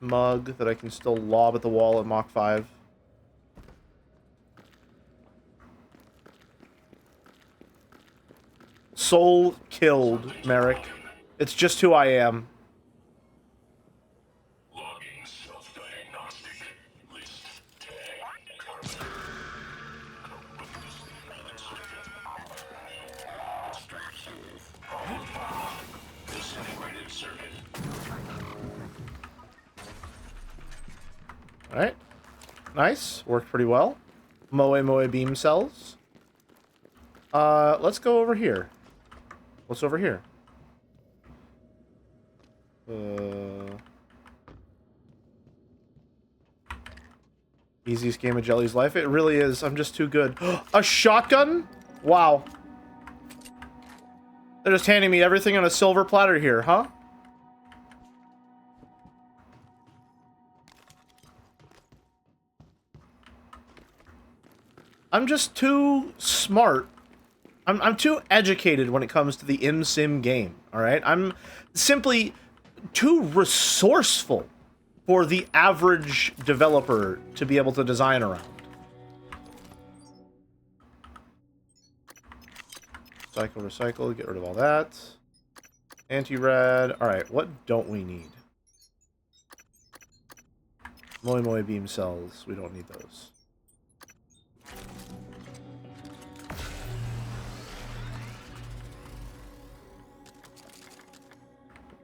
Mug that I can still lob at the wall at Mach 5. Soul killed, Merrick. It's just who I am. Alright. Nice. Worked pretty well. Moe beam cells. Let's go over here. What's over here? Easiest game of Jelly's life. It really is. I'm just too good. A shotgun? Wow. They're just handing me everything on a silver platter here, huh? I'm just too smart. I'm too educated when it comes to the ImSim game, alright? I'm simply too resourceful for the average developer to be able to design around. Recycle, get rid of all that. Anti-rad. Alright, what don't we need? Moe beam cells. We don't need those.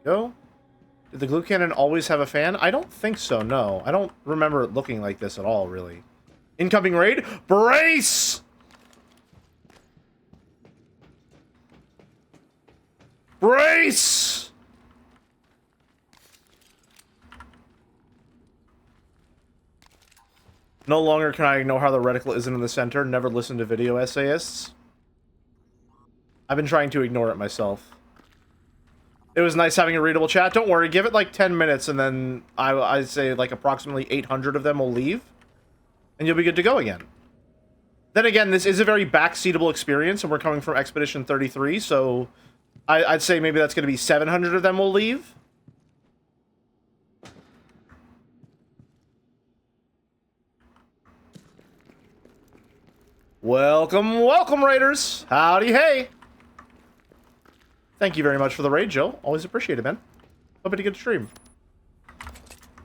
Go. Did the glue cannon always have a fan? I don't think so, no. I don't remember it looking like this at all, really. Incoming raid? Brace! Brace! No longer can I ignore how the reticle isn't in the center. Never listen to video essayists. I've been trying to ignore it myself. It was nice having a readable chat. Don't worry, give it like 10 minutes and then I'd say like approximately 800 of them will leave. And you'll be good to go again. Then again, this is a very backseatable experience and we're coming from Expedition 33, so I'd say maybe that's going to be 700 of them will leave. Welcome, welcome, Raiders! Howdy, hey! Thank you very much for the raid, Joe. Always appreciate it, man. Hope you had a good stream.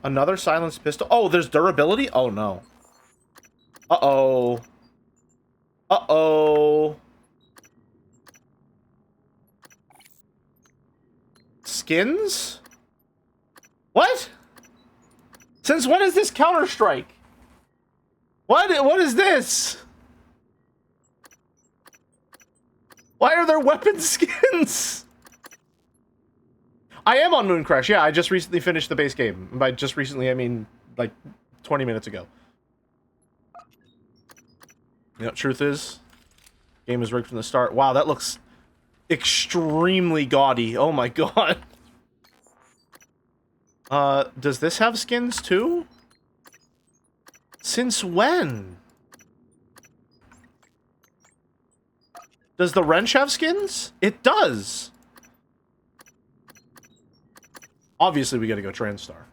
Another silenced pistol. Oh, there's durability? Oh, no. Uh-oh. Uh-oh. Skins? What? Since when is this Counter-Strike? What is this? Why are there weapon skins? I am on Moon Crash. Yeah, I just recently finished the base game. By just recently, I mean like 20 minutes ago. You know, truth is, game is rigged from the start. Wow, that looks extremely gaudy. Oh my god. Does this have skins too? Since when? Does the wrench have skins? It does. Obviously, we gotta go TranStar.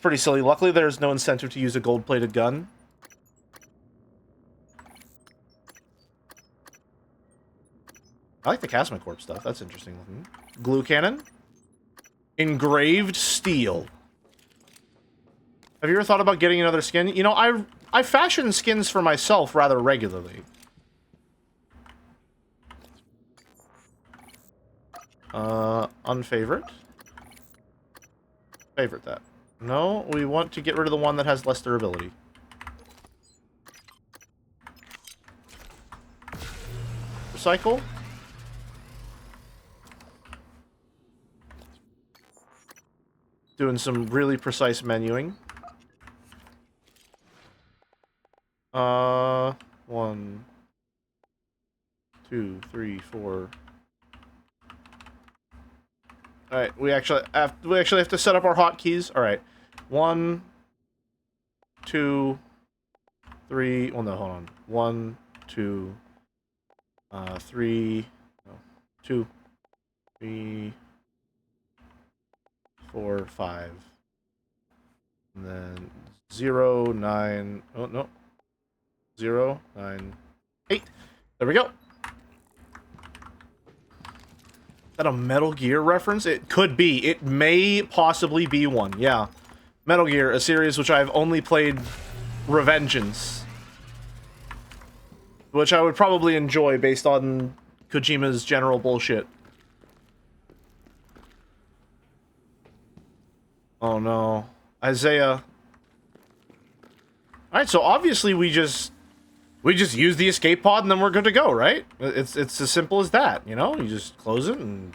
Pretty silly. Luckily, there's no incentive to use a gold-plated gun. I like the Casmacorp stuff. That's interesting looking. Glue cannon. Engraved steel. Have you ever thought about getting another skin? You know, I fashion skins for myself rather regularly. Unfavorite. Favorite that. No, we want to get rid of the one that has less durability. cycle. Doing some really precise menuing. 1, 2, 3, 4. All right, we actually have to set up our hotkeys. All right, 1, 2, 3. Well, no, hold on. 1, 2, 3. No, 2, 3, 4, 5. And then 0, 9. Oh no. 0, 9, 8. There we go. Is that a Metal Gear reference? It could be. It may possibly be one. Yeah. Metal Gear, a series which I've only played Revengeance. Which I would probably enjoy based on Kojima's general bullshit. Oh no. Isaiah. Alright, so obviously we just use the escape pod and then we're good to go, right? It's as simple as that, you know? You just close it and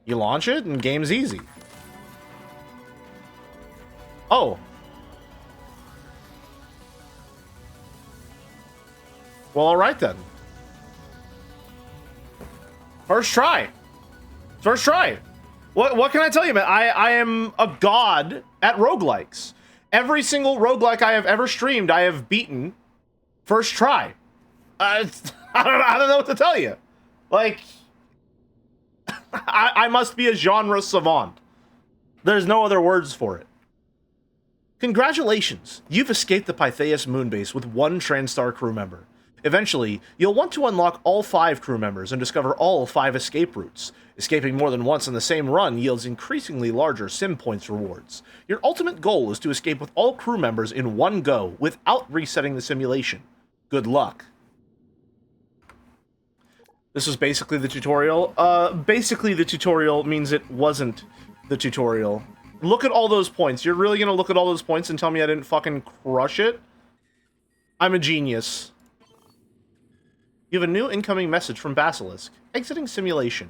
you launch it and game's easy. Oh. Well, alright then. First try. First try. What can I tell you, man? I am a god at roguelikes. Every single roguelike I have ever streamed, I have beaten first try. I don't know what to tell you. Like, I must be a genre savant. There's no other words for it. Congratulations, you've escaped the Pythias moonbase with one TranStar crew member. Eventually, you'll want to unlock all 5 crew members and discover all 5 escape routes. Escaping more than once in the same run yields increasingly larger sim points rewards. Your ultimate goal is to escape with all crew members in one go without resetting the simulation. Good luck. This was basically the tutorial. Basically the tutorial means it wasn't the tutorial. Look at all those points. You're really gonna look at all those points and tell me I didn't fucking crush it? I'm a genius. You have a new incoming message from Basilisk. Exiting simulation.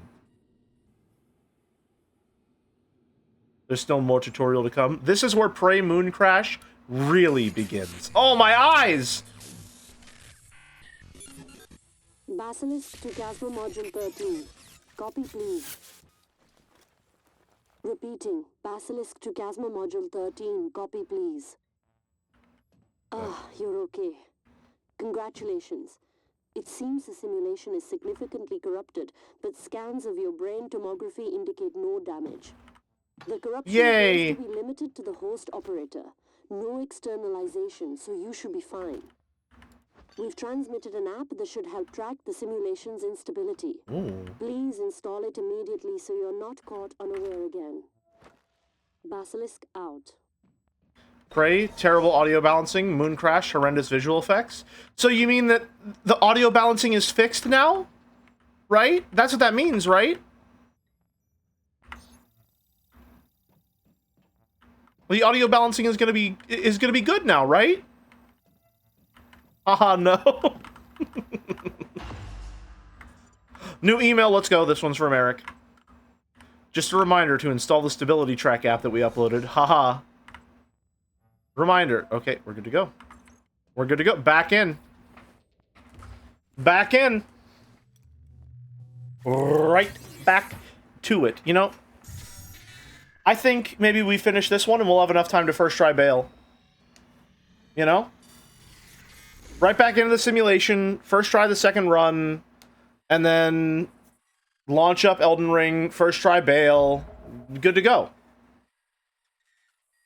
There's still more tutorial to come. This is where Prey Moon Crash really begins. Oh, my eyes! Basilisk to Casper Module 13. Copy, please. Repeating. Basilisk to Casper Module 13. Copy, please. Ah, you're okay. Congratulations. It seems the simulation is significantly corrupted, but scans of your brain tomography indicate no damage. The corruption appears to be limited to the host operator. No externalization, so you should be fine. We've transmitted an app that should help track the simulation's instability. Ooh. Please install it immediately so you're not caught unaware again. Basilisk out. Prey, terrible audio balancing, moon crash, horrendous visual effects. So you mean that the audio balancing is fixed now? Right? That's what that means, right? The audio balancing is gonna be good now, right? Haha, no. New email, let's go. This one's from Eric. Just a reminder to install the stability track app that we uploaded. Haha. Reminder. Okay, we're good to go. We're good to go. Back in. Back in. Right back to it. You know, I think maybe we finish this one and we'll have enough time to first try bail. You know? Right back into the simulation, first try the second run, and then launch up Elden Ring, first try bail, good to go.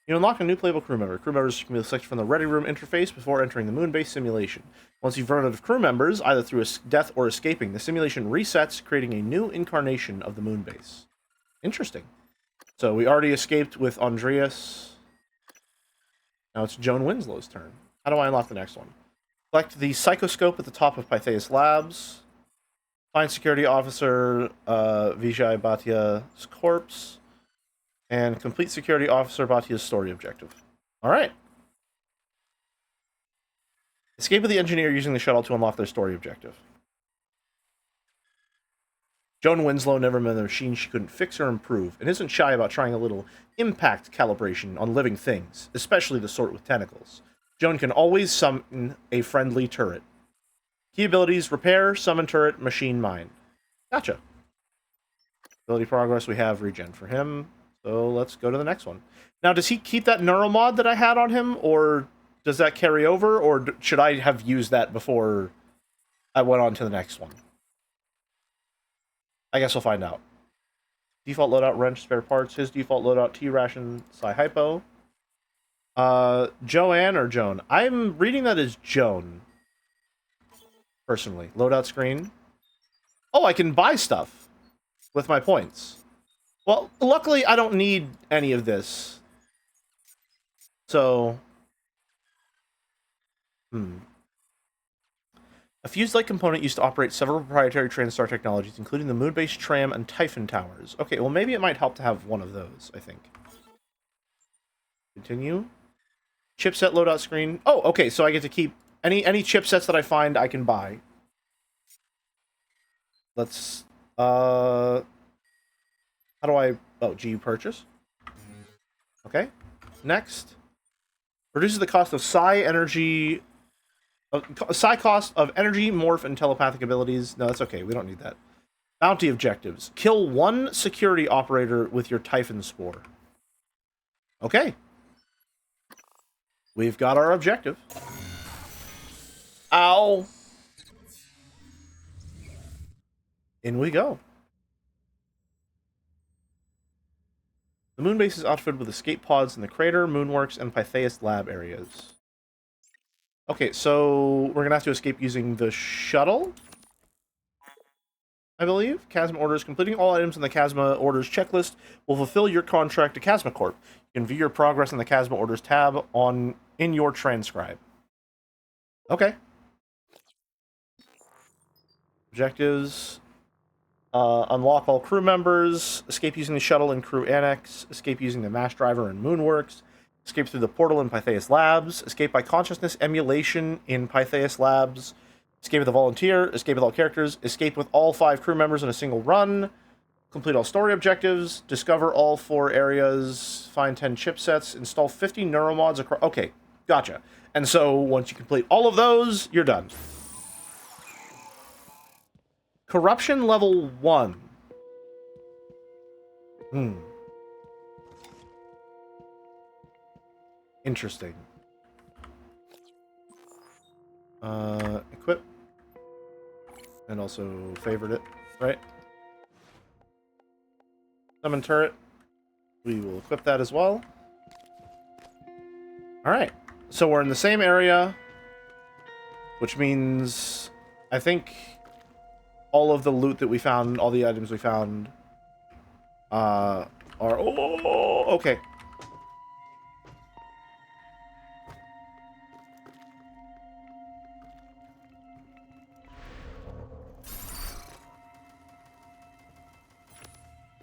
You unlock a new playable crew member. Crew members can be selected from the Ready Room interface before entering the Moonbase simulation. Once you've run out of crew members, either through death or escaping, the simulation resets, creating a new incarnation of the Moonbase. Interesting. So we already escaped with Andreas. Now it's Joan Winslow's turn. How do I unlock the next one? Select the psychoscope at the top of Pythias Labs. Find security officer Vijay Bhatia's corpse. And complete security officer Bhatia's story objective. Alright. Escape with the engineer using the shuttle to unlock their story objective. Joan Winslow never met a machine she couldn't fix or improve, and isn't shy about trying a little impact calibration on living things, especially the sort with tentacles. Joan can always summon a friendly turret. Key abilities: repair, summon turret, machine mine. Gotcha. Ability progress, we have regen for him. So let's go to the next one. Now, does he keep that neuromod that I had on him, or does that carry over, or should I have used that before I went on to the next one? I guess we'll find out. Default loadout, wrench, spare parts. His default loadout, T-ration, Psi-Hypo. Joanne or Joan? I'm reading that as Joan. Personally. Loadout screen. Oh, I can buy stuff with my points. Well, luckily, I don't need any of this. So... A fused-like component used to operate several proprietary TranStar technologies, including the moon-based tram and Typhon towers. Okay, well, maybe it might help to have one of those, I think. Continue. Chipset loadout screen. Oh, okay, so I get to keep... Any chipsets that I find, I can buy. Let's... How do I... Oh, GU purchase. Okay. Next. Reduces the cost of Psi energy... Psi cost of energy, morph, and telepathic abilities. No, that's okay. We don't need that. Bounty objectives. Kill one security operator with your Typhon Spore. Okay. We've got our objective. Ow. In we go. The moon base is outfitted with escape pods in the crater, Moonworks, and Pythaeus lab areas. Okay, so we're gonna have to escape using the shuttle, I believe. Chasma orders. Completing all items in the Chasma orders checklist will fulfill your contract to Chasma Corp. You can view your progress in the Chasma orders tab in your transcribe. Okay. Objectives. Unlock all crew members. Escape using the shuttle in crew annex. Escape using the mass driver in Moonworks. Escape through the portal in Pythaeus Labs. Escape by consciousness emulation in Pythaeus Labs. Escape with a volunteer. Escape with all characters. Escape with all 5 crew members in a single run. Complete all story objectives. Discover all 4 areas. Find 10 chipsets. Install 50 neuromods across... Okay, gotcha. And so, once you complete all of those, you're done. Corruption level 1. Interesting. Equip. And also favored it, right? Summon turret. We will equip that as well. Alright. So we're in the same area. Which means... I think... all of the loot that we found, all the items we found... are... Oh, okay.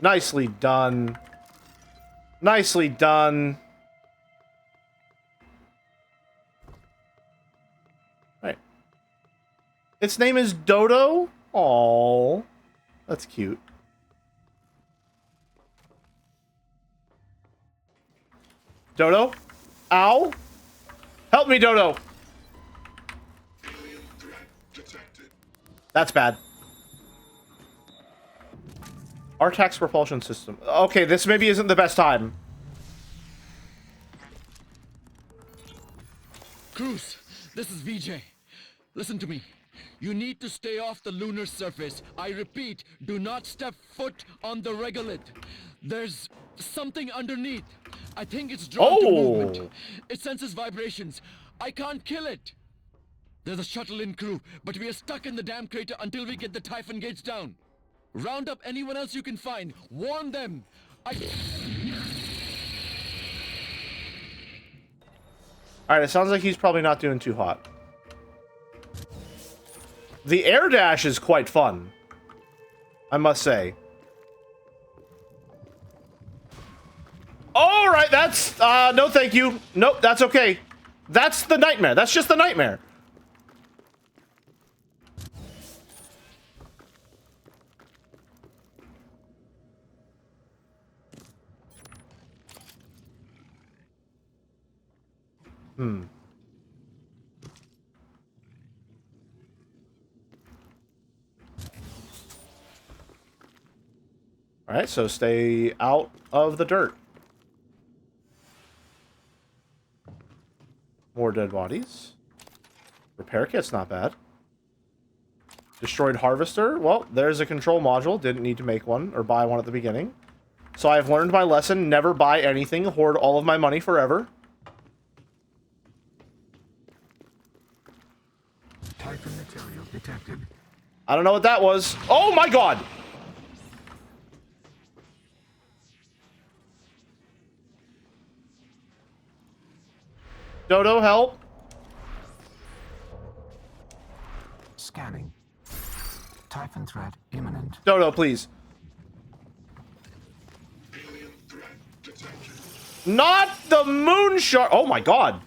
Nicely done. Nicely done. Right. Its name is Dodo? Aww. That's cute. Dodo? Ow? Help me, Dodo! That's bad. Artax propulsion system. Okay, this maybe isn't the best time. Cruz, this is VJ. Listen to me. You need to stay off the lunar surface. I repeat, do not step foot on the regolith. There's something underneath. I think it's drawn to movement. It senses vibrations. I can't kill it. There's a shuttle in crew, but we are stuck in the damn crater until we get the Typhon gates down. Round up anyone else you can find. Warn them. Alright, it sounds like he's probably not doing too hot. The air dash is quite fun, I must say. Alright, that's... no thank you. Nope, that's okay. That's the nightmare. That's just the nightmare. Alright, so stay out of the dirt. More dead bodies. Repair kit's not bad. Destroyed harvester. Well, there's a control module. Didn't need to make one or buy one at the beginning. So I've learned my lesson. Never buy anything. Hoard all of my money forever. Type of material detected. I don't know what that was. Oh my god! Dodo, help! Scanning. Typhon threat imminent. Dodo, please. Not the moon shark! Oh my god!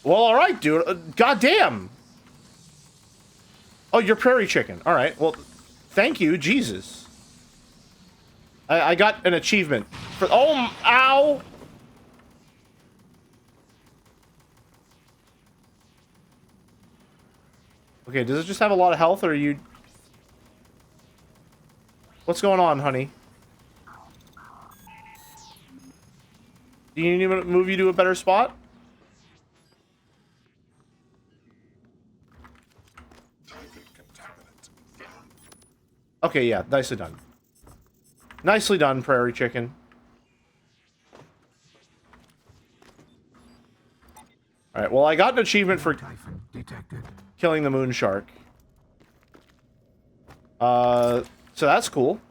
Well, alright, dude. Goddamn! Oh, you're prairie chicken. Alright, well, thank you, Jesus. I got an achievement. For, oh, ow! Okay, does it just have a lot of health, or are you... What's going on, honey? Do you need me to move you to a better spot? Okay, yeah, nicely done. Nicely done, prairie chicken. Alright, well, I got an achievement for killing the moon shark. So that's cool.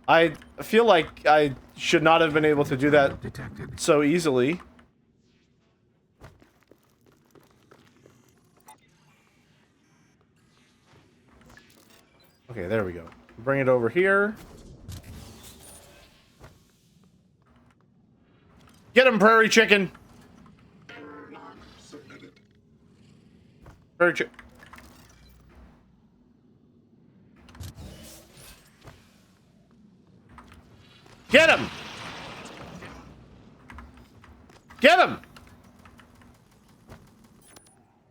I feel like I should not have been able to do that so easily. Okay, there we go. Bring it over here. Get him, prairie chicken! Prairie chicken. Get him! Get him!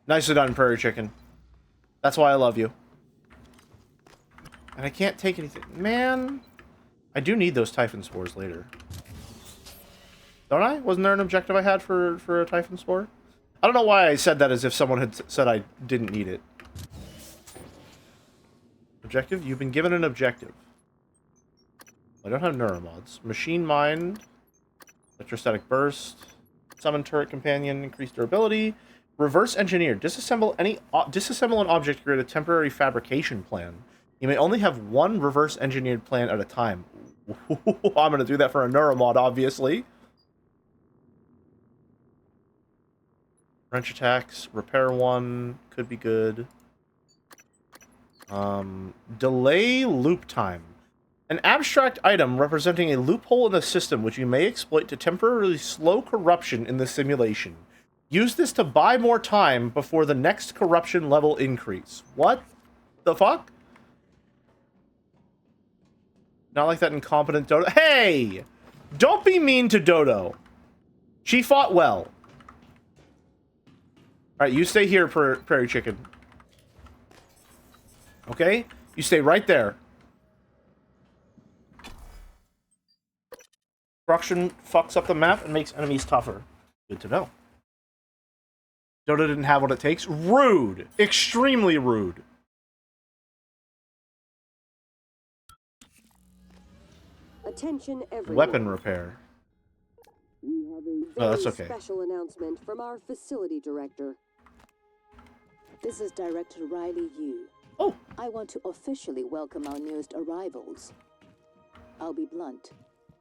Nicely done, prairie chicken. That's why I love you. And I can't take anything. Man! I do need those Typhon spores later. Don't I? Wasn't there an objective I had for a Typhon spore? I don't know why I said that as if someone had said I didn't need it. Objective? You've been given an objective. I don't have neuromods. Machine mind. Electrostatic burst. Summon turret companion. Increased durability. Reverse engineer. Disassemble an object to create a temporary fabrication plan. You may only have one reverse engineered plan at a time. I'm going to do that for a neuromod, obviously. Wrench attacks. Repair one. Could be good. Delay loop time. An abstract item representing a loophole in the system which you may exploit to temporarily slow corruption in the simulation. Use this to buy more time before the next corruption level increase. What the fuck? Not like that incompetent Dodo. Hey! Don't be mean to Dodo. She fought well. Alright, you stay here, prairie chicken. Okay? You stay right there. Corruption fucks up the map and makes enemies tougher. Good to know. Dodo didn't have what it takes. Rude! Extremely rude. Attention everyone. Weapon repair. We have a Oh, that's okay. special announcement from our facility director. This is Director Riley Yu. Oh. I want to officially welcome our newest arrivals. I'll be blunt.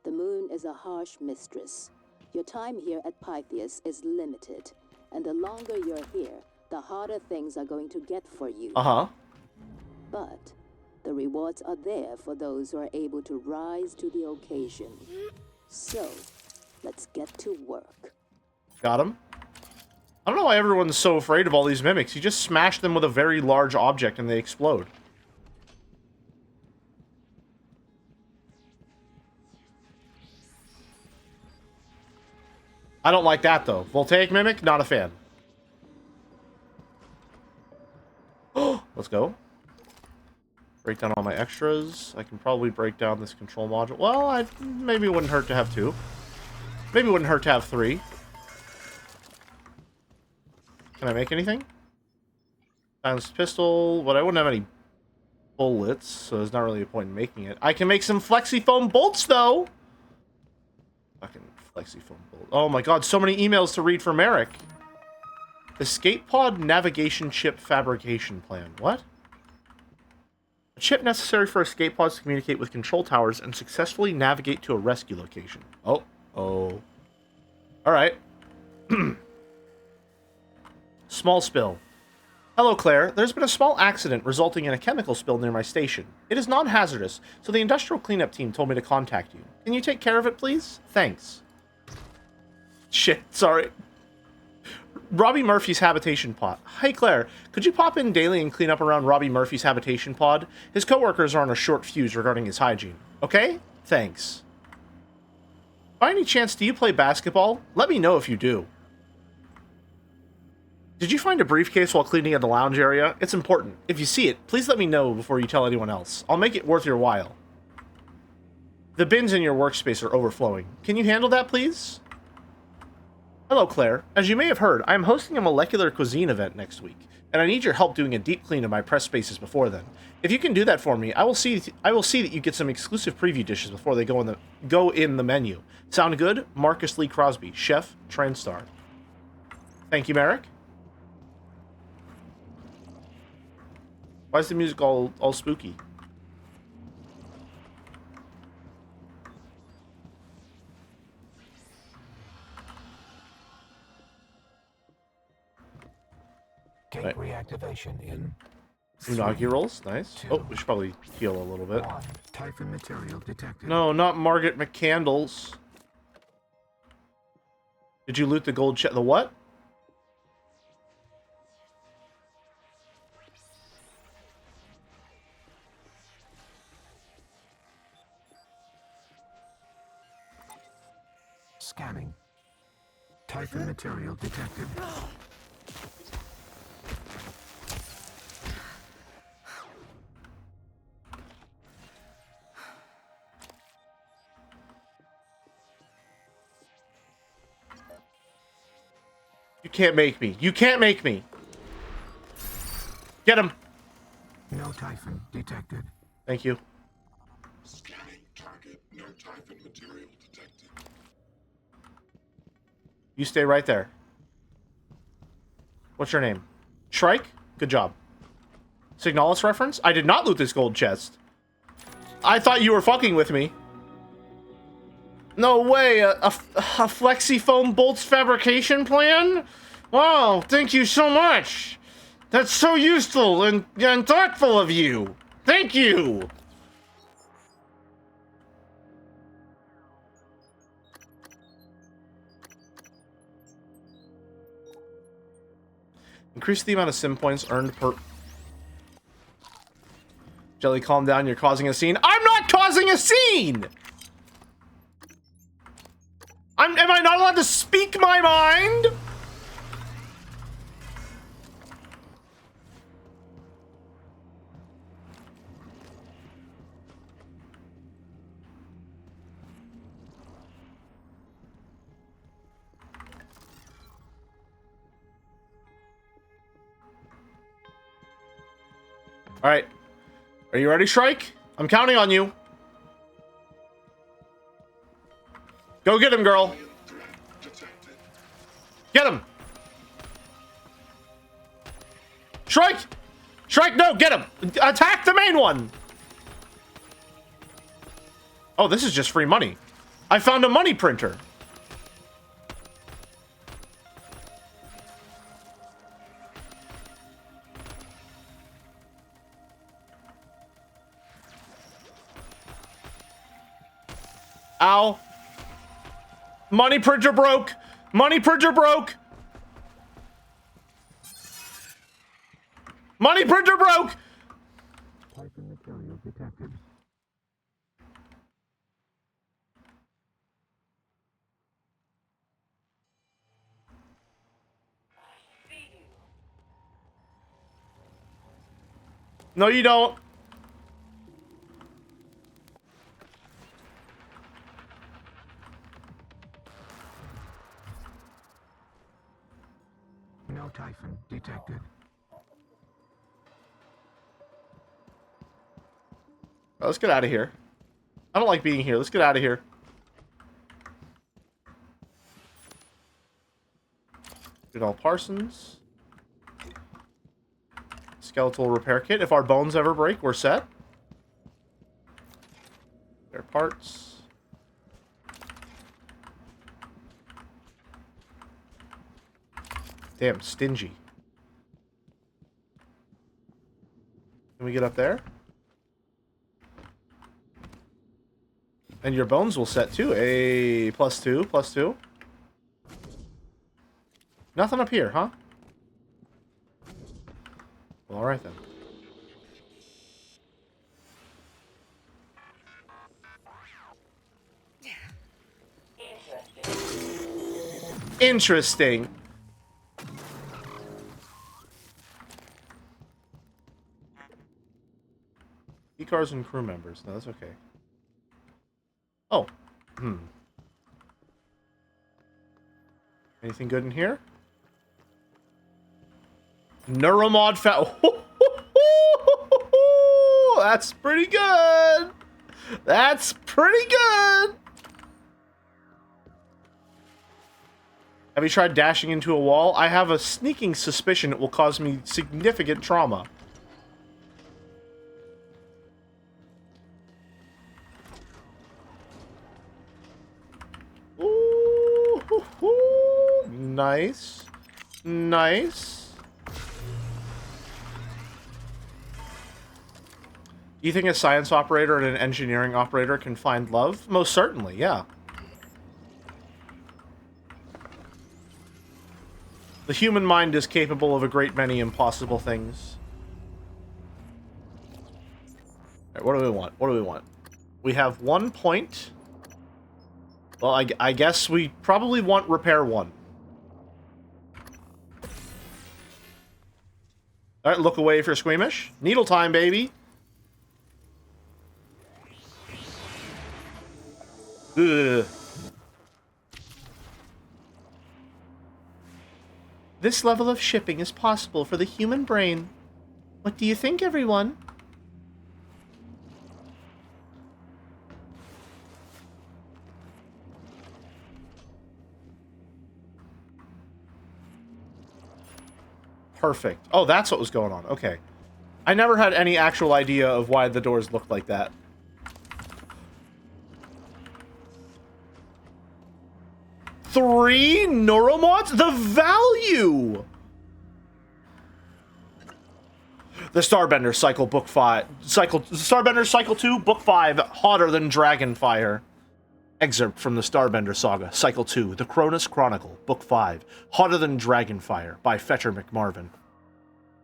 The moon is a harsh mistress. Your time here at Pythias is limited, and the longer you're here, the harder things are going to get for you. Uh-huh. But the rewards are there for those who are able to rise to the occasion. So, let's get to work. Got him. I don't know why everyone's so afraid of all these mimics. You just smash them with a very large object and they explode. I don't like that, though. Voltaic Mimic, not a fan. Let's go. Break down all my extras. I can probably break down this control module. Well, maybe it wouldn't hurt to have 2. Maybe it wouldn't hurt to have 3. Can I make anything? Silenced pistol, but I wouldn't have any bullets, so there's not really a point in making it. I can make some flexi-foam bolts, though! Fucking flexi-foam bolt. Oh my god, so many emails to read from Eric. Escape pod navigation chip fabrication plan. What? A chip necessary for escape pods to communicate with control towers and successfully navigate to a rescue location. Oh. Alright. Small spill. Hello, Claire. There's been a small accident resulting in a chemical spill near my station. It is non-hazardous, so the industrial cleanup team told me to contact you. Can you take care of it, please? Thanks. Shit, sorry. Robbie Murphy's habitation pod. Hey, Claire. Could you pop in daily and clean up around Robbie Murphy's habitation pod? His coworkers are on a short fuse regarding his hygiene. Okay? Thanks. By any chance, do you play basketball? Let me know if you do. Did you find a briefcase while cleaning in the lounge area? It's important. If you see it, please let me know before you tell anyone else. I'll make it worth your while. The bins in your workspace are overflowing. Can you handle that, please? Hello, Claire. As you may have heard, I am hosting a molecular cuisine event next week, and I need your help doing a deep clean of my press spaces before then. If you can do that for me, I will see that you get some exclusive preview dishes before they go in the menu. Sound good? Marcus Lee Crosby, Chef, TrendStar. Thank you, Merrick. Why is the music all spooky? Gate reactivation in Inaugurals, nice. Oh, we should probably heal a little bit. Typhon material detected. No, not Margaret McCandles. Did you loot the gold chest? The what? Scanning. Typhon material detected. You can't make me. You can't make me. Get him. No Typhon detected. Thank you. Scanning target. No Typhon material detected. You stay right there. What's your name? Shrike? Good job. Signalis reference? I did not loot this gold chest. I thought you were fucking with me. No way, a flexi foam bolts fabrication plan? Wow, thank you so much. That's so useful and thoughtful of you. Thank you. Increase the amount of sim points earned per... Jelly, calm down, you're causing a scene. I'm not causing a scene! Am I not allowed to speak my mind? All right. Are you ready, Shrike? I'm counting on you. Go get him, girl. Get him. Shrike! Shrike, no, get him. Attack the main one. Oh, this is just free money. I found a money printer. Ow. Money printer broke. Money printer broke. Money printer broke. Typhon material detected. No, you don't. No Typhon detected. Oh, let's get out of here. I don't like being here. Let's get out of here. All Parsons. Skeletal repair kit. If our bones ever break, we're set. Spare parts. Damn, stingy. Can we get up there? And your bones will set too. A +2, +2. Nothing up here, huh? Well, alright then. Interesting. Cars and crew members. No, that's okay. Oh. Anything good in here? Neuromod That's pretty good. That's pretty good. Have you tried dashing into a wall? I have a sneaking suspicion it will cause me significant trauma. Ooh, nice. Nice. Do you think a science operator and an engineering operator can find love? Most certainly, yeah. The human mind is capable of a great many impossible things. Alright, what do we want? What do we want? We have 1 point. Well, I guess we probably want repair 1. Alright, look away if you're squeamish. Needle time, baby. Ugh. This level of shipping is possible for the human brain. What do you think, everyone? Perfect. Oh, that's what was going on. Okay. I never had any actual idea of why the doors looked like that. Three neuromods? The value! The Starbender Cycle Book 5. Starbender Cycle 2, Book 5, Hotter Than Dragonfire. Excerpt from the Starbender Saga, Cycle 2, The Cronus Chronicle, Book 5, Hotter Than Dragonfire, by Fetcher McMarvin.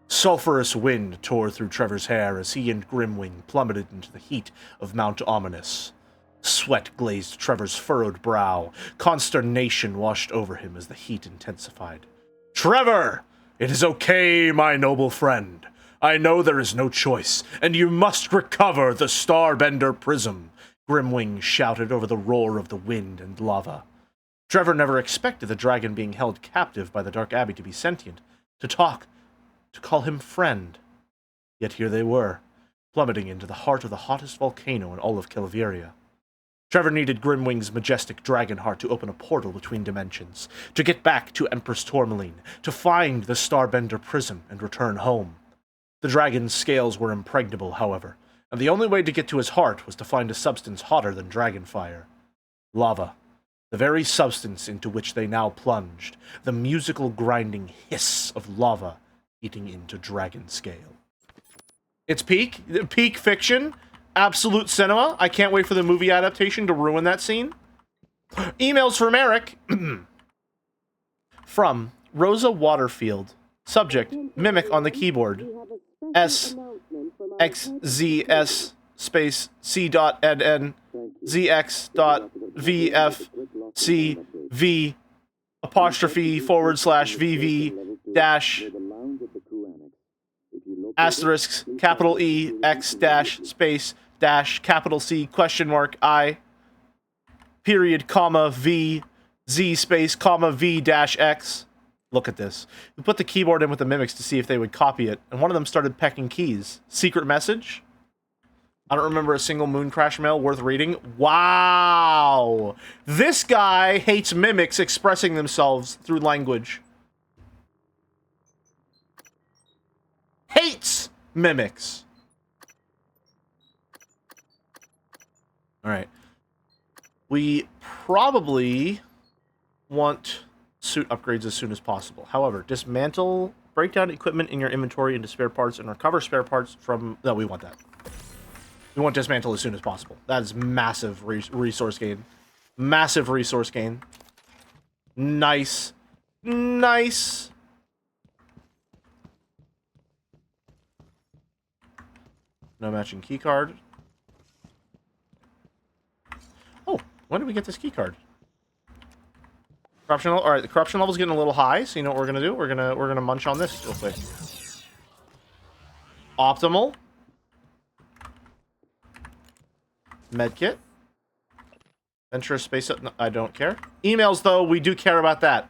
Sulphurous wind tore through Trevor's hair as he and Grimwing plummeted into the heat of Mount Ominous. Sweat glazed Trevor's furrowed brow. Consternation washed over him as the heat intensified. Trevor! It is okay, my noble friend. I know there is no choice, and you must recover the Starbender Prism, Grimwing shouted over the roar of the wind and lava. Trevor never expected the dragon being held captive by the Dark Abbey to be sentient, to talk, to call him friend. Yet here they were, plummeting into the heart of the hottest volcano in all of Kelveria. Trevor needed Grimwing's majestic dragon heart to open a portal between dimensions, to get back to Empress Tourmaline, to find the Starbender Prism and return home. The dragon's scales were impregnable, however, and the only way to get to his heart was to find a substance hotter than dragonfire. Lava. The very substance into which they now plunged, the musical grinding hiss of lava eating into dragon scale. It's peak fiction, absolute cinema. I can't wait for the movie adaptation to ruin that scene. Emails from Eric. From Rosa Waterfield. Subject, mimic on the keyboard. SXZS space C.NN ZX.VFCV apostrophe /VV dash asterisk, capital E, X dash, space, dash, capital C, question mark, I, period, comma, V, Z space, comma, V dash X. Look at this. We put the keyboard in with the mimics to see if they would copy it, and one of them started pecking keys. Secret message? I don't remember a single moon crash mail worth reading. Wow! This guy hates mimics expressing themselves through language. Hates mimics. Alright. We probably want suit upgrades as soon as possible. However, dismantle, break down equipment in your inventory into spare parts, and recover spare parts from... No, we want that. We want dismantle as soon as possible. That is massive resource gain. Massive resource gain. Nice. Nice. No matching keycard. Oh, when did we get this keycard? Corruption level. All right, the corruption level's getting a little high, so you know what we're gonna do? We're gonna munch on this real quick. Optimal. Medkit. Venturous space. No, I don't care. Emails, though, we do care about that.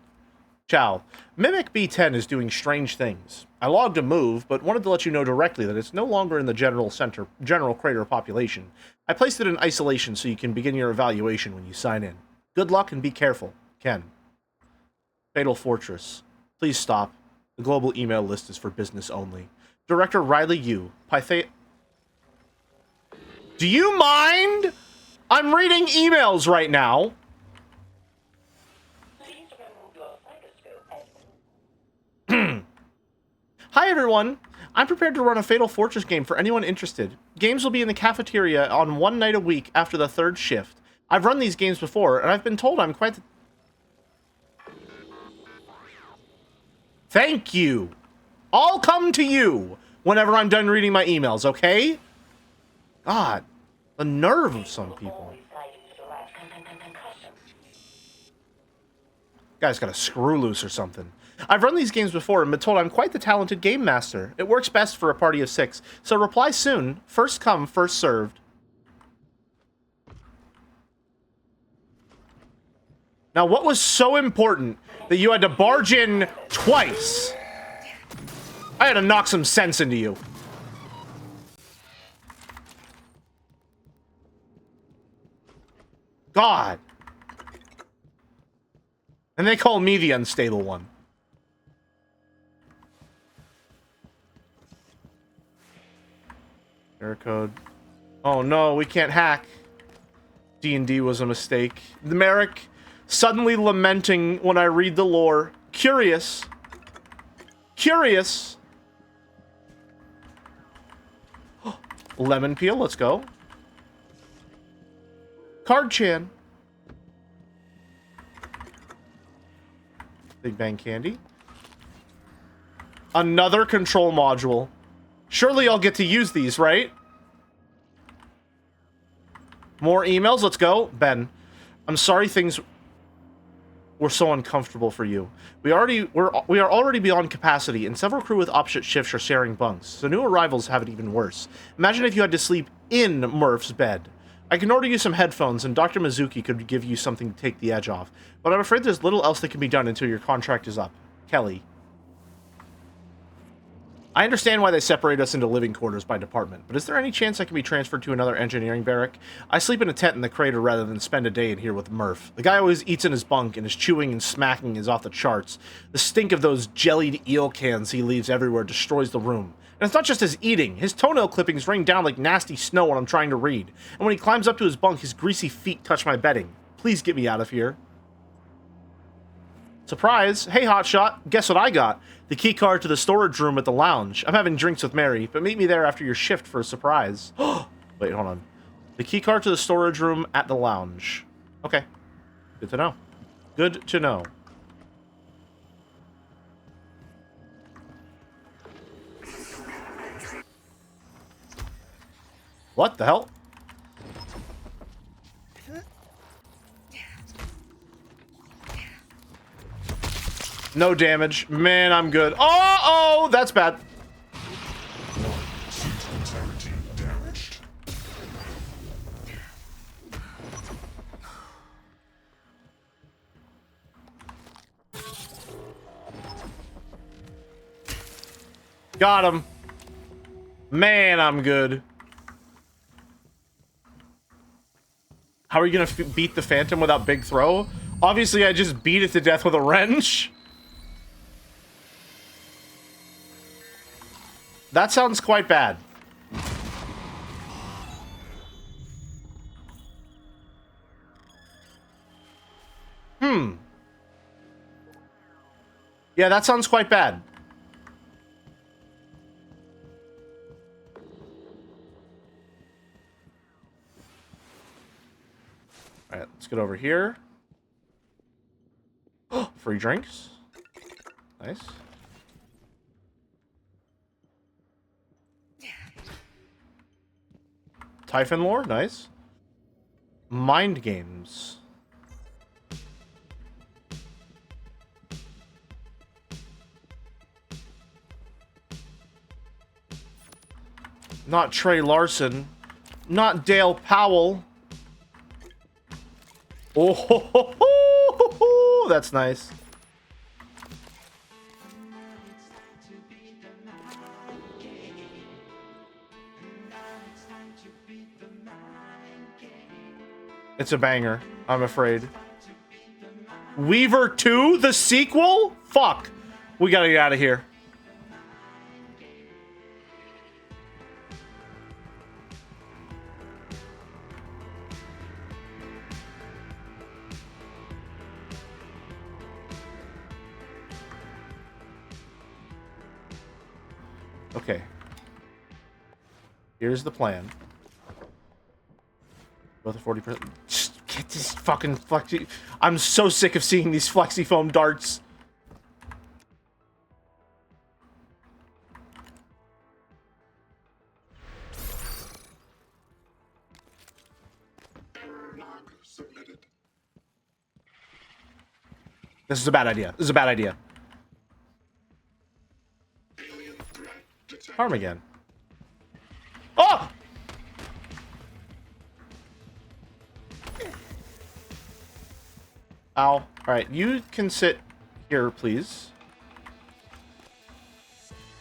Ciao. Mimic B10 is doing strange things. I logged a move, but wanted to let you know directly that it's no longer in the general crater population. I placed it in isolation so you can begin your evaluation when you sign in. Good luck and be careful. Ken. Fatal Fortress. Please stop. The global email list is for business only. Director Riley Yu. Do you mind? I'm reading emails right now. Hi everyone. I'm prepared to run a Fatal Fortress game for anyone interested. Games will be in the cafeteria on one night a week after the 3rd shift. I've run these games before, and I've been told I'm quite... Thank you. I'll come to you whenever I'm done reading my emails, okay? God, the nerve of some people. Guy's got a screw loose or something. I've run these games before and been told I'm quite the talented game master. It works best for a party of 6, so reply soon. First come, first served. Now, what was so important that you had to barge in twice? I had to knock some sense into you. God. And they call me the unstable one. Error code. Oh no, we can't hack. D&D was a mistake. The Merrick suddenly lamenting when I read the lore. Curious. Curious. Lemon peel, let's go. Card Chan. Big Bang Candy. Another control module. Surely I'll get to use these, right? More emails, let's go. Ben, I'm sorry things were so uncomfortable for you. We are already beyond capacity, and several crew with opposite shifts are sharing bunks, so new arrivals have it even worse. Imagine if you had to sleep in Murph's bed. I can order you some headphones, and Dr. Mizuki could give you something to take the edge off, but I'm afraid there's little else that can be done until your contract is up. Kelly. I understand why they separate us into living quarters by department, but is there any chance I can be transferred to another engineering barrack? I sleep in a tent in the crater rather than spend a day in here with Murph. The guy always eats in his bunk, and his chewing and smacking is off the charts. The stink of those jellied eel cans he leaves everywhere destroys the room. And it's not just his eating. His toenail clippings rain down like nasty snow when I'm trying to read. And when he climbs up to his bunk, his greasy feet touch my bedding. Please get me out of here. Surprise! Hey, hotshot! Guess what I got? The key card to the storage room at the lounge. I'm having drinks with Mary, but meet me there after your shift for a surprise. Wait, hold on. The key card to the storage room at the lounge. Okay. Good to know. Good to know. What the hell? No damage. Man, I'm good. Oh, that's bad. integrity damaged. Got him. Man, I'm good. How are you gonna beat the Phantom without Big Throw? Obviously, I just beat it to death with a wrench. That sounds quite bad. Yeah, that sounds quite bad. Alright, let's get over here. Free drinks. Nice. Typhon lore, nice. Mind games. Not Trey Larson. Not Dale Powell. Oh, ho, ho, ho, ho, that's nice. It's a banger, I'm afraid. Weaver 2, the sequel? Fuck. We gotta get out of here. Okay. Here's the plan. Both are 40%. Just get this fucking flexi. I'm so sick of seeing these flexi foam darts. This is a bad idea. This is a bad idea. Harm again. Oh! Ow. Alright, you can sit here, please.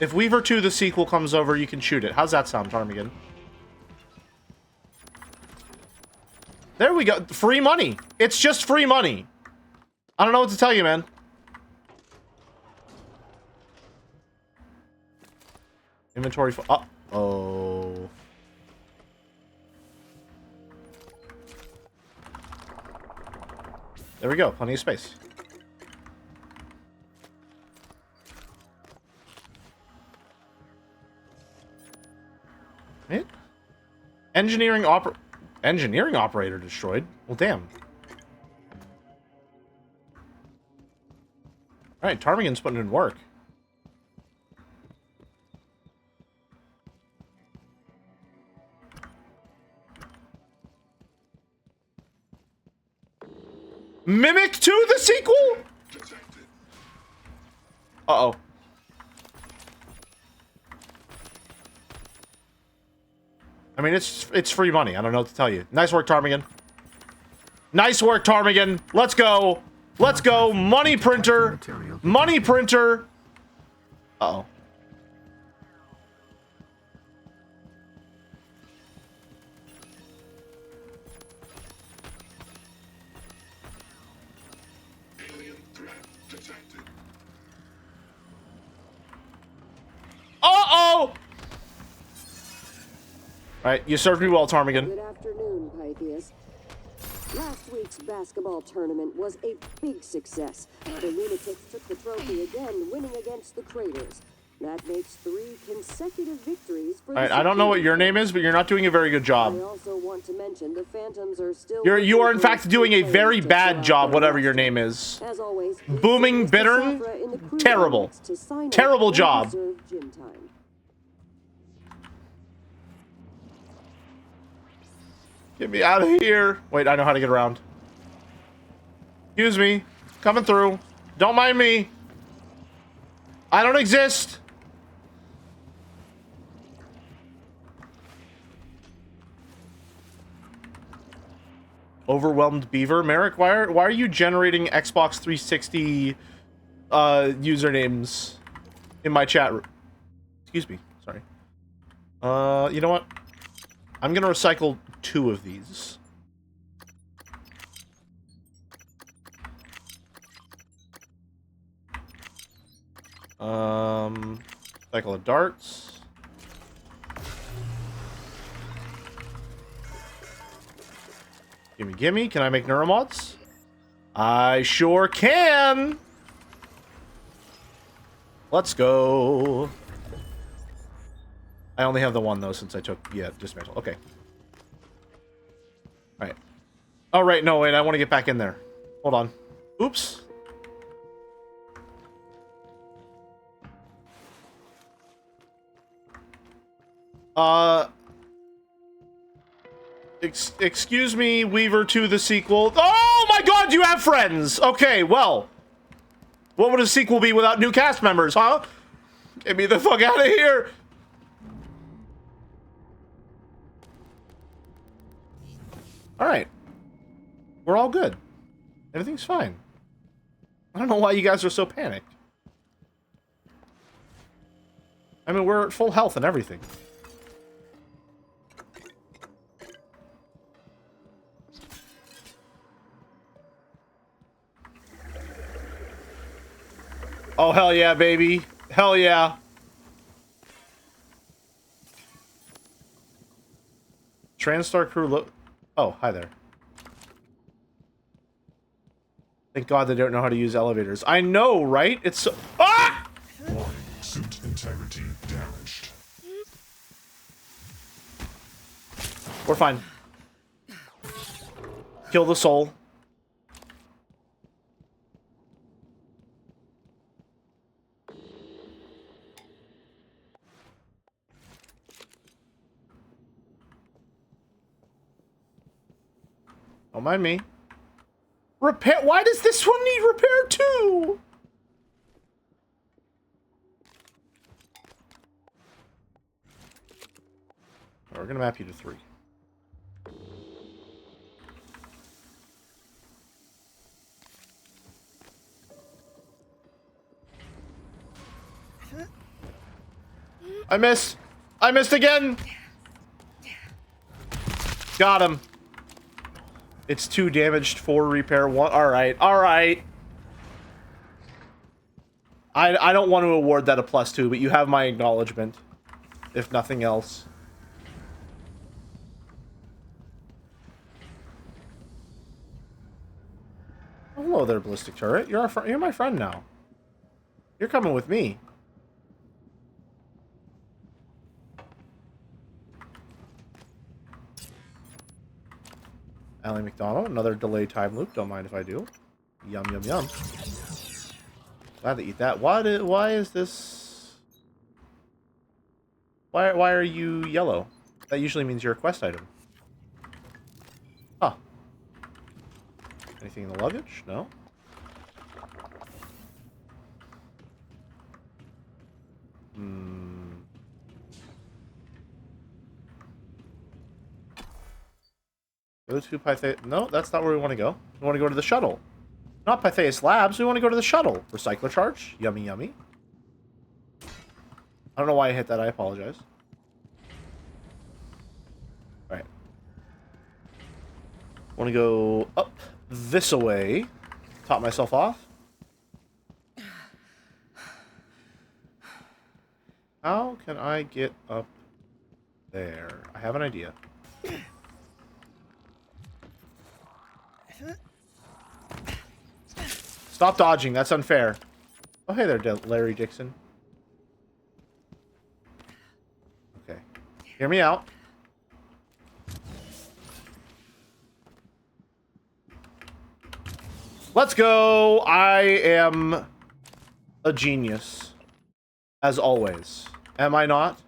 If Weaver 2, the sequel, comes over, you can shoot it. How's that sound, Ptarmigan? There we go. Free money. It's just free money. I don't know what to tell you, man. Inventory for... Uh-oh. There we go. Plenty of space. Right? Engineering operator destroyed? Well, damn. Alright, Ptarmigan's putting in work. Mimic 2, the sequel? Uh-oh. I mean, it's free money. I don't know what to tell you. Nice work, Ptarmigan. Nice work, Ptarmigan. Let's go. Let's go. Money printer. Money printer. Uh-oh. Uh-oh! Alright, you served me well, Ptarmigan. Good afternoon, Pythias. Last week's basketball tournament was a big success. The Lunatics took the trophy again, winning against the Craters. That makes 3 consecutive victories for Alright, I don't know what your name is, but you're not doing a very good job. I also want to mention the Phantoms are still... You are in fact doing a very bad job, whatever your name is. As always, Booming Bittern? Terrible. Terrible job. Get me out of here. Wait, I know how to get around. Excuse me. Coming through. Don't mind me. I don't exist. Overwhelmed Beaver. Merrick, why are you generating Xbox 360 usernames in my chat room? Excuse me. Sorry. You know what? I'm gonna recycle 2 of these. Cycle of darts. Gimme, gimme. Can I make neuromods? I sure can! Let's go. I only have the one, though, since I took... Yeah, dismantle. Okay. Alright. Oh, right. No, wait. I want to get back in there. Hold on. Oops. Excuse me, Weaver 2 the sequel. Oh my god, you have friends! Okay, well. What would a sequel be without new cast members, huh? Get me the fuck out of here! Alright. We're all good. Everything's fine. I don't know why you guys are so panicked. I mean, we're at full health and everything. Oh, hell yeah, baby. Hell yeah. Transstar crew Oh, hi there. Thank God they don't know how to use elevators. I know, right? It's so... Ah! Warning, suit integrity damaged. We're fine. Kill the soul. Don't mind me. Repair? Why does this one need repair too? We're gonna map you to 3. I missed. I missed again. Got him. It's 2 damaged, 4 repair, 1. Alright, alright. I don't want to award that a +2, but you have my acknowledgement. If nothing else. Hello there, Ballistic Turret. You're my friend now. You're coming with me. Ally McDonald, another delay time loop. Don't mind if I do. Yum, yum, yum. Glad to eat that. Why is this... Why are you yellow? That usually means you're a quest item. Huh. Anything in the luggage? No? Go to Pythias. No, that's not where we want to go. We want to go to the shuttle. Not Pythias Labs. We want to go to the shuttle. Recycler charge. Yummy, yummy. I don't know why I hit that. I apologize. Alright. Want to go up this way. Top myself off. How can I get up there? I have an idea. Stop dodging. That's unfair. Oh, hey there, Larry Dixon. Okay. Hear me out. Let's go. I am a genius. As always. Am I not?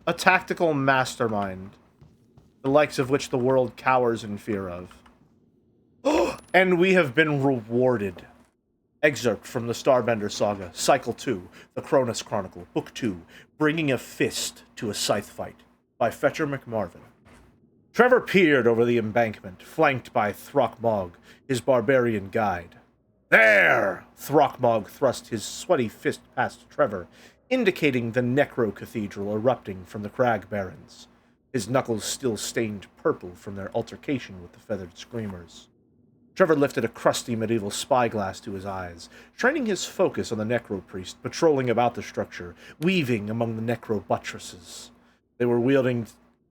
A tactical mastermind. The likes of which the world cowers in fear of. And we have been rewarded. Excerpt from the Starbender Saga, Cycle 2, The Cronus Chronicle, Book 2, Bringing a Fist to a Scythe Fight, by Fetcher McMarvin. Trevor peered over the embankment, flanked by Throckmog, his barbarian guide. There! Throckmog thrust his sweaty fist past Trevor, indicating the Necro Cathedral erupting from the Crag Barrens, his knuckles still stained purple from their altercation with the feathered screamers. Trevor lifted a crusty medieval spyglass to his eyes, training his focus on the Necro Priest patrolling about the structure, weaving among the Necro buttresses. They were wielding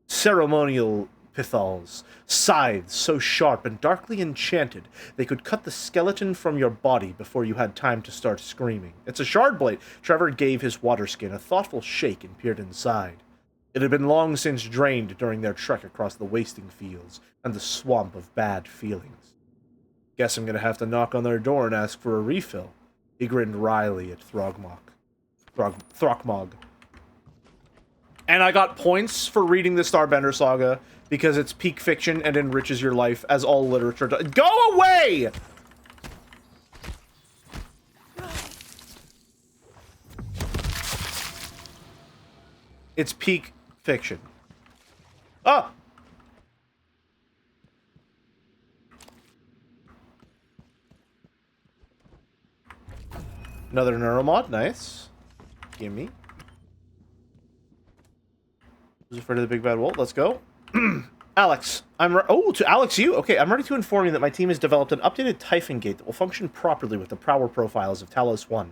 ceremonial pithals, scythes so sharp and darkly enchanted they could cut the skeleton from your body before you had time to start screaming. It's a shard blade. Trevor gave his water skin a thoughtful shake and peered inside. It had been long since drained during their trek across the wasting fields and the swamp of bad feelings. Guess I'm gonna have to knock on their door and ask for a refill. He grinned wryly at Throckmog. And I got points for reading the Starbender Saga because it's peak fiction and enriches your life, as all literature does. Go away! It's peak fiction. Ah! Another neuromod, nice. Gimme. Who's afraid of the big bad wolf? Let's go. Alex, to Alex, you? Okay, I'm ready to inform you that my team has developed an updated Typhon gate that will function properly with the power profiles of Talos 1.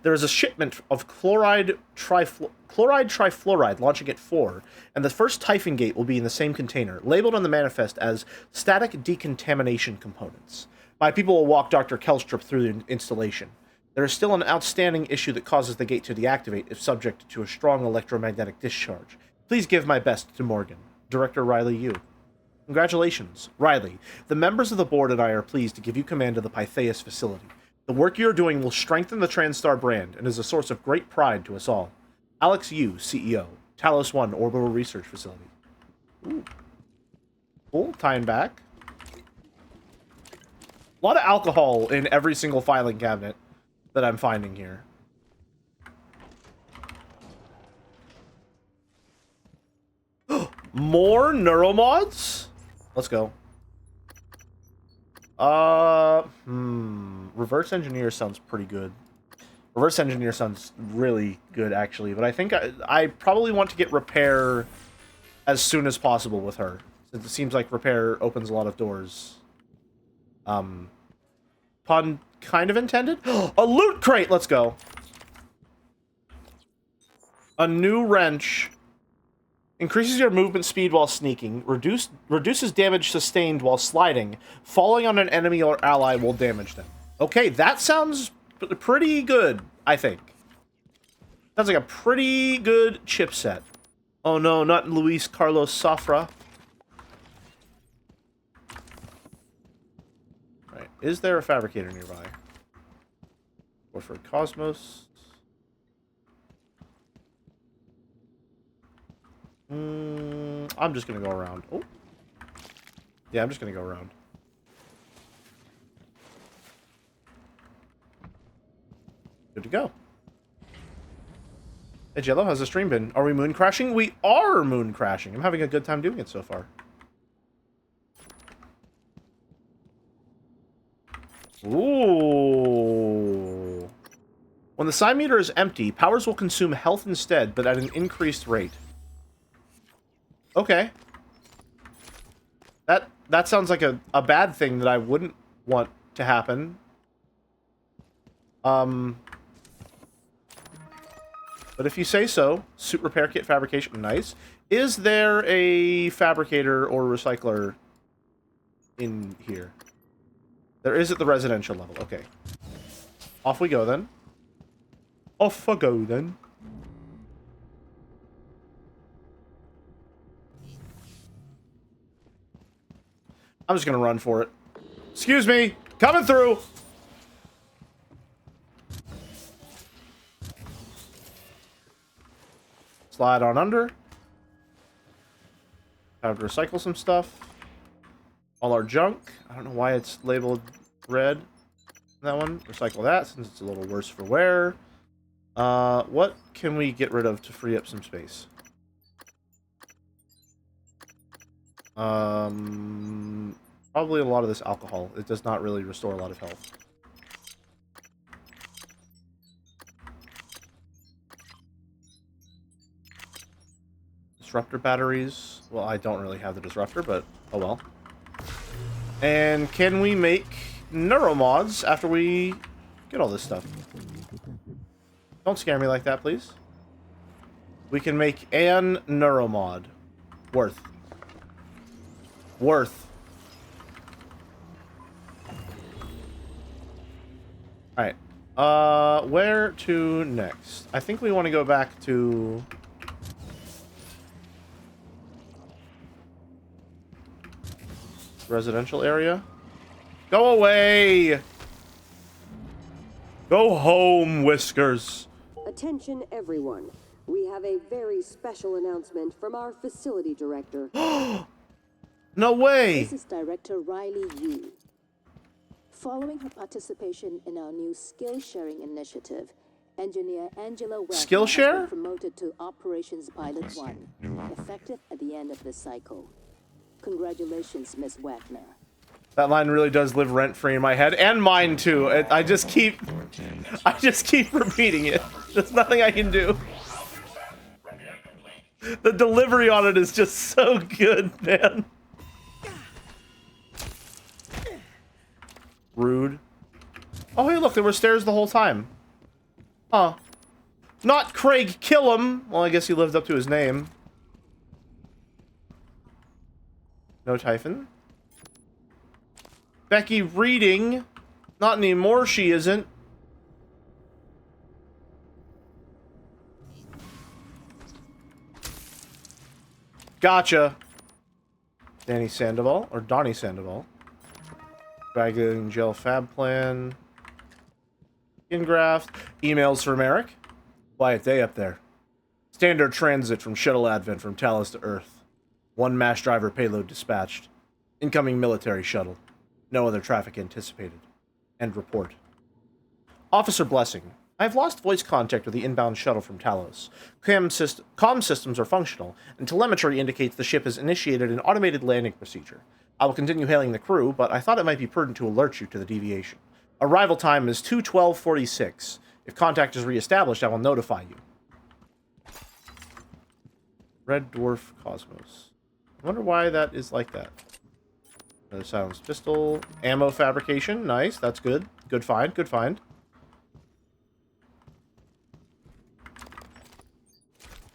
There is a shipment of chloride trifluoride launching at 4, and the first Typhon gate will be in the same container, labeled on the manifest as static decontamination components. My people will walk Dr. Kelstrup through the installation. There is still an outstanding issue that causes the gate to deactivate if subject to a strong electromagnetic discharge. Please give my best to Morgan. Director Riley Yu. Congratulations, Riley. The members of the board and I are pleased to give you command of the Pythaeus facility. The work you are doing will strengthen the TranStar brand and is a source of great pride to us all. Alex Yu, CEO, Talos 1 Orbital Research Facility. Ooh. Cool, tying back. A lot of alcohol in every single filing cabinet that I'm finding here. More neuromods? Let's go. Reverse engineer sounds pretty good. Reverse engineer sounds really good, actually. But I think I probably want to get repair as soon as possible with her, since it seems like repair opens a lot of doors. Pun kind of intended. A loot crate. Let's go. A new wrench. Increases your movement speed while sneaking. Reduces damage sustained while sliding. Falling on an enemy or ally will damage them. Okay, that sounds pretty good, I think. Sounds like a pretty good chipset. Oh no, not Luis Carlos Safra. Right, is there a fabricator nearby? Or for Cosmos? I'm just gonna go around. Oh. Yeah, I'm just gonna go around. Good to go. Hey, Jello, how's the stream been? Are we moon crashing? We are moon crashing. I'm having a good time doing it so far. Ooh. When the psi meter is empty, powers will consume health instead, but at an increased rate. Okay. That sounds like a bad thing that I wouldn't want to happen. But if you say so, suit repair kit fabrication, nice. Is there a fabricator or recycler in here? There is at the residential level, okay. Off we go then. Off I go then. I'm just gonna run for it. Excuse me! Coming through! Slide on under. Have to recycle some stuff. All our junk. I don't know why it's labeled red. That one. Recycle that since it's a little worse for wear. What can we get rid of to free up some space? Probably a lot of this alcohol. It does not really restore a lot of health. Disruptor batteries. Well, I don't really have the disruptor, but oh well. And can we make neuromods after we get all this stuff? Don't scare me like that, please. We can make an neuromod. Worth. Alright. Where to next? I think we want to go back to... residential area. Go away! Go home, Whiskers. Attention, everyone. We have a very special announcement from our facility director. No way! This is Director Riley Yu. Following her participation in our new skill-sharing initiative, Engineer Angela Wagner has been promoted to Operations Pilot 1, effective at the end of this cycle. Congratulations, Miss Wagner. That line really does live rent-free in my head, and mine too. I just keep repeating it. There's nothing I can do. The delivery on it is just so good, man. Rude. Oh, hey, look, there were stairs the whole time. Huh. Not Craig Killam. Well, I guess he lived up to his name. No Typhon. Becky reading. Not anymore, she isn't. Gotcha. Danny Sandoval, or Donnie Sandoval. Bagging gel fab plan. Ingraft. Emails from Eric. Quiet day up there. Standard transit from Shuttle Advent from Talos to Earth. One mass driver payload dispatched. Incoming military shuttle. No other traffic anticipated. End report. Officer Blessing. I have lost voice contact with the inbound shuttle from Talos. Comm systems are functional, and telemetry indicates the ship has initiated an automated landing procedure. I will continue hailing the crew, but I thought it might be prudent to alert you to the deviation. Arrival time is 2:12:46. If contact is reestablished, I will notify you. Red Dwarf Cosmos. I wonder why that is like that. Another silenced pistol. Ammo fabrication. Nice. That's good. Good find. Good find.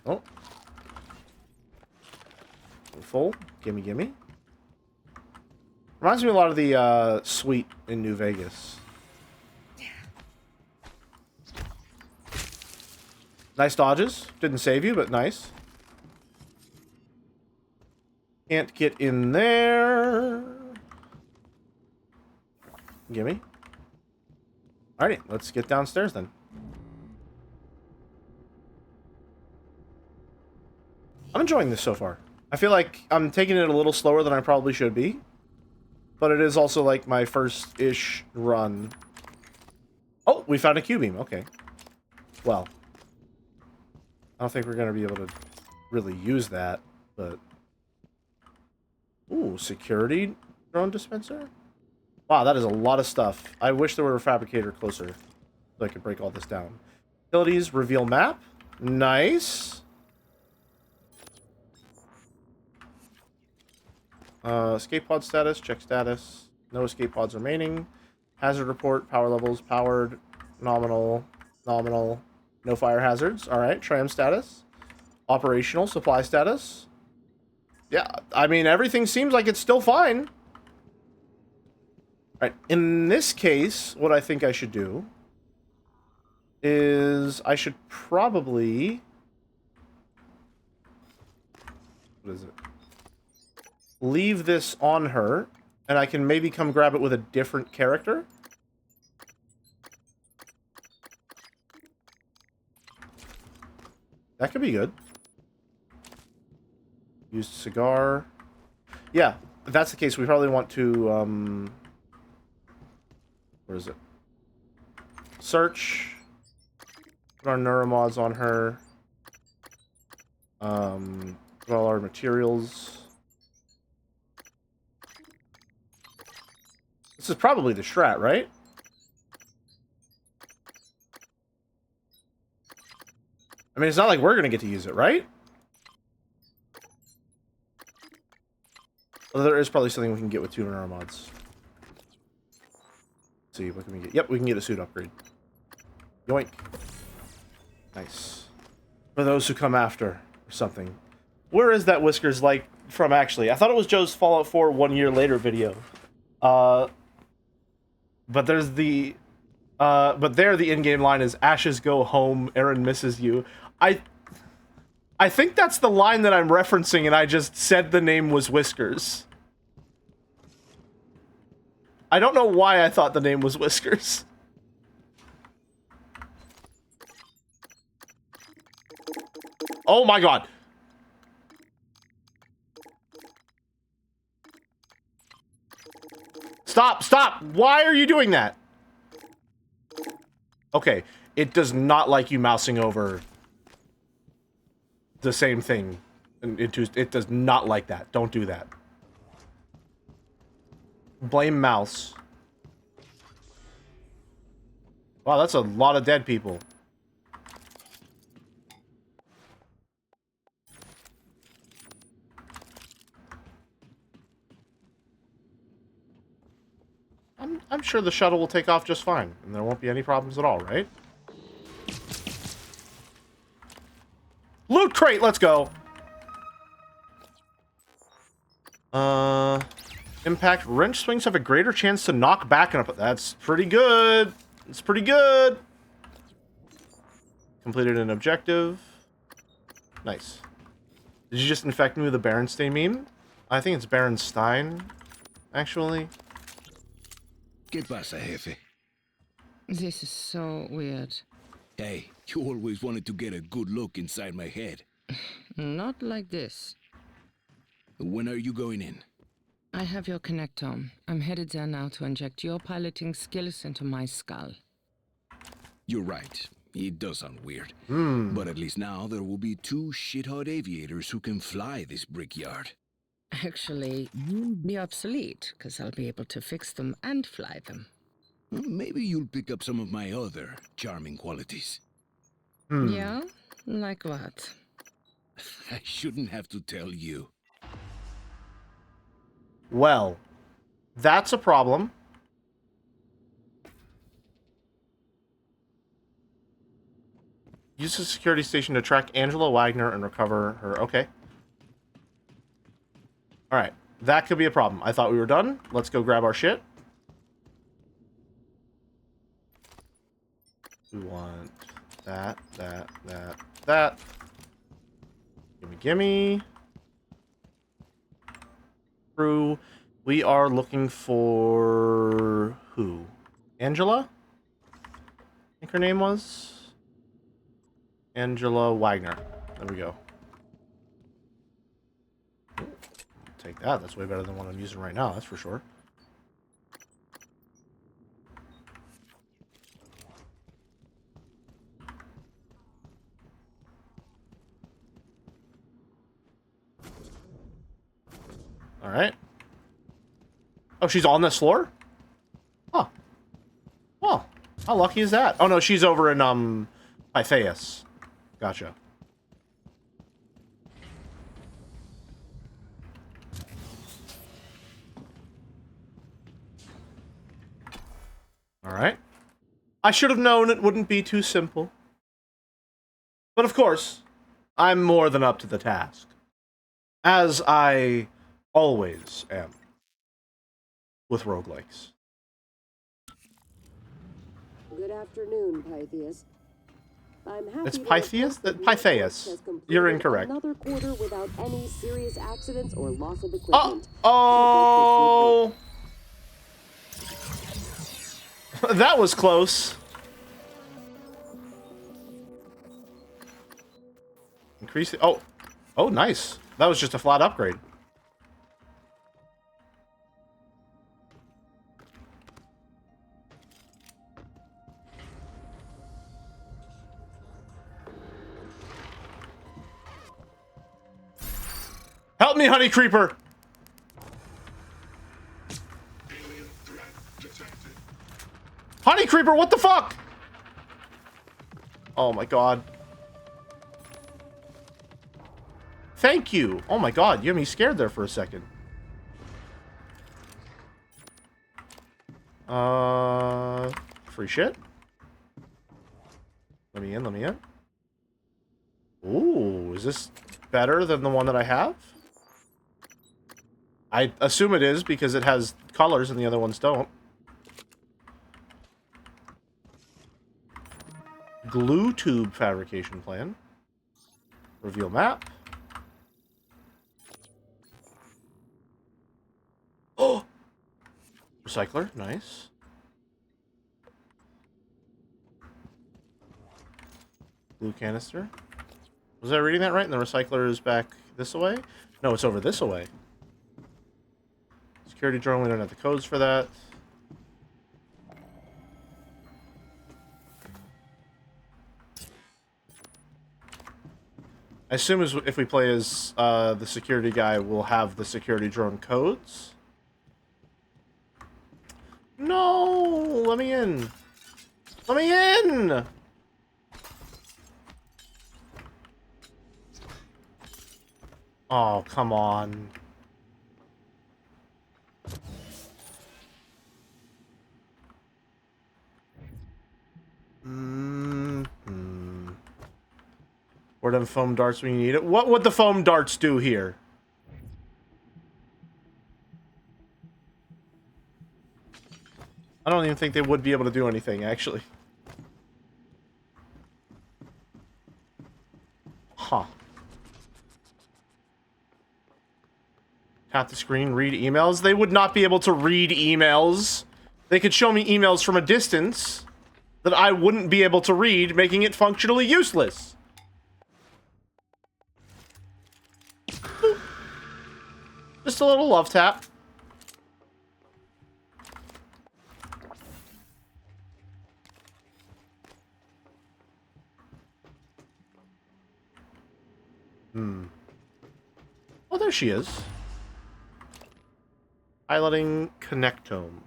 Oh. Full. Gimme, gimme. Reminds me a lot of the suite in New Vegas. Nice dodges. Didn't save you, but nice. Can't get in there. Gimme. Alrighty, let's get downstairs then. I'm enjoying this so far. I feel like I'm taking it a little slower than I probably should be. But it is also like my first-ish run. Oh, we found a Q-beam. Okay. Well. I don't think we're going to be able to really use that, but... Ooh, security drone dispenser? Wow, that is a lot of stuff. I wish there were a fabricator closer so I could break all this down. Utilities, reveal map. Nice. Escape pod status, check status. No escape pods remaining. Hazard report, power levels, powered, nominal, nominal. No fire hazards. Alright, tram status. Operational, supply status. Yeah, I mean, everything seems like it's still fine. Alright, in this case, what I think I should do is I should probably... What is it? Leave this on her, and I can maybe come grab it with a different character. That could be good. Used cigar. Yeah, if that's the case, we probably want to, where is it? Search. Put our neuromods on her. Put all our materials. This is probably the Strat, right? I mean, it's not like we're gonna get to use it, right? Well, there is probably something we can get with tuner our mods. Let's see, what can we get? Yep, we can get a suit upgrade. Yoink. Nice. For those who come after, or something. Where is that Whiskers like from, actually? I thought it was Joe's Fallout 4 1 year later video. But there's the... but there the in-game line is, Ashes go home, Aaron misses you. I think that's the line that I'm referencing, and I just said the name was Whiskers. I don't know why I thought the name was Whiskers. Oh my god! Stop! Stop! Why are you doing that? Okay, it does not like you mousing over the same thing. It does not like that. Don't do that. Blame mouse. Wow, that's a lot of dead people. I'm sure the shuttle will take off just fine, and there won't be any problems at all, right? Loot crate, let's go! Impact wrench swings have a greater chance to knock back and up. That's pretty good. It's pretty good. Completed an objective. Nice. Did you just infect me with a Berenstain meme? I think it's Berenstein, actually. ¿Qué pasa, jefe? This is so weird. Hey, you always wanted to get a good look inside my head. Not like this. When are you going in? I have your connectome. I'm headed there now to inject your piloting skills into my skull. You're right. It does sound weird. Hmm. But at least now there will be 2 shit-hot aviators who can fly this brickyard. Actually, you'll be obsolete, because I'll be able to fix them and fly them. Well, maybe you'll pick up some of my other charming qualities. Yeah? Like what? I shouldn't have to tell you. Well, that's a problem. Use the security station to track Angela Wagner and recover her. Okay. Alright. That could be a problem. I thought we were done. Let's go grab our shit. We want that. Gimme. Crew. We are looking for... who? Angela? I think her name was? Angela Wagner. There we go. Take that. That's way better than what I'm using right now, that's for sure. Alright. Oh, she's on this floor? Huh. Well, how lucky is that? Oh no, she's over in, Pythias. Gotcha. Alright. I should have known it wouldn't be too simple. But of course, I'm more than up to the task. As I always am. With roguelikes. Good afternoon, Pythias. I'm happy It's Pythias? Pythias. You're incorrect. Another quarter without any serious accidents or loss of equipment. Oh! That was close. Increase it. Oh. Oh, nice. That was just a flat upgrade. Help me, Honey Creeper! Honey creeper, what the fuck? Oh my god. Thank you. Oh my god, you had me scared there for a second. Free shit. Let me in, let me in. Ooh, is this better than the one that I have? I assume it is because it has colors and the other ones don't. Glue tube fabrication plan. Reveal map. Oh! Recycler, nice. Glue canister. Was I reading that right? And the recycler is back this way? No, it's over this way. Security drone, we don't have the codes for that. I assume if we play as the security guy, we'll have the security drone codes. No! Let me in! Let me in! Oh, come on. Or them foam darts when you need it. What would the foam darts do here? I don't even think they would be able to do anything, actually. Huh. Tap the screen, read emails. They would not be able to read emails. They could show me emails from a distance that I wouldn't be able to read, making it functionally useless. Boop. Just a little love tap. Oh, there she is. Piloting connectome.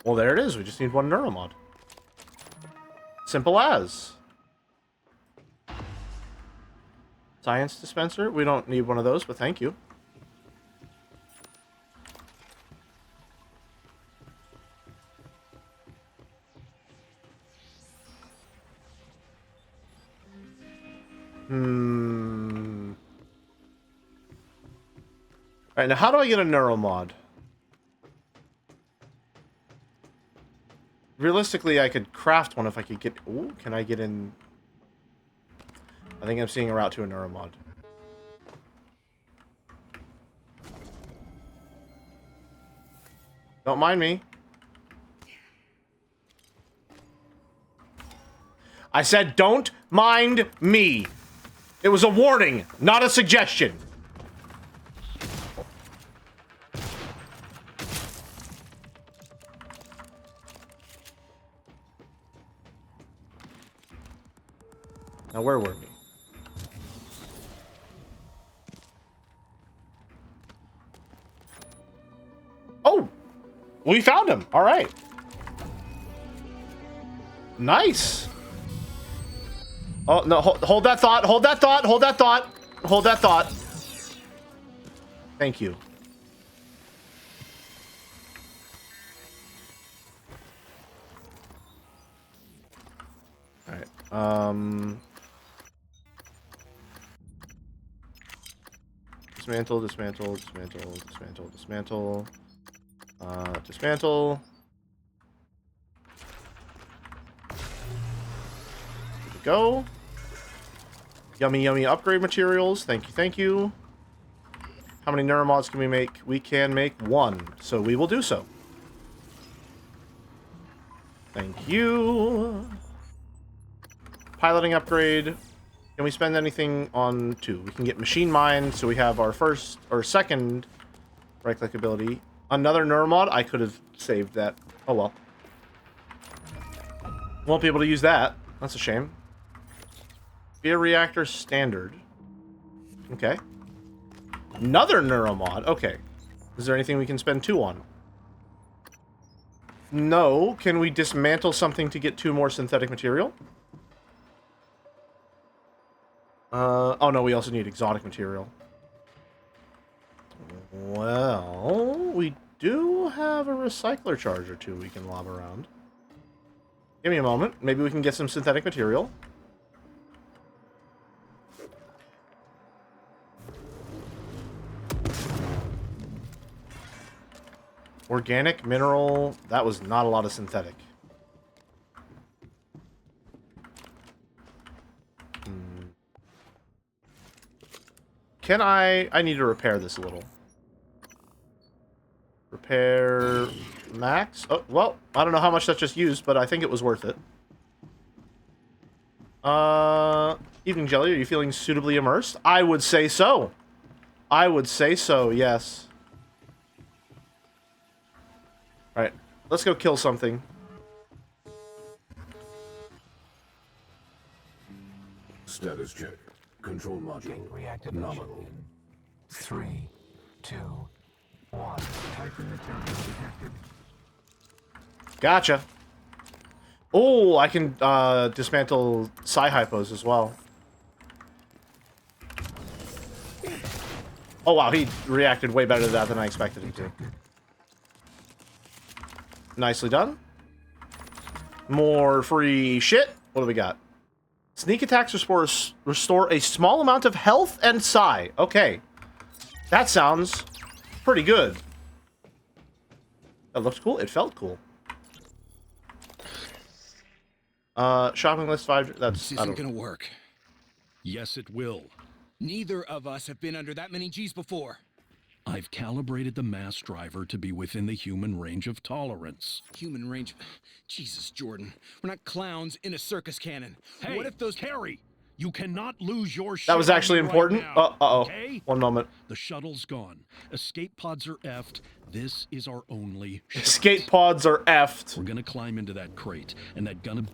Well, there it is. We just need one neuromod. Simple as. Science dispenser? We don't need one of those, but thank you. Alright, now how do I get a neuromod? Realistically, I could craft one if I could get... Ooh, can I get in... I think I'm seeing a route to a neuromod. Don't mind me. I said don't mind me. It was a warning, not a suggestion. Now, where were we? Oh! We found him! Alright. Nice! Oh, no, hold that thought, hold that thought, hold that thought, hold that thought. Thank you. Alright, dismantle, dismantle, dismantle, dismantle, dismantle. Dismantle. Here we go. Yummy, yummy upgrade materials. Thank you, thank you. How many neuromods can we make? We can make one, so we will do so. Thank you. Piloting upgrade. Can we spend anything on two? We can get machine mind, so we have our first or second right-click ability. Another neuromod? I could have saved that. Oh well. Won't be able to use that. That's a shame. Via reactor standard. Okay. Another neuromod. Okay. Is there anything we can spend 2 on? No. Can we dismantle something to get 2 more synthetic material? Oh no, we also need exotic material. Well, we do have a recycler charge or 2 we can lob around. Give me a moment. Maybe we can get some synthetic material. Organic, mineral, that was not a lot of synthetic. Can I need to repair this a little. Repair max? Oh, well, I don't know how much that just used, but I think it was worth it. Evening Jelly, are you feeling suitably immersed? I would say so. I would say so, yes. Alright, let's go kill something. Status check. Control module. Nominal. 3, 2, 1. Typhon material detected. Gotcha. Oh, I can dismantle Psi-Hypos as well. Oh wow, he reacted way better to that than I expected him to. Nicely done. More free shit. What do we got? Sneak attacks restore a small amount of health and psi. Okay. That sounds pretty good. That looked cool. It felt cool. Shopping list 5. That's... This isn't gonna work. Yes, it will. Neither of us have been under that many G's before. I've calibrated the mass driver to be within the human range of tolerance. Human range... Jesus, Jordan. We're not clowns in a circus cannon. Hey, what if those... Carrie! You cannot lose your shit. That was actually important. Right now, uh-oh. Okay? One moment. The shuttle's gone. Escape pods are effed. This is our only shot. Escape pods are effed. We're gonna climb into that crate, and that gonna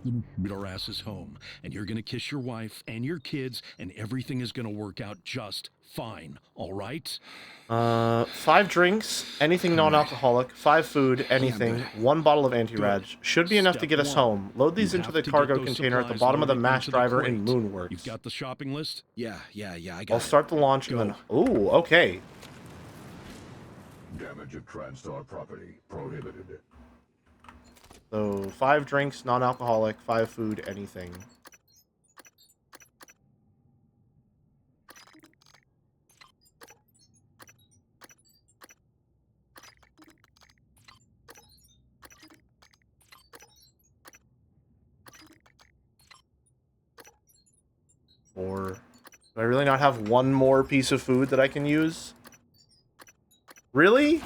beat our asses home. And you're gonna kiss your wife and your kids, and everything is gonna work out just fine. All right? 5 drinks, anything non-alcoholic, 5 food, anything, 1 bottle of anti-rad. Should be enough to get us home. Load these into the cargo container at the bottom of the mass driver in Moonworks. You've got the shopping list? Yeah, I got I'll start the launch and then... Ooh, okay. Damage of TranStar property prohibited. So, 5 drinks, non-alcoholic, 5 food, anything. Or do I really not have 1 more piece of food that I can use? Really?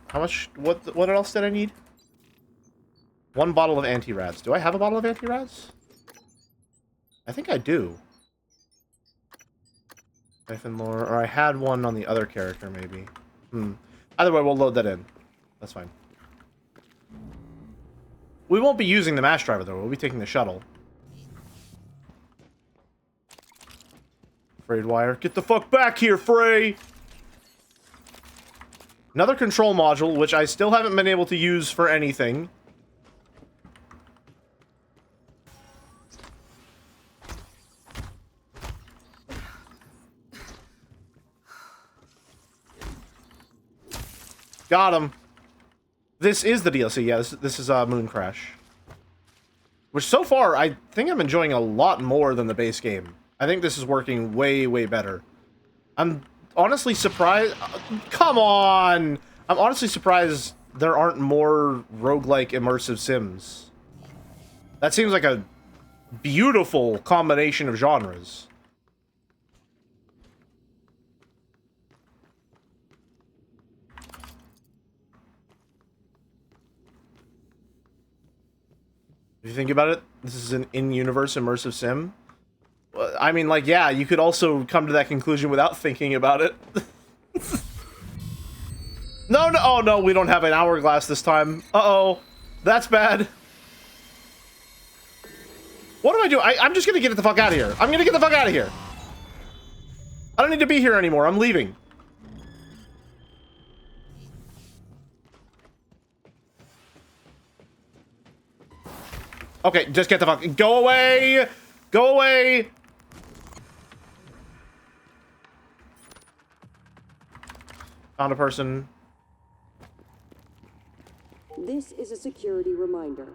How much? What else did I need? 1 bottle of anti-rads. Do I have a bottle of anti-rads? I think I do. Typhon lore, or I had one on the other character, maybe. Either way, we'll load that in. That's fine. We won't be using the mass driver, though. We'll be taking the shuttle. Frayed wire. Get the fuck back here, Frey! Another control module, which I still haven't been able to use for anything. Got him. This is the DLC, yeah, this is Moon Crash. Which, so far, I think I'm enjoying a lot more than the base game. I think this is working way, way better. I'm honestly surprised... come on! I'm honestly surprised there aren't more roguelike immersive sims. That seems like a beautiful combination of genres. If you think about it, this is an in-universe immersive sim. I mean, like, yeah, you could also come to that conclusion without thinking about it. No, oh no, we don't have an hourglass this time. Uh-oh. That's bad. What do I do? I'm just gonna get the fuck out of here. I'm gonna get the fuck out of here. I don't need to be here anymore. I'm leaving. Okay, just get the fuck... Go away! Go away! Found a person. This is a security reminder.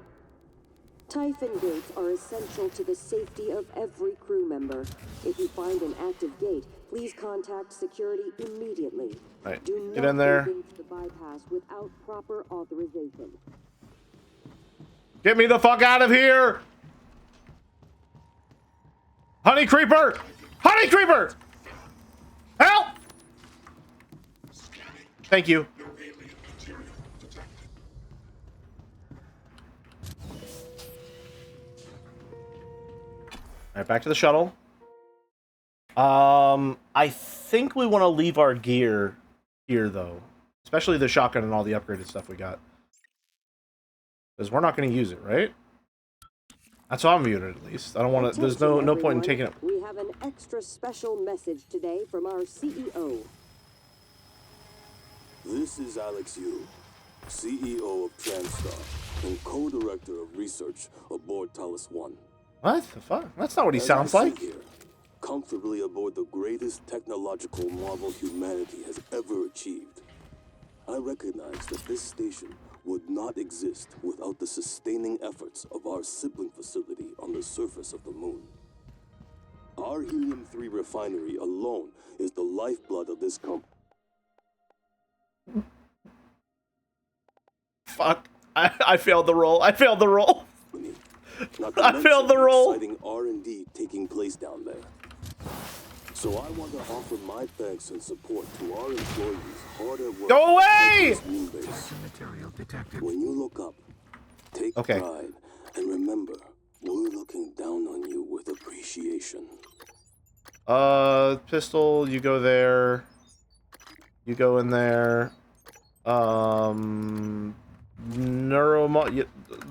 Typhon gates are essential to the safety of every crew member. If you find an active gate, please contact security immediately. Right, Do get not in there. go gates to bypass without proper authorization. Get me the fuck out of here! Honey Creeper! Honey Creeper! Help! Thank you. Alright, back to the shuttle. I think we want to leave our gear here, though. Especially the shotgun and all the upgraded stuff we got. Because we're not going to use it, right? That's how I'm viewing it, at least. I don't want to... There's no point in taking it... We have an extra special message today from our CEO. This is Alex Yu, CEO of TranStar and co-director of research aboard Talos 1. What the fuck? That's not what he sounds like. Here, comfortably aboard the greatest technological marvel humanity has ever achieved. I recognize that this station would not exist without the sustaining efforts of our sibling facility on the surface of the moon. Our helium-3 refinery alone is the lifeblood of this company. Fuck. I failed the roll. I failed the roll. I failed the roll. Exciting R&D taking place down there. So I want to offer my thanks and support to our employees hard at work. Go away! When you look up, take pride and remember, we're looking down on you with appreciation. Pistol, you go there. You go in there. Neuromod.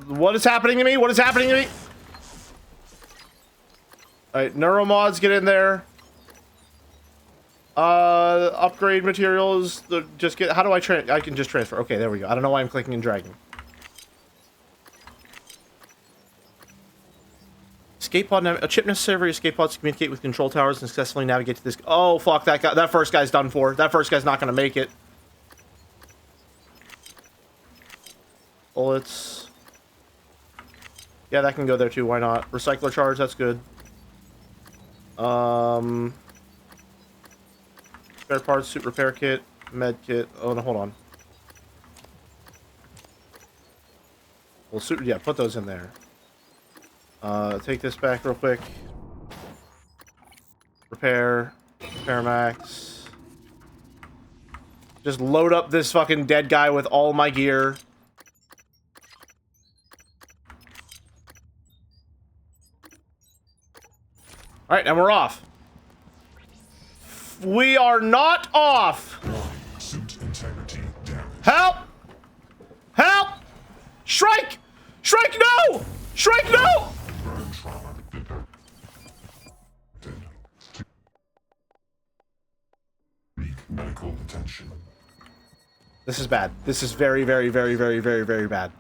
What is happening to me? What is happening to me? Alright, neuromods, get in there. Upgrade materials. Just get. How do I I can just transfer. Okay, there we go. I don't know why I'm clicking and dragging. Escape pod. A chip necessary for escape pods to communicate with control towers and successfully navigate to this. Oh fuck, that guy. That first guy's done for. That first guy's not gonna make it. Bullets. Yeah, that can go there too. Why not? Recycler charge. That's good. Spare parts, suit repair kit, med kit. Oh no, hold on. Well, suit. Yeah, put those in there. Take this back real quick. Repair max. Just load up this fucking dead guy with all my gear. All right, and we're off. We are not off. Suit integrity damaged. Help! Help! Shrike! Shrike, no! Shrike, no! Burn trauma detected. Seek medical attention. This is bad. This is very, very, very, very, very, very bad.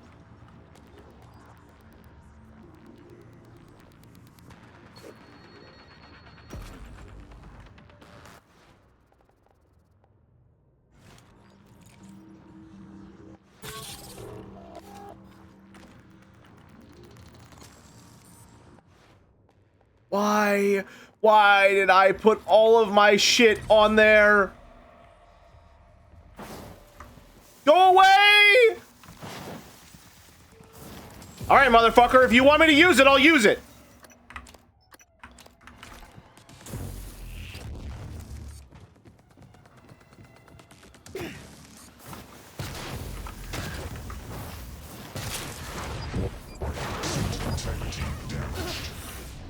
Why? Why did I put all of my shit on there? Go away! Alright, motherfucker, if you want me to use it, I'll use it.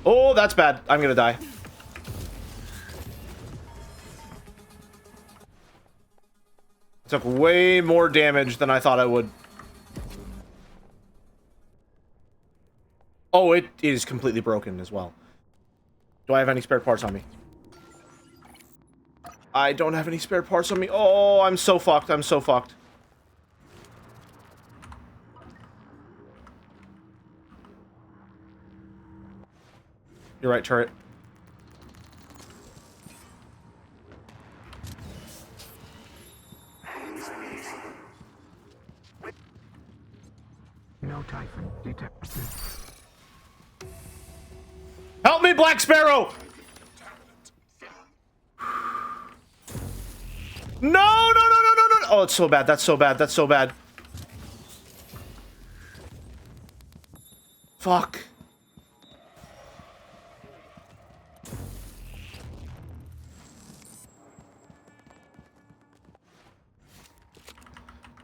Oh, that's bad. I'm gonna die. Took way more damage than I thought I would. Oh, it is completely broken as well. Do I have any spare parts on me? I don't have any spare parts on me. Oh, I'm so fucked. I'm so fucked. You're right, turret. No Typhon detected. Help me, Black Sparrow! No, no, no, no, no, no! Oh, it's so bad. That's so bad. That's so bad. Fuck.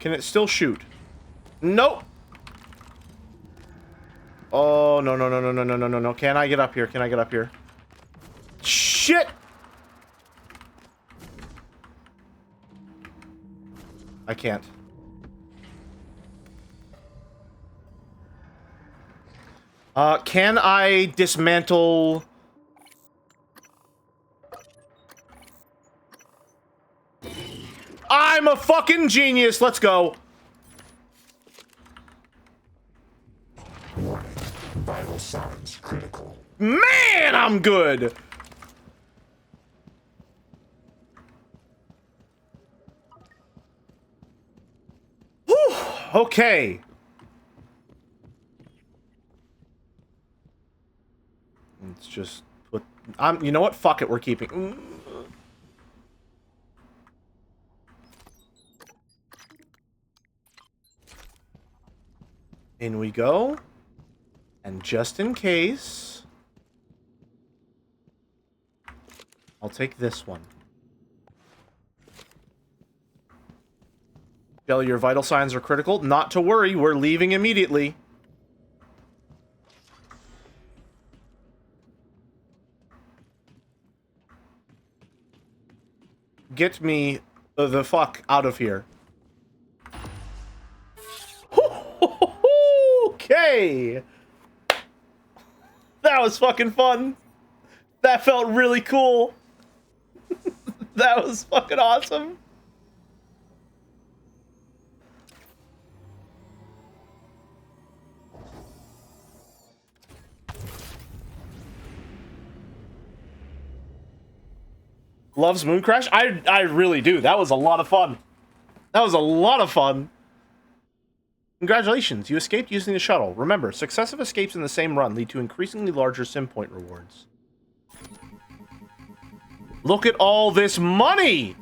Can it still shoot? Nope. Oh, no, no, no, no, no, no, no, no, no. Can I get up here? Can I get up here? Shit! I can't. Can I dismantle... I'm a fucking genius! Let's go! Vital signs critical. Man, I'm good! Whew, okay. Let's just put... you know what? Fuck it, we're keeping... In we go. And just in case... I'll take this one. Jelly, your vital signs are critical. Not to worry, we're leaving immediately. Get me the fuck out of here. Okay! That was fucking fun. That felt really cool. That was fucking awesome. Loves Moon Crash? I really do. That was a lot of fun. That was a lot of fun. Congratulations, you escaped using the shuttle. Remember, successive escapes in the same run lead to increasingly larger sim point rewards. Look at all this money!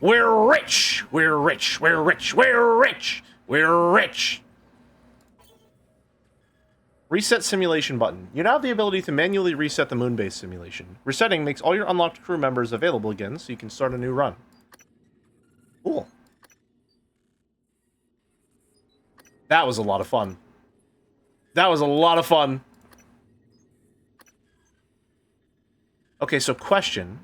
We're rich! We're rich! We're rich! We're rich! We're rich! Reset simulation button. You now have the ability to manually reset the moon-based simulation. Resetting makes all your unlocked crew members available again, so you can start a new run. Cool. That was a lot of fun. That was a lot of fun. Okay, so question.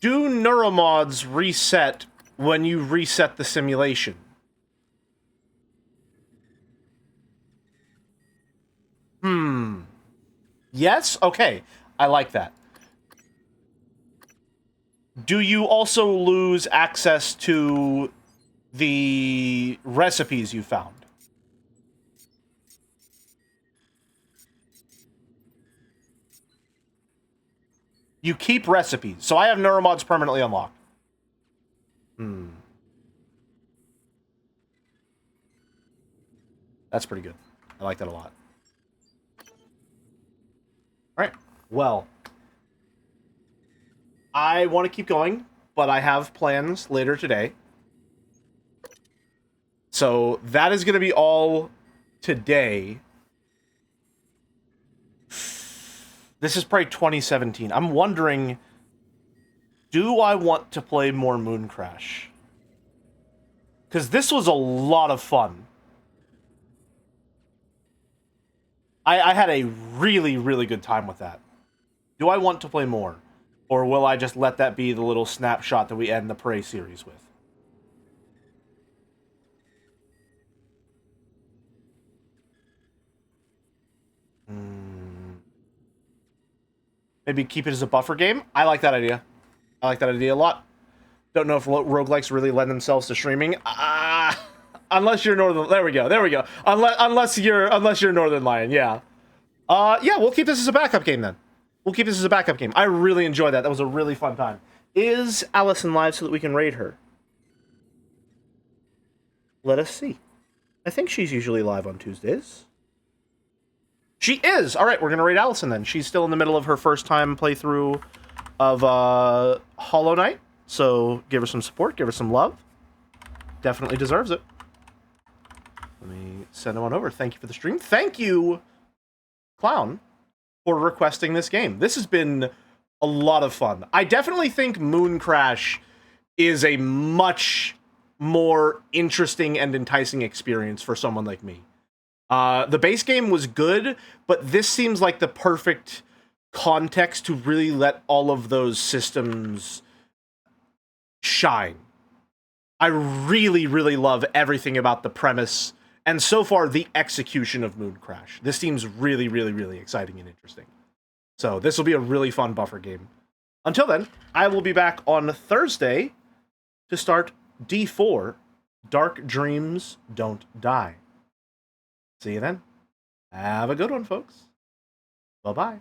Do neuromods reset when you reset the simulation? Yes? Okay. I like that. Do you also lose access to the recipes you found? You keep recipes. So I have neuromods permanently unlocked. That's pretty good. I like that a lot. Alright. Well. I want to keep going, but I have plans later today. So that is going to be all today. This is probably 2017. I'm wondering, do I want to play more Moon Crash? Because this was a lot of fun. I had a really, really good time with that. Do I want to play more? Or will I just let that be the little snapshot that we end the Prey series with? Maybe keep it as a buffer game. I like that idea. I like that idea a lot. Don't know if roguelikes really lend themselves to streaming. Unless you're Northern... There we go. There we go. Unless you're Northern Lion, yeah. Yeah, we'll keep this as a backup game then. We'll keep this as a backup game. I really enjoyed that. That was a really fun time. Is Allison live so that we can raid her? Let us see. I think she's usually live on Tuesdays. She is! Alright, we're gonna raid Allison then. She's still in the middle of her first time playthrough of Hollow Knight. So give her some support, give her some love. Definitely deserves it. Let me send him on over. Thank you for the stream. Thank you, Clown, for requesting this game. This has been a lot of fun. I definitely think Moon Crash is a much more interesting and enticing experience for someone like me. The base game was good, but this seems like the perfect context to really let all of those systems shine. I really, really love everything about the premise and so far the execution of Moon Crash. This seems really, really, really exciting and interesting. So this will be a really fun buffer game. Until then, I will be back on Thursday to start D4, Dark Dreams Don't Die. See you then. Have a good one, folks. Bye-bye.